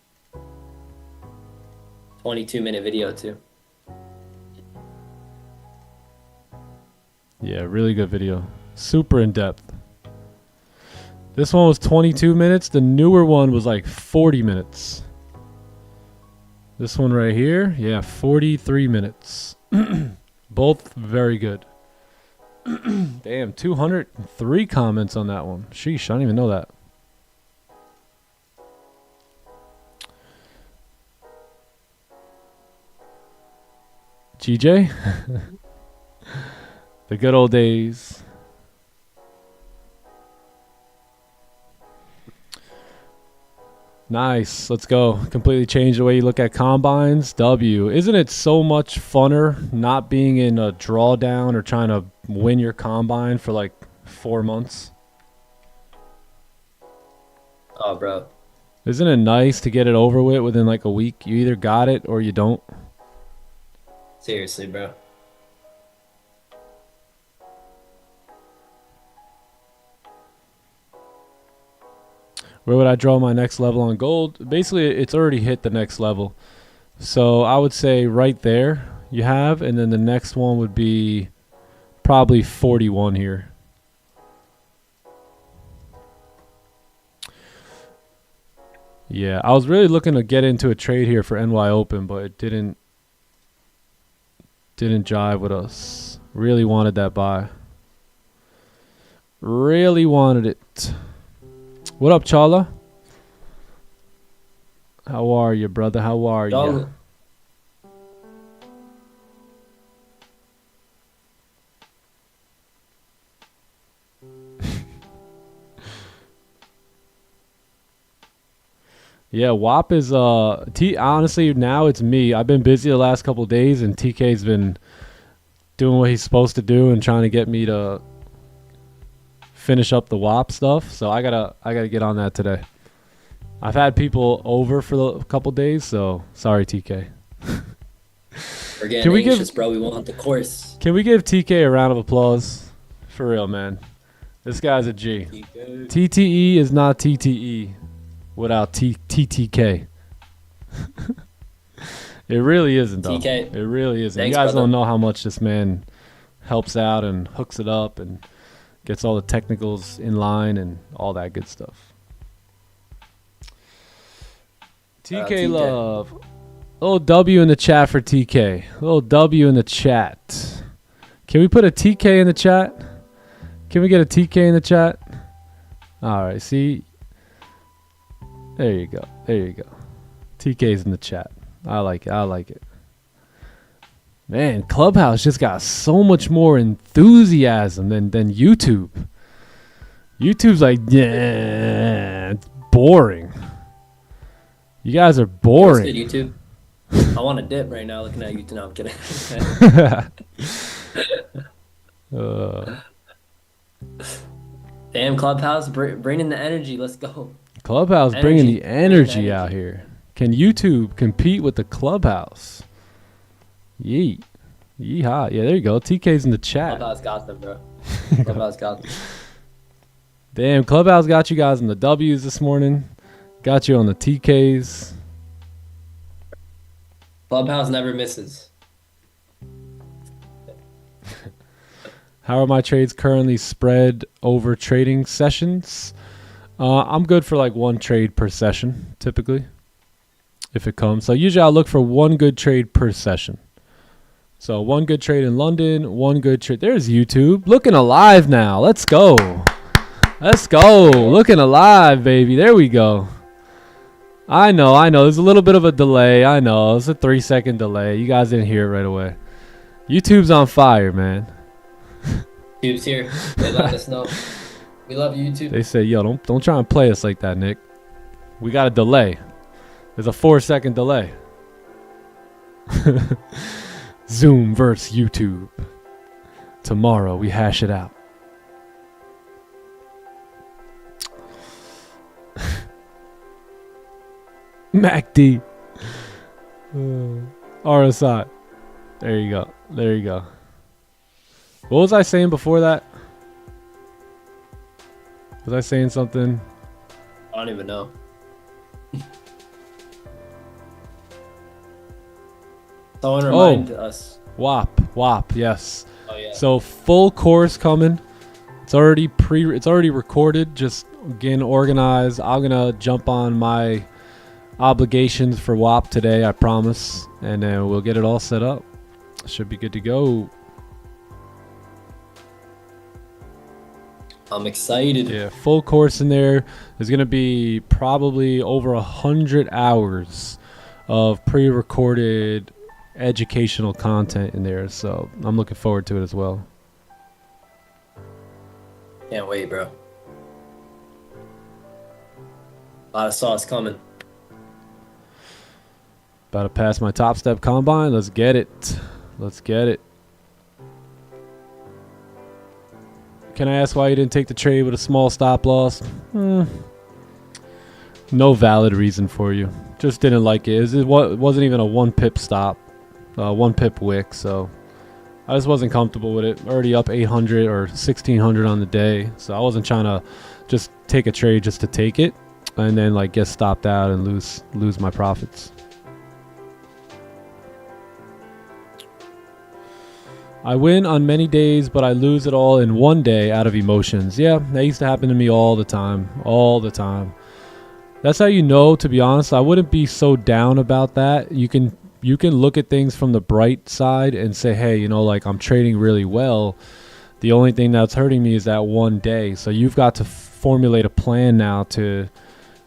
22-minute video too. Yeah, really good video. Super in depth. This one was 22 minutes. The newer one was like 40 minutes. This one right here, yeah, 43 minutes. Both very good. Damn, 203 comments on that one. Sheesh, I don't even know that. GJ? The good old days. Nice. Let's go. Completely change the way you look at combines. W. Isn't it so much funner not being in a drawdown or trying to win your combine for like 4 months? Oh, bro. Isn't it nice to get it over with within like a week? You either got it or you don't. Seriously, bro. Where would I draw my next level on gold? Basically, it's already hit the next level. So I would say right there you have, and then the next one would be probably 41 here. Yeah, I was really looking to get into a trade here for NY Open, but it didn't jive with us. Really wanted that buy. Really wanted it. What up, Chala? How are you, brother? How are you? Yeah, WAP is honestly now it's me. I've been busy the last couple of days, and TK's been doing what he's supposed to do and trying to get me to finish up the WAP stuff. So I gotta get on that today. I've had people over for a couple days, so sorry, TK. We're getting anxious, bro. We want the course. Can we give TK a round of applause? For real, man. This guy's a G. TK. TTE is not TTE without TTK. It really isn't, though. TK. It really isn't. Thanks, you guys brother. don't know how much this man helps out and hooks it up and gets all the technicals in line and all that good stuff. TK love. Little W in the chat for TK. Little W in the chat. Can we put a TK in the chat? Can we get a TK in the chat? All right, see? There you go. There you go. TK's in the chat. I like it. I like it. Man, Clubhouse just got so much more enthusiasm than YouTube. YouTube's like, yeah, it's boring. You guys are boring. Good, YouTube. I want to dip right now looking at YouTube. No, I'm kidding. Damn, Clubhouse, bringing the energy. Let's go. Clubhouse bringing the energy out here. Can YouTube compete with the Clubhouse? Yeet. Yeehaw. Yeah, there you go. TK's in the chat. Clubhouse got them, bro. Clubhouse got them. Damn, Clubhouse got you guys in the W's this morning. Got you on the TKs. Clubhouse never misses. How are my trades currently spread over trading sessions? I'm good for like one trade per session, typically, if it comes. So usually I'll look for one good trade per session. So one good trade in London, one good trade. There's YouTube. Looking alive now. Let's go. Let's go. Looking alive, baby. There we go. I know. There's a little bit of a delay. I know. It's a 3-second delay. You guys didn't hear it right away. YouTube's on fire, man. YouTube's here. They let us know. We love YouTube. They say, yo, don't try and play us like that, Nick. We got a delay. There's a 4-second delay. Zoom versus YouTube. Tomorrow we hash it out. MACD. RSI. There you go. There you go. What was I saying before that? Was I saying something? I don't even know. Someone remind us. WAP, yes. Oh yeah. So full course coming. It's already recorded. Just getting organized. I'm gonna jump on my obligations for WAP today, I promise, and then we'll get it all set up. Should be good to go. I'm excited. Yeah, full course in there. There's gonna be probably over 100 hours of pre-recorded educational content in there, so I'm looking forward to it as well. Can't wait, bro. A lot of sauce coming. About to pass my top step combine. Let's get it. Let's get it. Can I ask why you didn't take the trade with a small stop loss? No valid reason for you. Just didn't like it. It wasn't even a 1 pip stop. 1 pip wick, so I just wasn't comfortable with it. Already up 800 or 1600 on the day, so I wasn't trying to just take a trade just to take it. and then like get stopped out and lose my profits. I win on many days, but I lose it all in one day out of emotions. Yeah, that used to happen to me all the time. All the time. That's how you know, to be honest. I wouldn't be so down about that. You can look at things from the bright side and say, hey, you know, like I'm trading really well. The only thing that's hurting me is that one day. So you've got to formulate a plan now to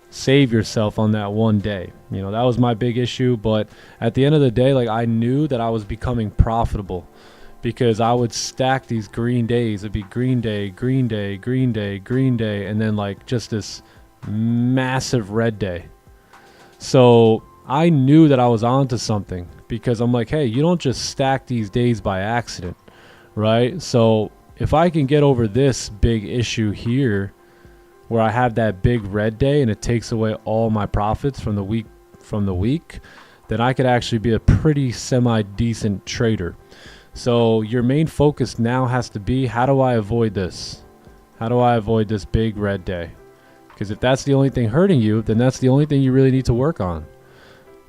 save yourself on that one day. You know, that was my big issue. But at the end of the day, like I knew that I was becoming profitable, because I would stack these green days. It'd be green day, green day, green day, green day, and then like just this massive red day. So I knew that I was onto something, because I'm like, hey, you don't just stack these days by accident, right? So if I can get over this big issue here, where I have that big red day and it takes away all my profits from the week, then I could actually be a pretty semi-decent trader. So your main focus now has to be, how do I avoid this? How do I avoid this big red day? Because if that's the only thing hurting you, then that's the only thing you really need to work on.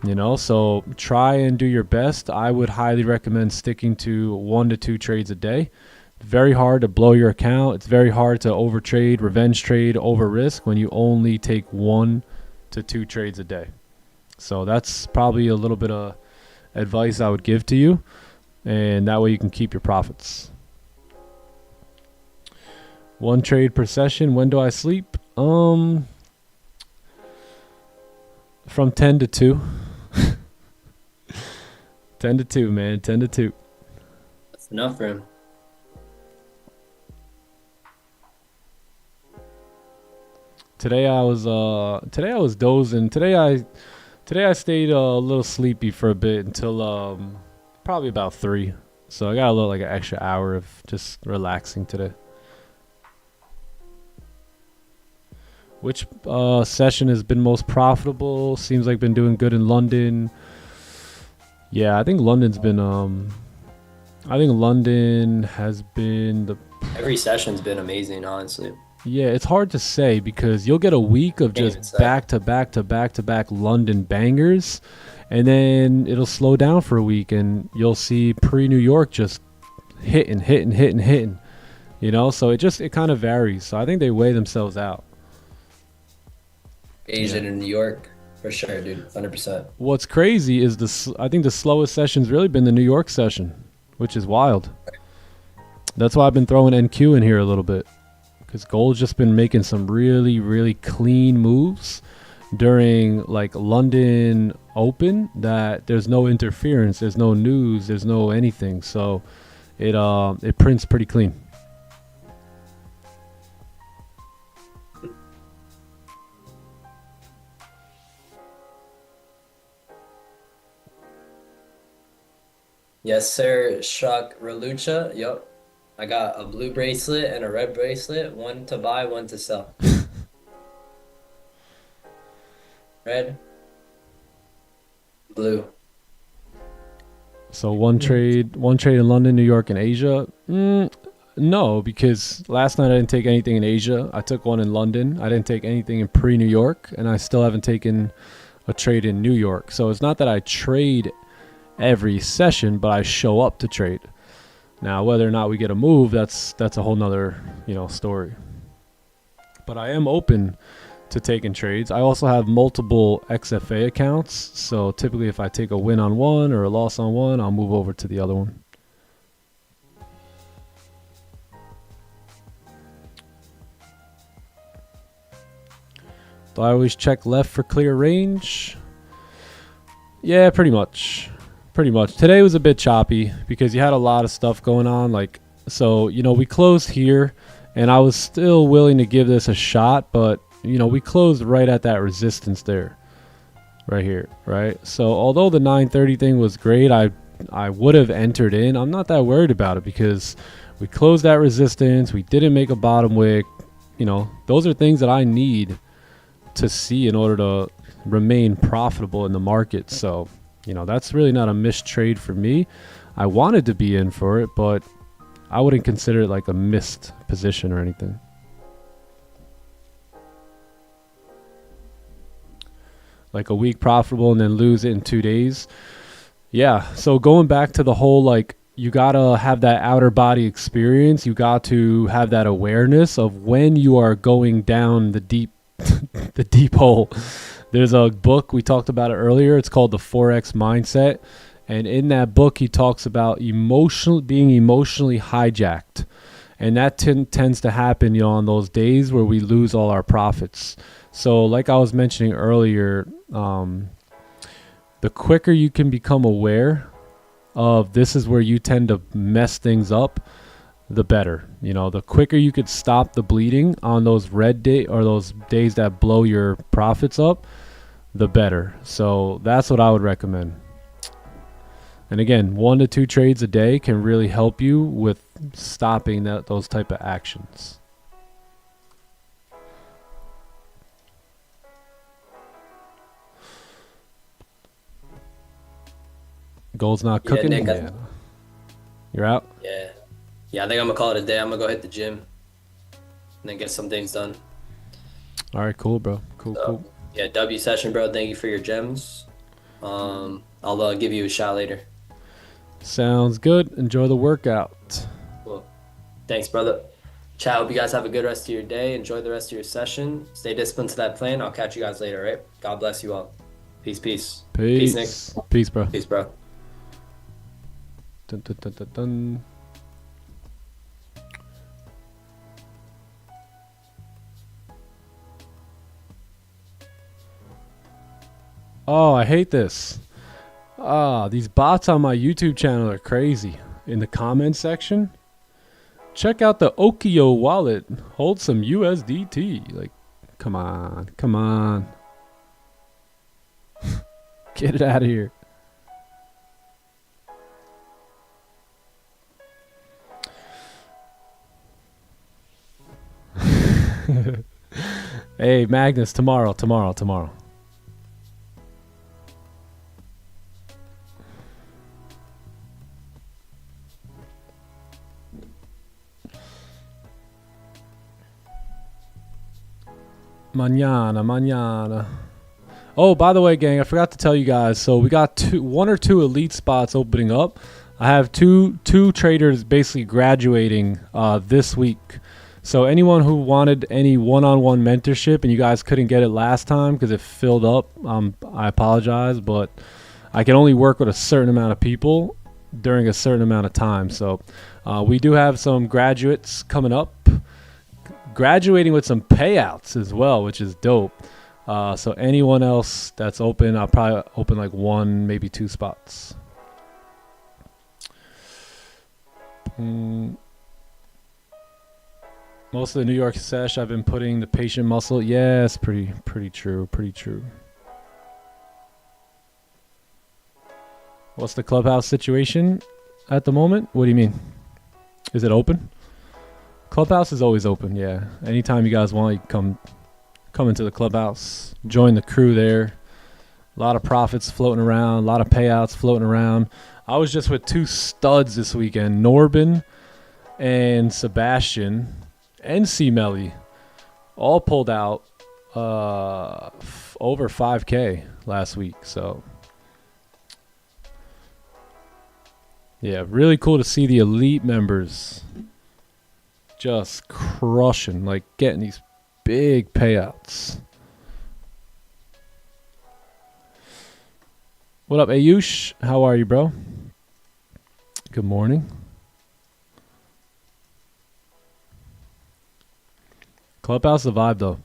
You know, so try and do your best. I would highly recommend sticking to 1 to 2 trades a day. It's very hard to blow your account. It's very hard to overtrade, revenge trade, over risk when you only take 1 to 2 trades a day. So that's probably a little bit of advice I would give to you. And that way you can keep your profits. 1 trade per session. When do I sleep? From 10 to 2. 10 to 2, man. 10 to 2. That's enough for him. Today I was dozing. Today I stayed a little sleepy for a bit until probably about 3. So I got a little, like an extra hour of just relaxing today. Which session has been most profitable? Seems like been doing good in London. Yeah, I think London's been I think London has been the Every session's been amazing, honestly. Yeah, it's hard to say, because you'll get a week of just back to back to back to back London bangers, and then it'll slow down for a week and you'll see pre-New York just hitting. You know, so it kind of varies. So I think they weigh themselves out. Asian in New York, for sure, dude. 100%. What's crazy is I think the slowest session's really been the New York session, which is wild. That's why I've been throwing NQ in here a little bit, because gold's just been making some really, really clean moves during like London Open, that there's no interference, there's no news, there's no anything. So it prints pretty clean. Yes, sir. Shock Relucha. Yup. I got a blue bracelet and a red bracelet. One to buy, one to sell. Red. Blue. So one trade in London, New York, and Asia. No, because last night I didn't take anything in Asia. I took one in London. I didn't take anything in pre-New York, and I still haven't taken a trade in New York. So it's not that I trade every session, but I show up to trade. Now, whether or not we get a move, that's a whole nother, story. But I am open to taking trades. I also have multiple XFA accounts, so typically if I take a win on one or a loss on one, I'll move over to the other one. Do I always check left for clear range? Yeah, pretty much. Today was a bit choppy because you had a lot of stuff going on. We closed here, and I was still willing to give this a shot, but we closed right at that resistance there, right here, right? So although the 930 thing was great, I would have entered in. I'm not that worried about it because we closed that resistance. We didn't make a bottom wick. Those are things that I need to see in order to remain profitable in the market. So that's really not a missed trade for me. I wanted to be in for it, but I wouldn't consider it like a missed position or anything. like a week profitable and then lose it in 2 days. Yeah, so going back to the whole, like, you gotta have that outer body experience. You got to have that awareness of when you are going down the deep the deep hole. There's a book, we talked about it earlier, it's called The Forex Mindset, and in that book he talks about being emotionally hijacked, and that tends to happen, you know, on those days where we lose all our profits. So like I was mentioning earlier, the quicker you can become aware of this is where you tend to mess things up, the better. You know, the quicker you could stop the bleeding on those red day or those days that blow your profits up, the better. So that's what I would recommend. And again, 1 to 2 trades a day can really help you with stopping those type of actions. Gold's not cooking. Nick, Yeah. You're out? Yeah. Yeah, I think I'm going to call it a day. I'm going to go hit the gym and then get some things done. All right, cool, bro. Cool. Yeah, W session, bro. Thank you for your gems. I'll give you a shot later. Sounds good. Enjoy the workout. Cool. Thanks, brother. Chat, hope you guys have a good rest of your day. Enjoy the rest of your session. Stay disciplined to that plan. I'll catch you guys later, all right? God bless you all. Peace. Peace, Nick. Peace, bro. Peace, bro. Dun, dun, dun, dun, dun. Oh, I hate this. These bots on my YouTube channel are crazy. In the comments section, check out the Okio wallet. Hold some USDT. Like, come on. Get it out of here. Hey, Magnus, tomorrow. Mañana. Oh, by the way, gang, I forgot to tell you guys. So we got 1 or 2 elite spots opening up. I have two traders basically graduating this week. So anyone who wanted any one-on-one mentorship and you guys couldn't get it last time because it filled up, I apologize, but I can only work with a certain amount of people during a certain amount of time. So we do have some graduates coming up, graduating with some payouts as well, which is dope. So anyone else that's open, I'll probably open like 1, maybe 2 spots. Most of the New York sesh, I've been putting the patient muscle. Yes, pretty true. What's the clubhouse situation at the moment? What do you mean? Is it open? Clubhouse is always open, yeah. Anytime you guys want, you come into the clubhouse, join the crew there. A lot of profits floating around, a lot of payouts floating around. I was just with 2 studs this weekend, Norbin and Sebastian and C-Melly. All pulled out over 5K last week. So, yeah, really cool to see the elite members just crushing, like getting these big payouts. What up, Ayush? How are you, bro? Good morning. Clubhouse is a vibe, though.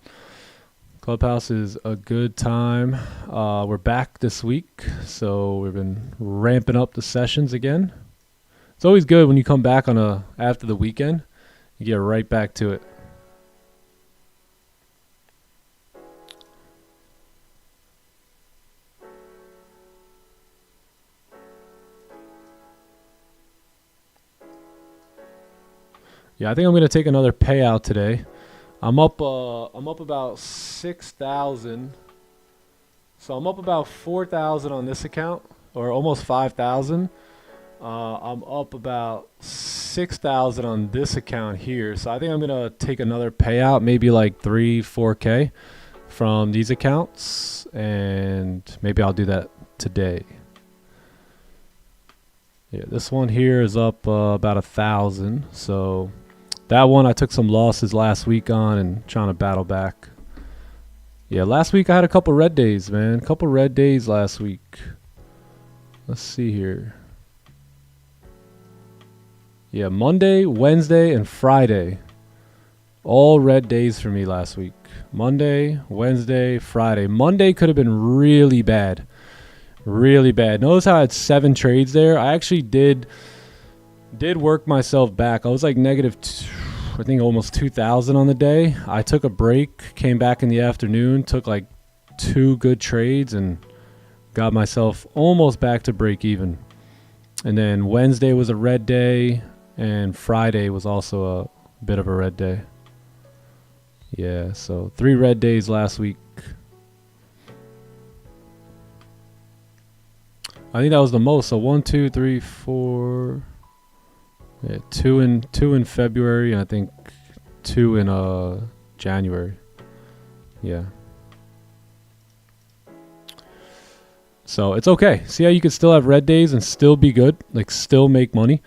Clubhouse is a good time. We're back this week, so we've been ramping up the sessions again. It's always good when you come back on after the weekend. You get right back to it. Yeah, I think I'm gonna take another payout today. I'm up about 6,000. So I'm up about 4,000 on this account, or almost 5,000. I'm up about 6,000 on this account here. So I think I'm gonna take another payout, maybe like 3-4K from these accounts, and maybe I'll do that today. Yeah, this one here is up about 1,000. So that one I took some losses last week on and trying to battle back. Yeah, last week I had a couple red days, man. A couple red days last week. Let's see here. Yeah, Monday, Wednesday, and Friday. All red days for me last week. Monday, Wednesday, Friday. Monday could have been really bad. Really bad. Notice how I had 7 trades there. I actually did work myself back. I was like negative, I think almost 2,000 on the day. I took a break, came back in the afternoon, took like 2 good trades, and got myself almost back to break even. And then Wednesday was a red day, and Friday was also a bit of a red day. Yeah, so 3 red days last week. I think that was the most. So 1, 2, 3, 4. Yeah, 2 in February, and I think 2 in January. Yeah. So it's okay. See how you could still have red days and still be good, like still make money.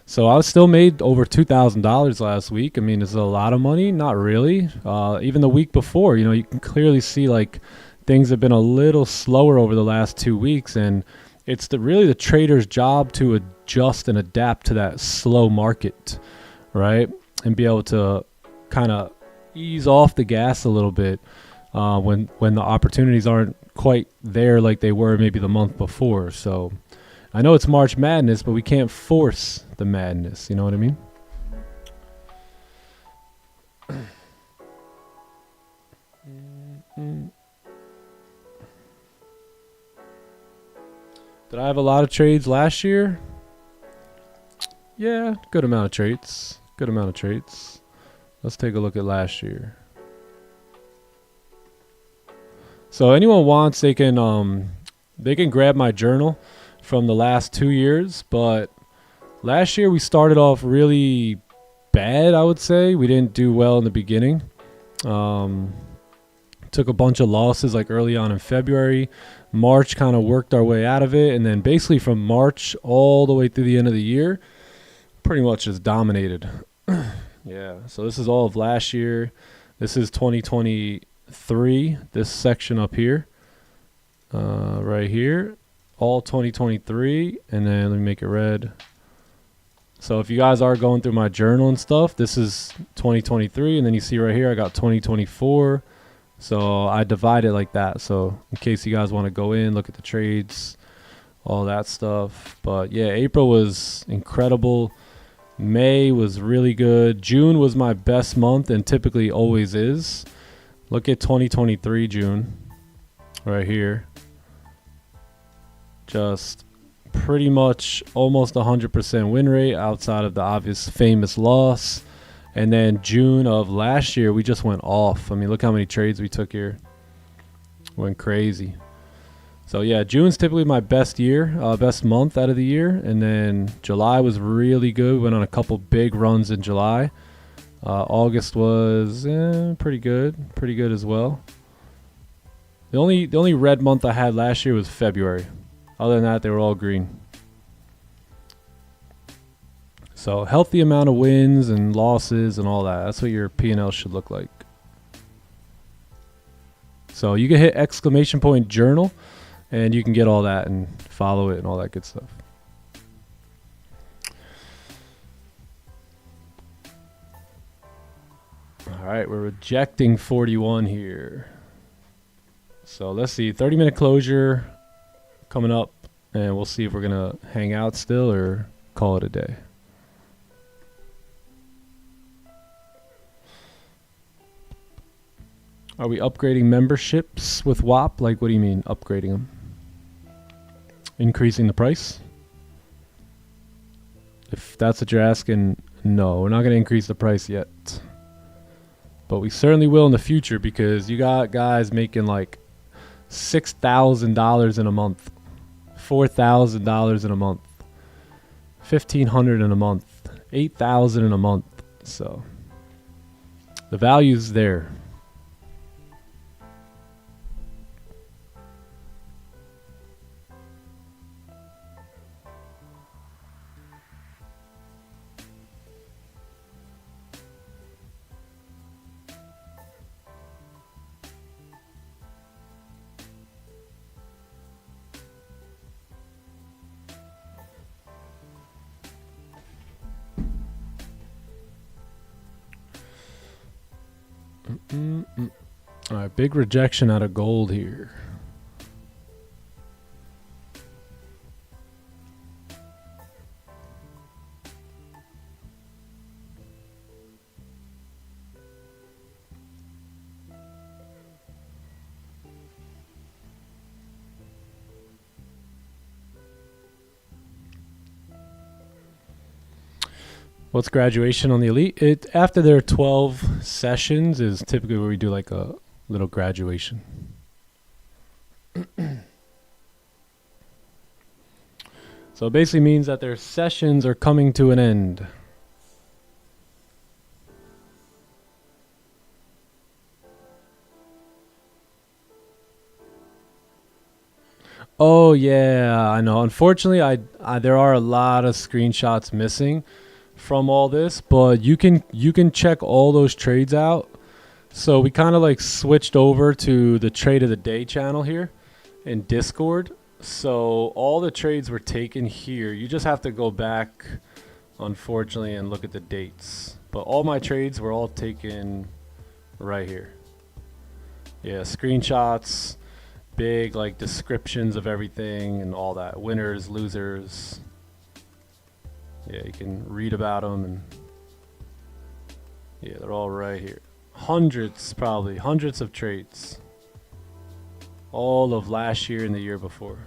So I still made over $2,000 last week. I mean, is it a lot of money? Not really. Even the week before, you know, you can clearly see like things have been a little slower over the last 2 weeks, and it's really the trader's job to adjust and adapt to that slow market, right? And be able to kind of ease off the gas a little bit when the opportunities aren't quite there like they were maybe the month before. So I know it's March Madness, but we can't force the madness. You know what I mean? Did I have a lot of trades last year? Yeah, good amount of trades. Good amount of trades. Let's take a look at last year. So anyone wants, they can grab my journal from the last 2 years, but last year we started off really bad, I would say. We didn't do well in the beginning. Took a bunch of losses like early on in February. March kind of worked our way out of it, and then basically from March all the way through the end of the year, pretty much just dominated. Yeah, so this is all of last year. This is 2023, this section up here, right here, all 2023, and then let me make it red. So if you guys are going through my journal and stuff, this is 2023, and then you see right here I got 2024. So I divide it like that. So in case you guys want to go in, look at the trades, all that stuff. But yeah, April was incredible. May was really good. June was my best month, and typically always is. Look at 2023 June right here. Just pretty much almost 100% win rate outside of the obvious famous loss. And then June of last year, we just went off. I mean, look how many trades we took here. Went crazy. So yeah, June's typically my best month out of the year. And then July was really good. We went on a couple big runs in July. August was pretty good as well. The only red month I had last year was February. Other than that, they were all green. So healthy amount of wins and losses and all that. That's what your P&L should look like. So you can hit exclamation point journal, and you can get all that and follow it and all that good stuff. All right, we're rejecting 41 here. So let's see, 30-minute closure coming up, and we'll see if we're going to hang out still or call it a day. Are we upgrading memberships with WAP? Like, what do you mean upgrading them? Increasing the price? If that's what you're asking, no, we're not going to increase the price yet. But we certainly will in the future, because you got guys making like $6,000 in a month, $4,000 in a month, $1,500 in a month, $8,000 in a month. So the value's there. All right, big rejection out of gold here. What's graduation on the elite? It after their 12 sessions is typically where we do like a little graduation. So it basically means that their sessions are coming to an end. Oh yeah, I know. Unfortunately, I there are a lot of screenshots missing from all this, but you can check all those trades out. So we kind of like switched over to the trade of the day channel here in Discord. So all the trades were taken here. You just have to go back, unfortunately, and look at the dates. But all my trades were all taken right here. Yeah, screenshots, big like descriptions of everything and all that. Winners, losers. Yeah, you can read about them, and yeah, they're all right here. Hundreds, probably hundreds of trades. All of last year and the year before.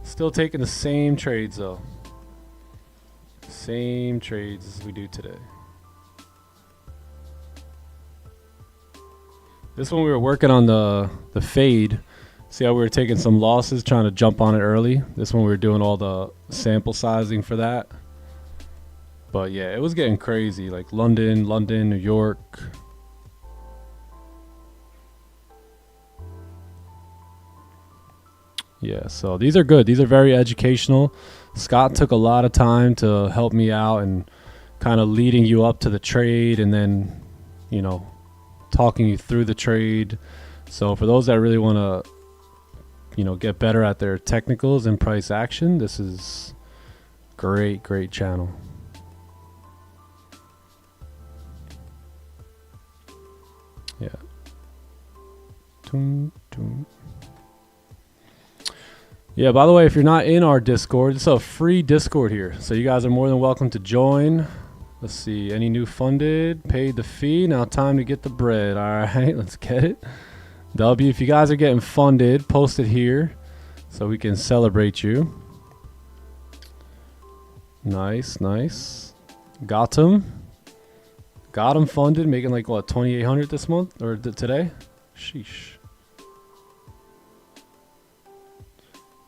Still taking the same trades though. Same trades as we do today. This one we were working on the fade. See how we were taking some losses, trying to jump on it early. This one we were doing all the sample sizing for that. But yeah, it was getting crazy. Like London, New York. Yeah, so these are good. These are very educational. Scott took a lot of time to help me out and kind of leading you up to the trade and then, you know, talking you through the trade. So for those that really want to, you know, get better at their technicals and price action, this is great channel. Yeah. Yeah, by the way, if you're not in our Discord, it's a free Discord here. So you guys are more than welcome to join. Let's see, any new funded, paid the fee. Now time to get the bread. All right, let's get it. W, if you guys are getting funded, post it here so we can celebrate you. Nice. Got him funded, making like what, 2,800 this month or today? Sheesh.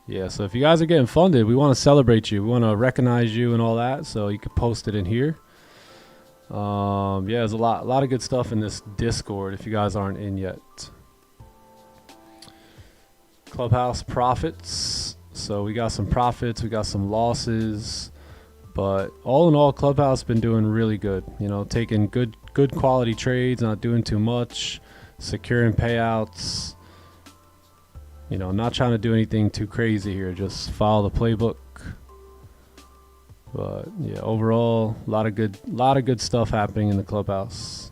Yeah, so if you guys are getting funded, we want to celebrate you. We want to recognize you and all that, so you can post it in here. Yeah, there's a lot of good stuff in this Discord if you guys aren't in yet. Clubhouse profits. So we got some profits, we got some losses, but all in all, Clubhouse been doing really good. You know, taking good quality trades, not doing too much, securing payouts. You know, not trying to do anything too crazy here. Just follow the playbook. But yeah, overall, a lot of good stuff happening in the Clubhouse.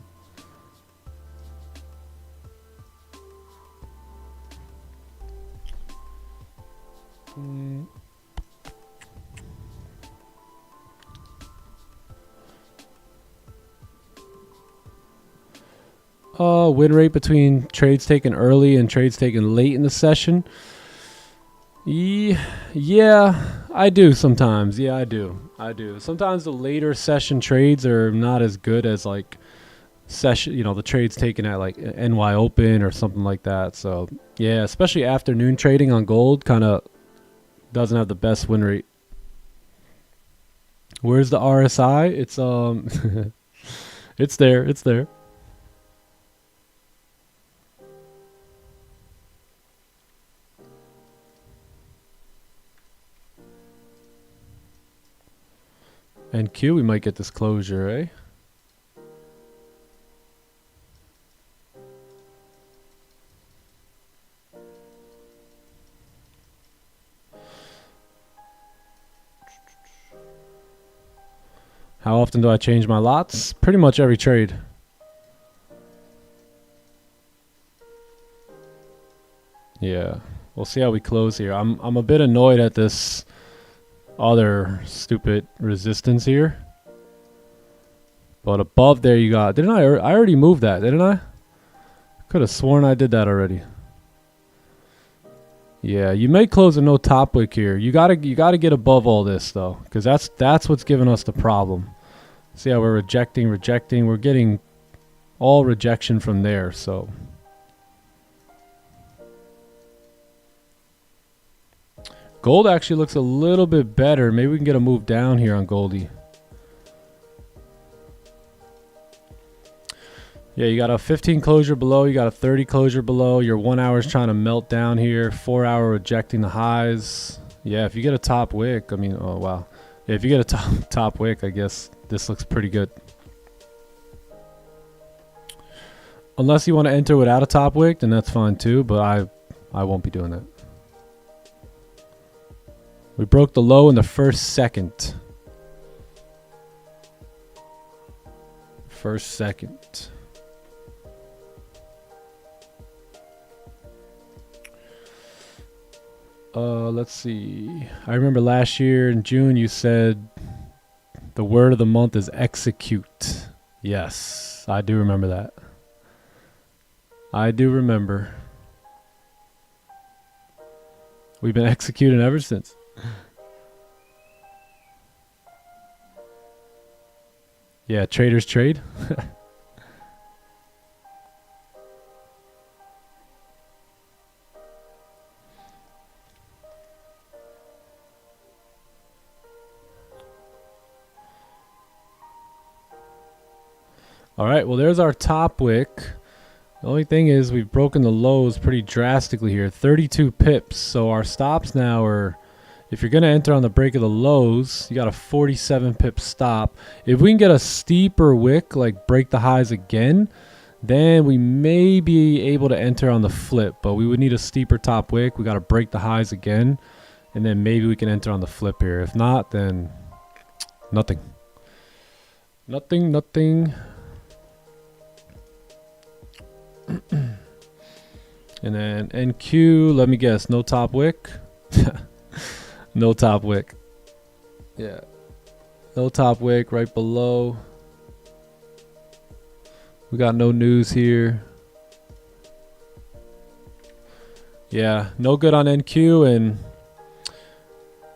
Win rate between trades taken early and trades taken late in the session. Yeah, I do sometimes. Yeah, I do. Sometimes the later session trades are not as good as like session, you know, the trades taken at like NY Open or something like that. So yeah, especially afternoon trading on gold kind of doesn't have the best win rate. Where's the RSI? It's it's there. And Q, we might get this closure, eh? How often do I change my lots? Pretty much every trade. Yeah, we'll see how we close here. I'm a bit annoyed at this other stupid resistance here. But above there you got, didn't I already moved that, didn't I? Could have sworn I did that already. Yeah, you may close a no top wick here. You gotta get above all this though, because that's what's giving us the problem. See how we're rejecting. We're getting all rejection from there. So gold actually looks a little bit better. Maybe we can get a move down here on Goldie. Yeah, you got a 15 closure below, you got a 30 closure below. Your 1 hour is trying to melt down here. 4 hour rejecting the highs. Yeah, if you get a top wick, I mean, oh wow. Yeah, if you get a top wick, I guess this looks pretty good. Unless you want to enter without a top wick, then that's fine too, but I won't be doing that. We broke the low in the first second. First second. Let's see. I remember last year in June you said the word of the month is execute. Yes, I do remember that. I do remember. We've been executing ever since. Yeah, traders trade. All right, well, there's our top wick. The only thing is we've broken the lows pretty drastically here, 32 pips. So our stops now are, if you're going to enter on the break of the lows, you got a 47 pip stop. If we can get a steeper wick, like break the highs again, then we may be able to enter on the flip. But we would need a steeper top wick. We got to break the highs again, and then maybe we can enter on the flip here. If not, then nothing. Nothing. And then NQ, let me guess, no top wick. No top wick. Yeah, no top wick right below. We got no news here. Yeah, no good on NQ, and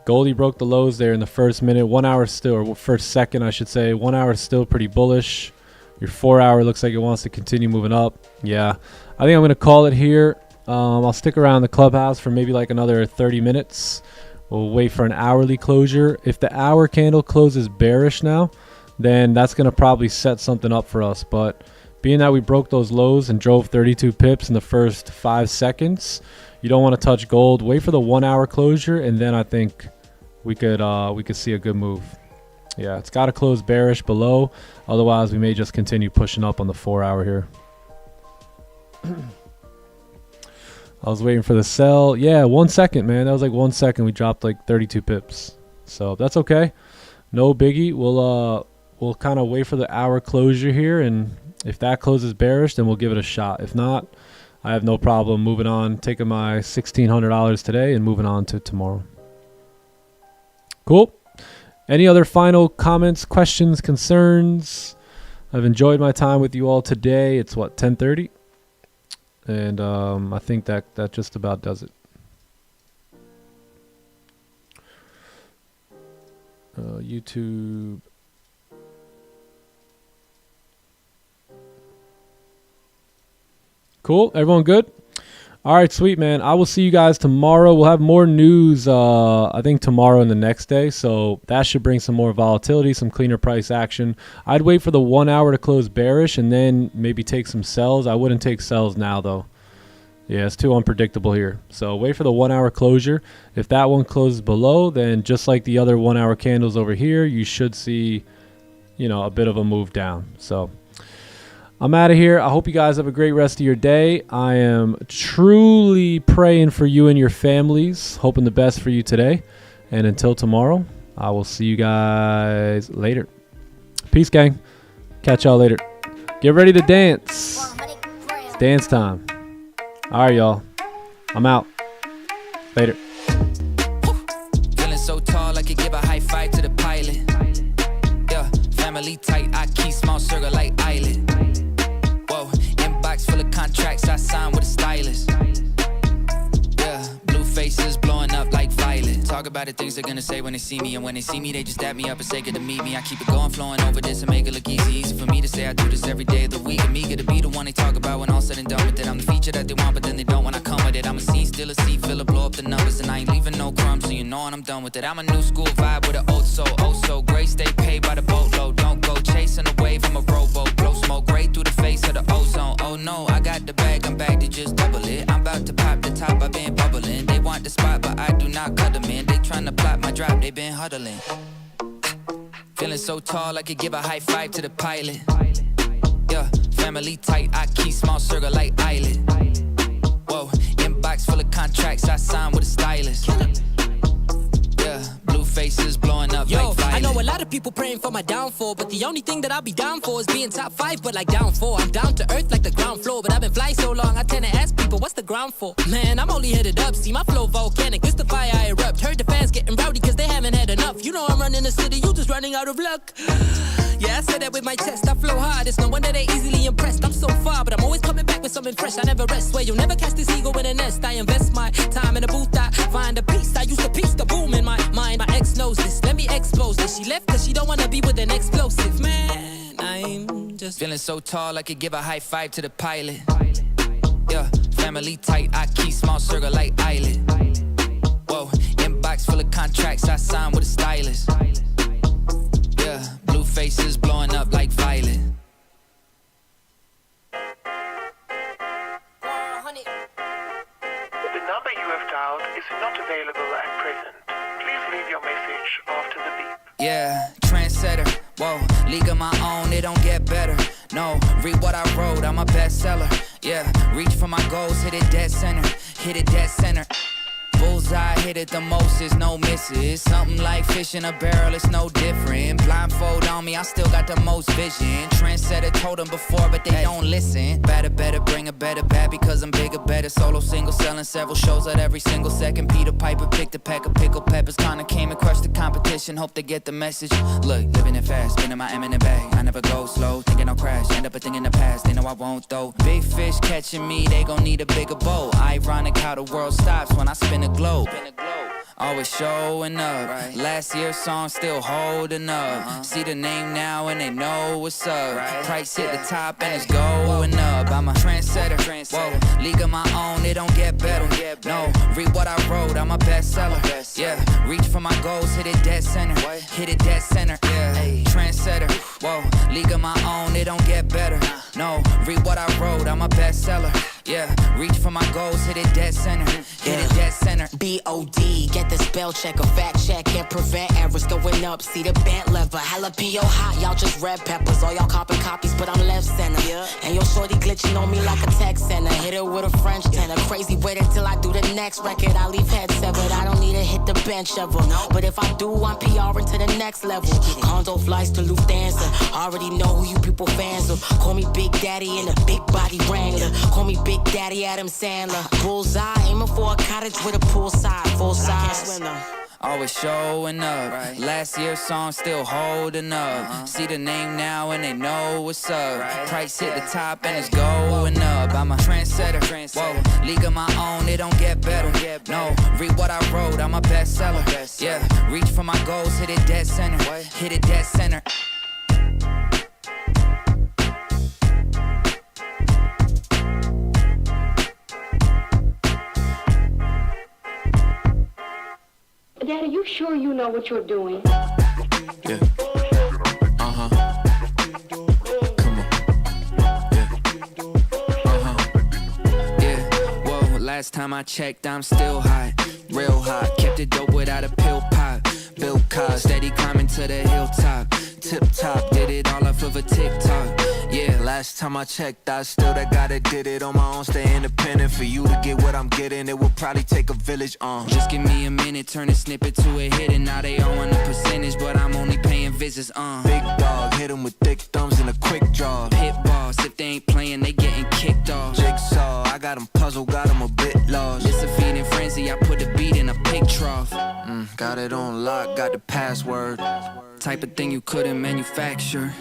Goldie broke the lows there in the first minute. 1 hour still, or first second I should say. 1 hour is still pretty bullish. Your 4 hour looks like it wants to continue moving up. Yeah, I think I'm going to call it here. I'll stick around the clubhouse for maybe like another 30 minutes. We'll wait for an hourly closure. If the hour candle closes bearish now, then that's going to probably set something up for us. But being that we broke those lows and drove 32 pips in the first 5 seconds, you don't want to touch gold. Wait for the 1 hour closure, and then I think we could see a good move. Yeah, it's got to close bearish below. Otherwise, we may just continue pushing up on the 4 hour here. I was waiting for the sell. Yeah, 1 second, man. That was like 1 second. We dropped like 32 pips. So that's okay. No biggie. We'll kind of wait for the hour closure here, and if that closes bearish, then we'll give it a shot. If not, I have no problem moving on, taking my $1,600 today and moving on to tomorrow. Cool. Any other final comments, questions, concerns? I've enjoyed my time with you all today. It's what, 10:30? And I think that just about does it. YouTube. Cool. Everyone good? All right, sweet, man. I will see you guys tomorrow. We'll have more news, I think, tomorrow and the next day. So that should bring some more volatility, some cleaner price action. I'd wait for the 1 hour to close bearish and then maybe take some sells. I wouldn't take sells now, though. Yeah, it's too unpredictable here. So wait for the 1 hour closure. If that one closes below, then just like the other 1 hour candles over here, you should see, a bit of a move down. So I'm out of here. I hope you guys have a great rest of your day. I am truly praying for you and your families, hoping the best for you today. And until tomorrow, I will see you guys later. Peace, gang. Catch y'all later. Get ready to dance. It's dance time. All right, y'all. I'm out. Later. Feeling so tall, I could give a high five to the pilot. Yeah, family tight, I keep small circle like island. Whoa, inbox full of contracts, I signed with a stylist. Yeah, blue faces blowing up like violet. Talk about the things they're gonna say when they see me, and when they see me, they just dap me up and say good to meet me. I keep it going, flowing over this and make it look easy. Easy for me to say I do this every day of the week. I'm eager to be the one they talk about when all said and done with it. I'm the feature that they want, but then they don't when I come with it. I'm a scene, still a seat, filler, blow up the numbers, and I ain't leaving no crumbs, so you know when I'm done with it. I'm a new school vibe with an old soul, oh so great. Stay paid by the boatload, don't go chasing a wave from a rowboat. Blow smoke right through the face of the ozone. Oh no, I got the bag, I'm back to just double it. I'm about to pop the top, I've been bubbling. They want the spot, but I do not cut them in. They tryna plot my drop, they been huddling. Feeling so tall, I could give a high five to the pilot. Yeah, family tight, I keep small circle like island. Whoa, inbox full of contracts, I signed with a stylist. Yeah, blue faces blowing up like violet. I know a lot of people praying for my downfall, but the only thing that I'll be down for is being top 5, but like down 4. I'm down to earth like the ground floor, but I've been flying so long, I tend to ask people, what's the ground for? Man, I'm only headed up, see my flow volcanic, it's the fire I erupt. Heard the fans getting rowdy cause they haven't had enough. You know I'm running the city, you just running out of luck. Yeah, I said that with my chest, I flow hard, it's no wonder they easily impressed. I'm so far, but I'm always coming back with something fresh, I never rest. Where you'll never catch this ego in a nest. I invest my time in a booth, I find a piece. I used to piece the boom in my mind. My ex knows this, let me expose this. She left cause she don't wanna be with an explosive. Man, I'm just feeling so tall, I could give a high five to the pilot. Yeah, family tight, I keep small circle like island. Whoa, inbox full of contracts, I signed with a stylist. Yeah, blue faces blowing up like violet. The number you have dialed is not available at present. Please leave your message after the beep. Yeah, trendsetter, whoa, league of my own, it don't get better. No, read what I wrote, I'm a bestseller. Yeah, reach for my goals, hit it dead center, hit it dead center. Bullseye, hit it the most, is no misses. Something like fish in a barrel, it's no different. Blindfold on me, I still got the most vision. Trendsetter told them before, but they don't listen. Better, bring a better bad because I'm bigger, better. Solo, single, selling several shows at every single second. Peter Piper picked a pack of pickled peppers. Kinda came and crushed the competition, hope they get the message. Look, living it fast, spinning my eminent bag. I never go slow, thinking I'll crash. End up a thing in the past, they know I won't though. Big fish catching me, they gon' need a bigger boat. Ironic how the world stops when I spin a globe. Always showing up. Right. Last year's song still holding up. See the name now and they know what's up. Right. Price hit the top and it's going up. I'm a trendsetter. Whoa, league of my own, it don't get better. No, read what I wrote, I'm a bestseller. Yeah, reach for my goals, hit it dead center. Hit it dead center. Yeah, trendsetter. Whoa, league of my own, it don't get better. No, read what I wrote, I'm a bestseller. Yeah, reach for my goals, hit it dead center. Hit it dead center. B.O.D. Get the spell check, a fact check, and prevent errors going up. See the bent lever, jalapeno hot, y'all just red peppers. All y'all copy copies, but I'm left center. And your shorty glitching on me like a text center. Hit it with a French tenor. Crazy, wait until I do the next record. I leave head severed, I don't need to hit the bench ever. But if I do, I'm PRing to the next level. Condo flights to Lufthansa. Already know who you people fans of. Call me Big Daddy in a big body Wrangler. Call me Big Daddy Adam Sandler. Bullseye, aiming for a cottage with a poolside, full size. Always showing up. Right. Last year's song still holding up. See the name now and they know what's up. Right. Price hit the top and it's going up. I'm a trendsetter. Whoa, league of my own, it don't get better. No, read what I wrote, I'm a bestseller. Yeah, reach for my goals, hit it dead center. Hit it dead center. Dad, are you sure you know what you're doing? Yeah. Uh-huh. Come on. Yeah. Uh-huh. Yeah. Whoa, last time I checked, I'm still hot. Real hot. Kept it dope without a pill pop. Bill cars, steady climbing to the hilltop. Tip top, did it all off of a TikTok. Yeah, last time I checked, I still that guy that did it on my own. Stay independent. For you to get what I'm getting, it will probably take a village. Just give me a minute, turn a snippet to a hit, and now they all want a percentage, but I'm only paying visits. Big dog, hit him with thick thumbs and a quick draw. Pit boss, if they ain't playing, they getting kicked off. Jigsaw, I got him puzzled, got him a bit lost. It's a feeding frenzy, I put a beat in a pig trough. Got it on lock, got the password. Type of thing you couldn't manufacture.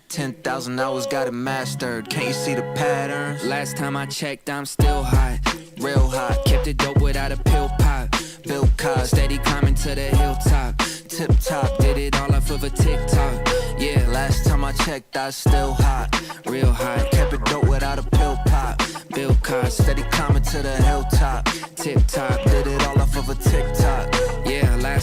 10,000 hours, got it mastered. Can't you see the patterns? Last time I checked, I'm still hot. Real hot, Kept it dope without a pill pop. Bill Cosby, Steady climbing to the hilltop. tip top. Did it all off of a TikTok. Yeah, Last time I checked, I still hot. real hot. Kept it dope without a pill pop. Bill Cosby, Steady climbing to the hilltop. tip top. Did it all off of a TikTok. Yeah, last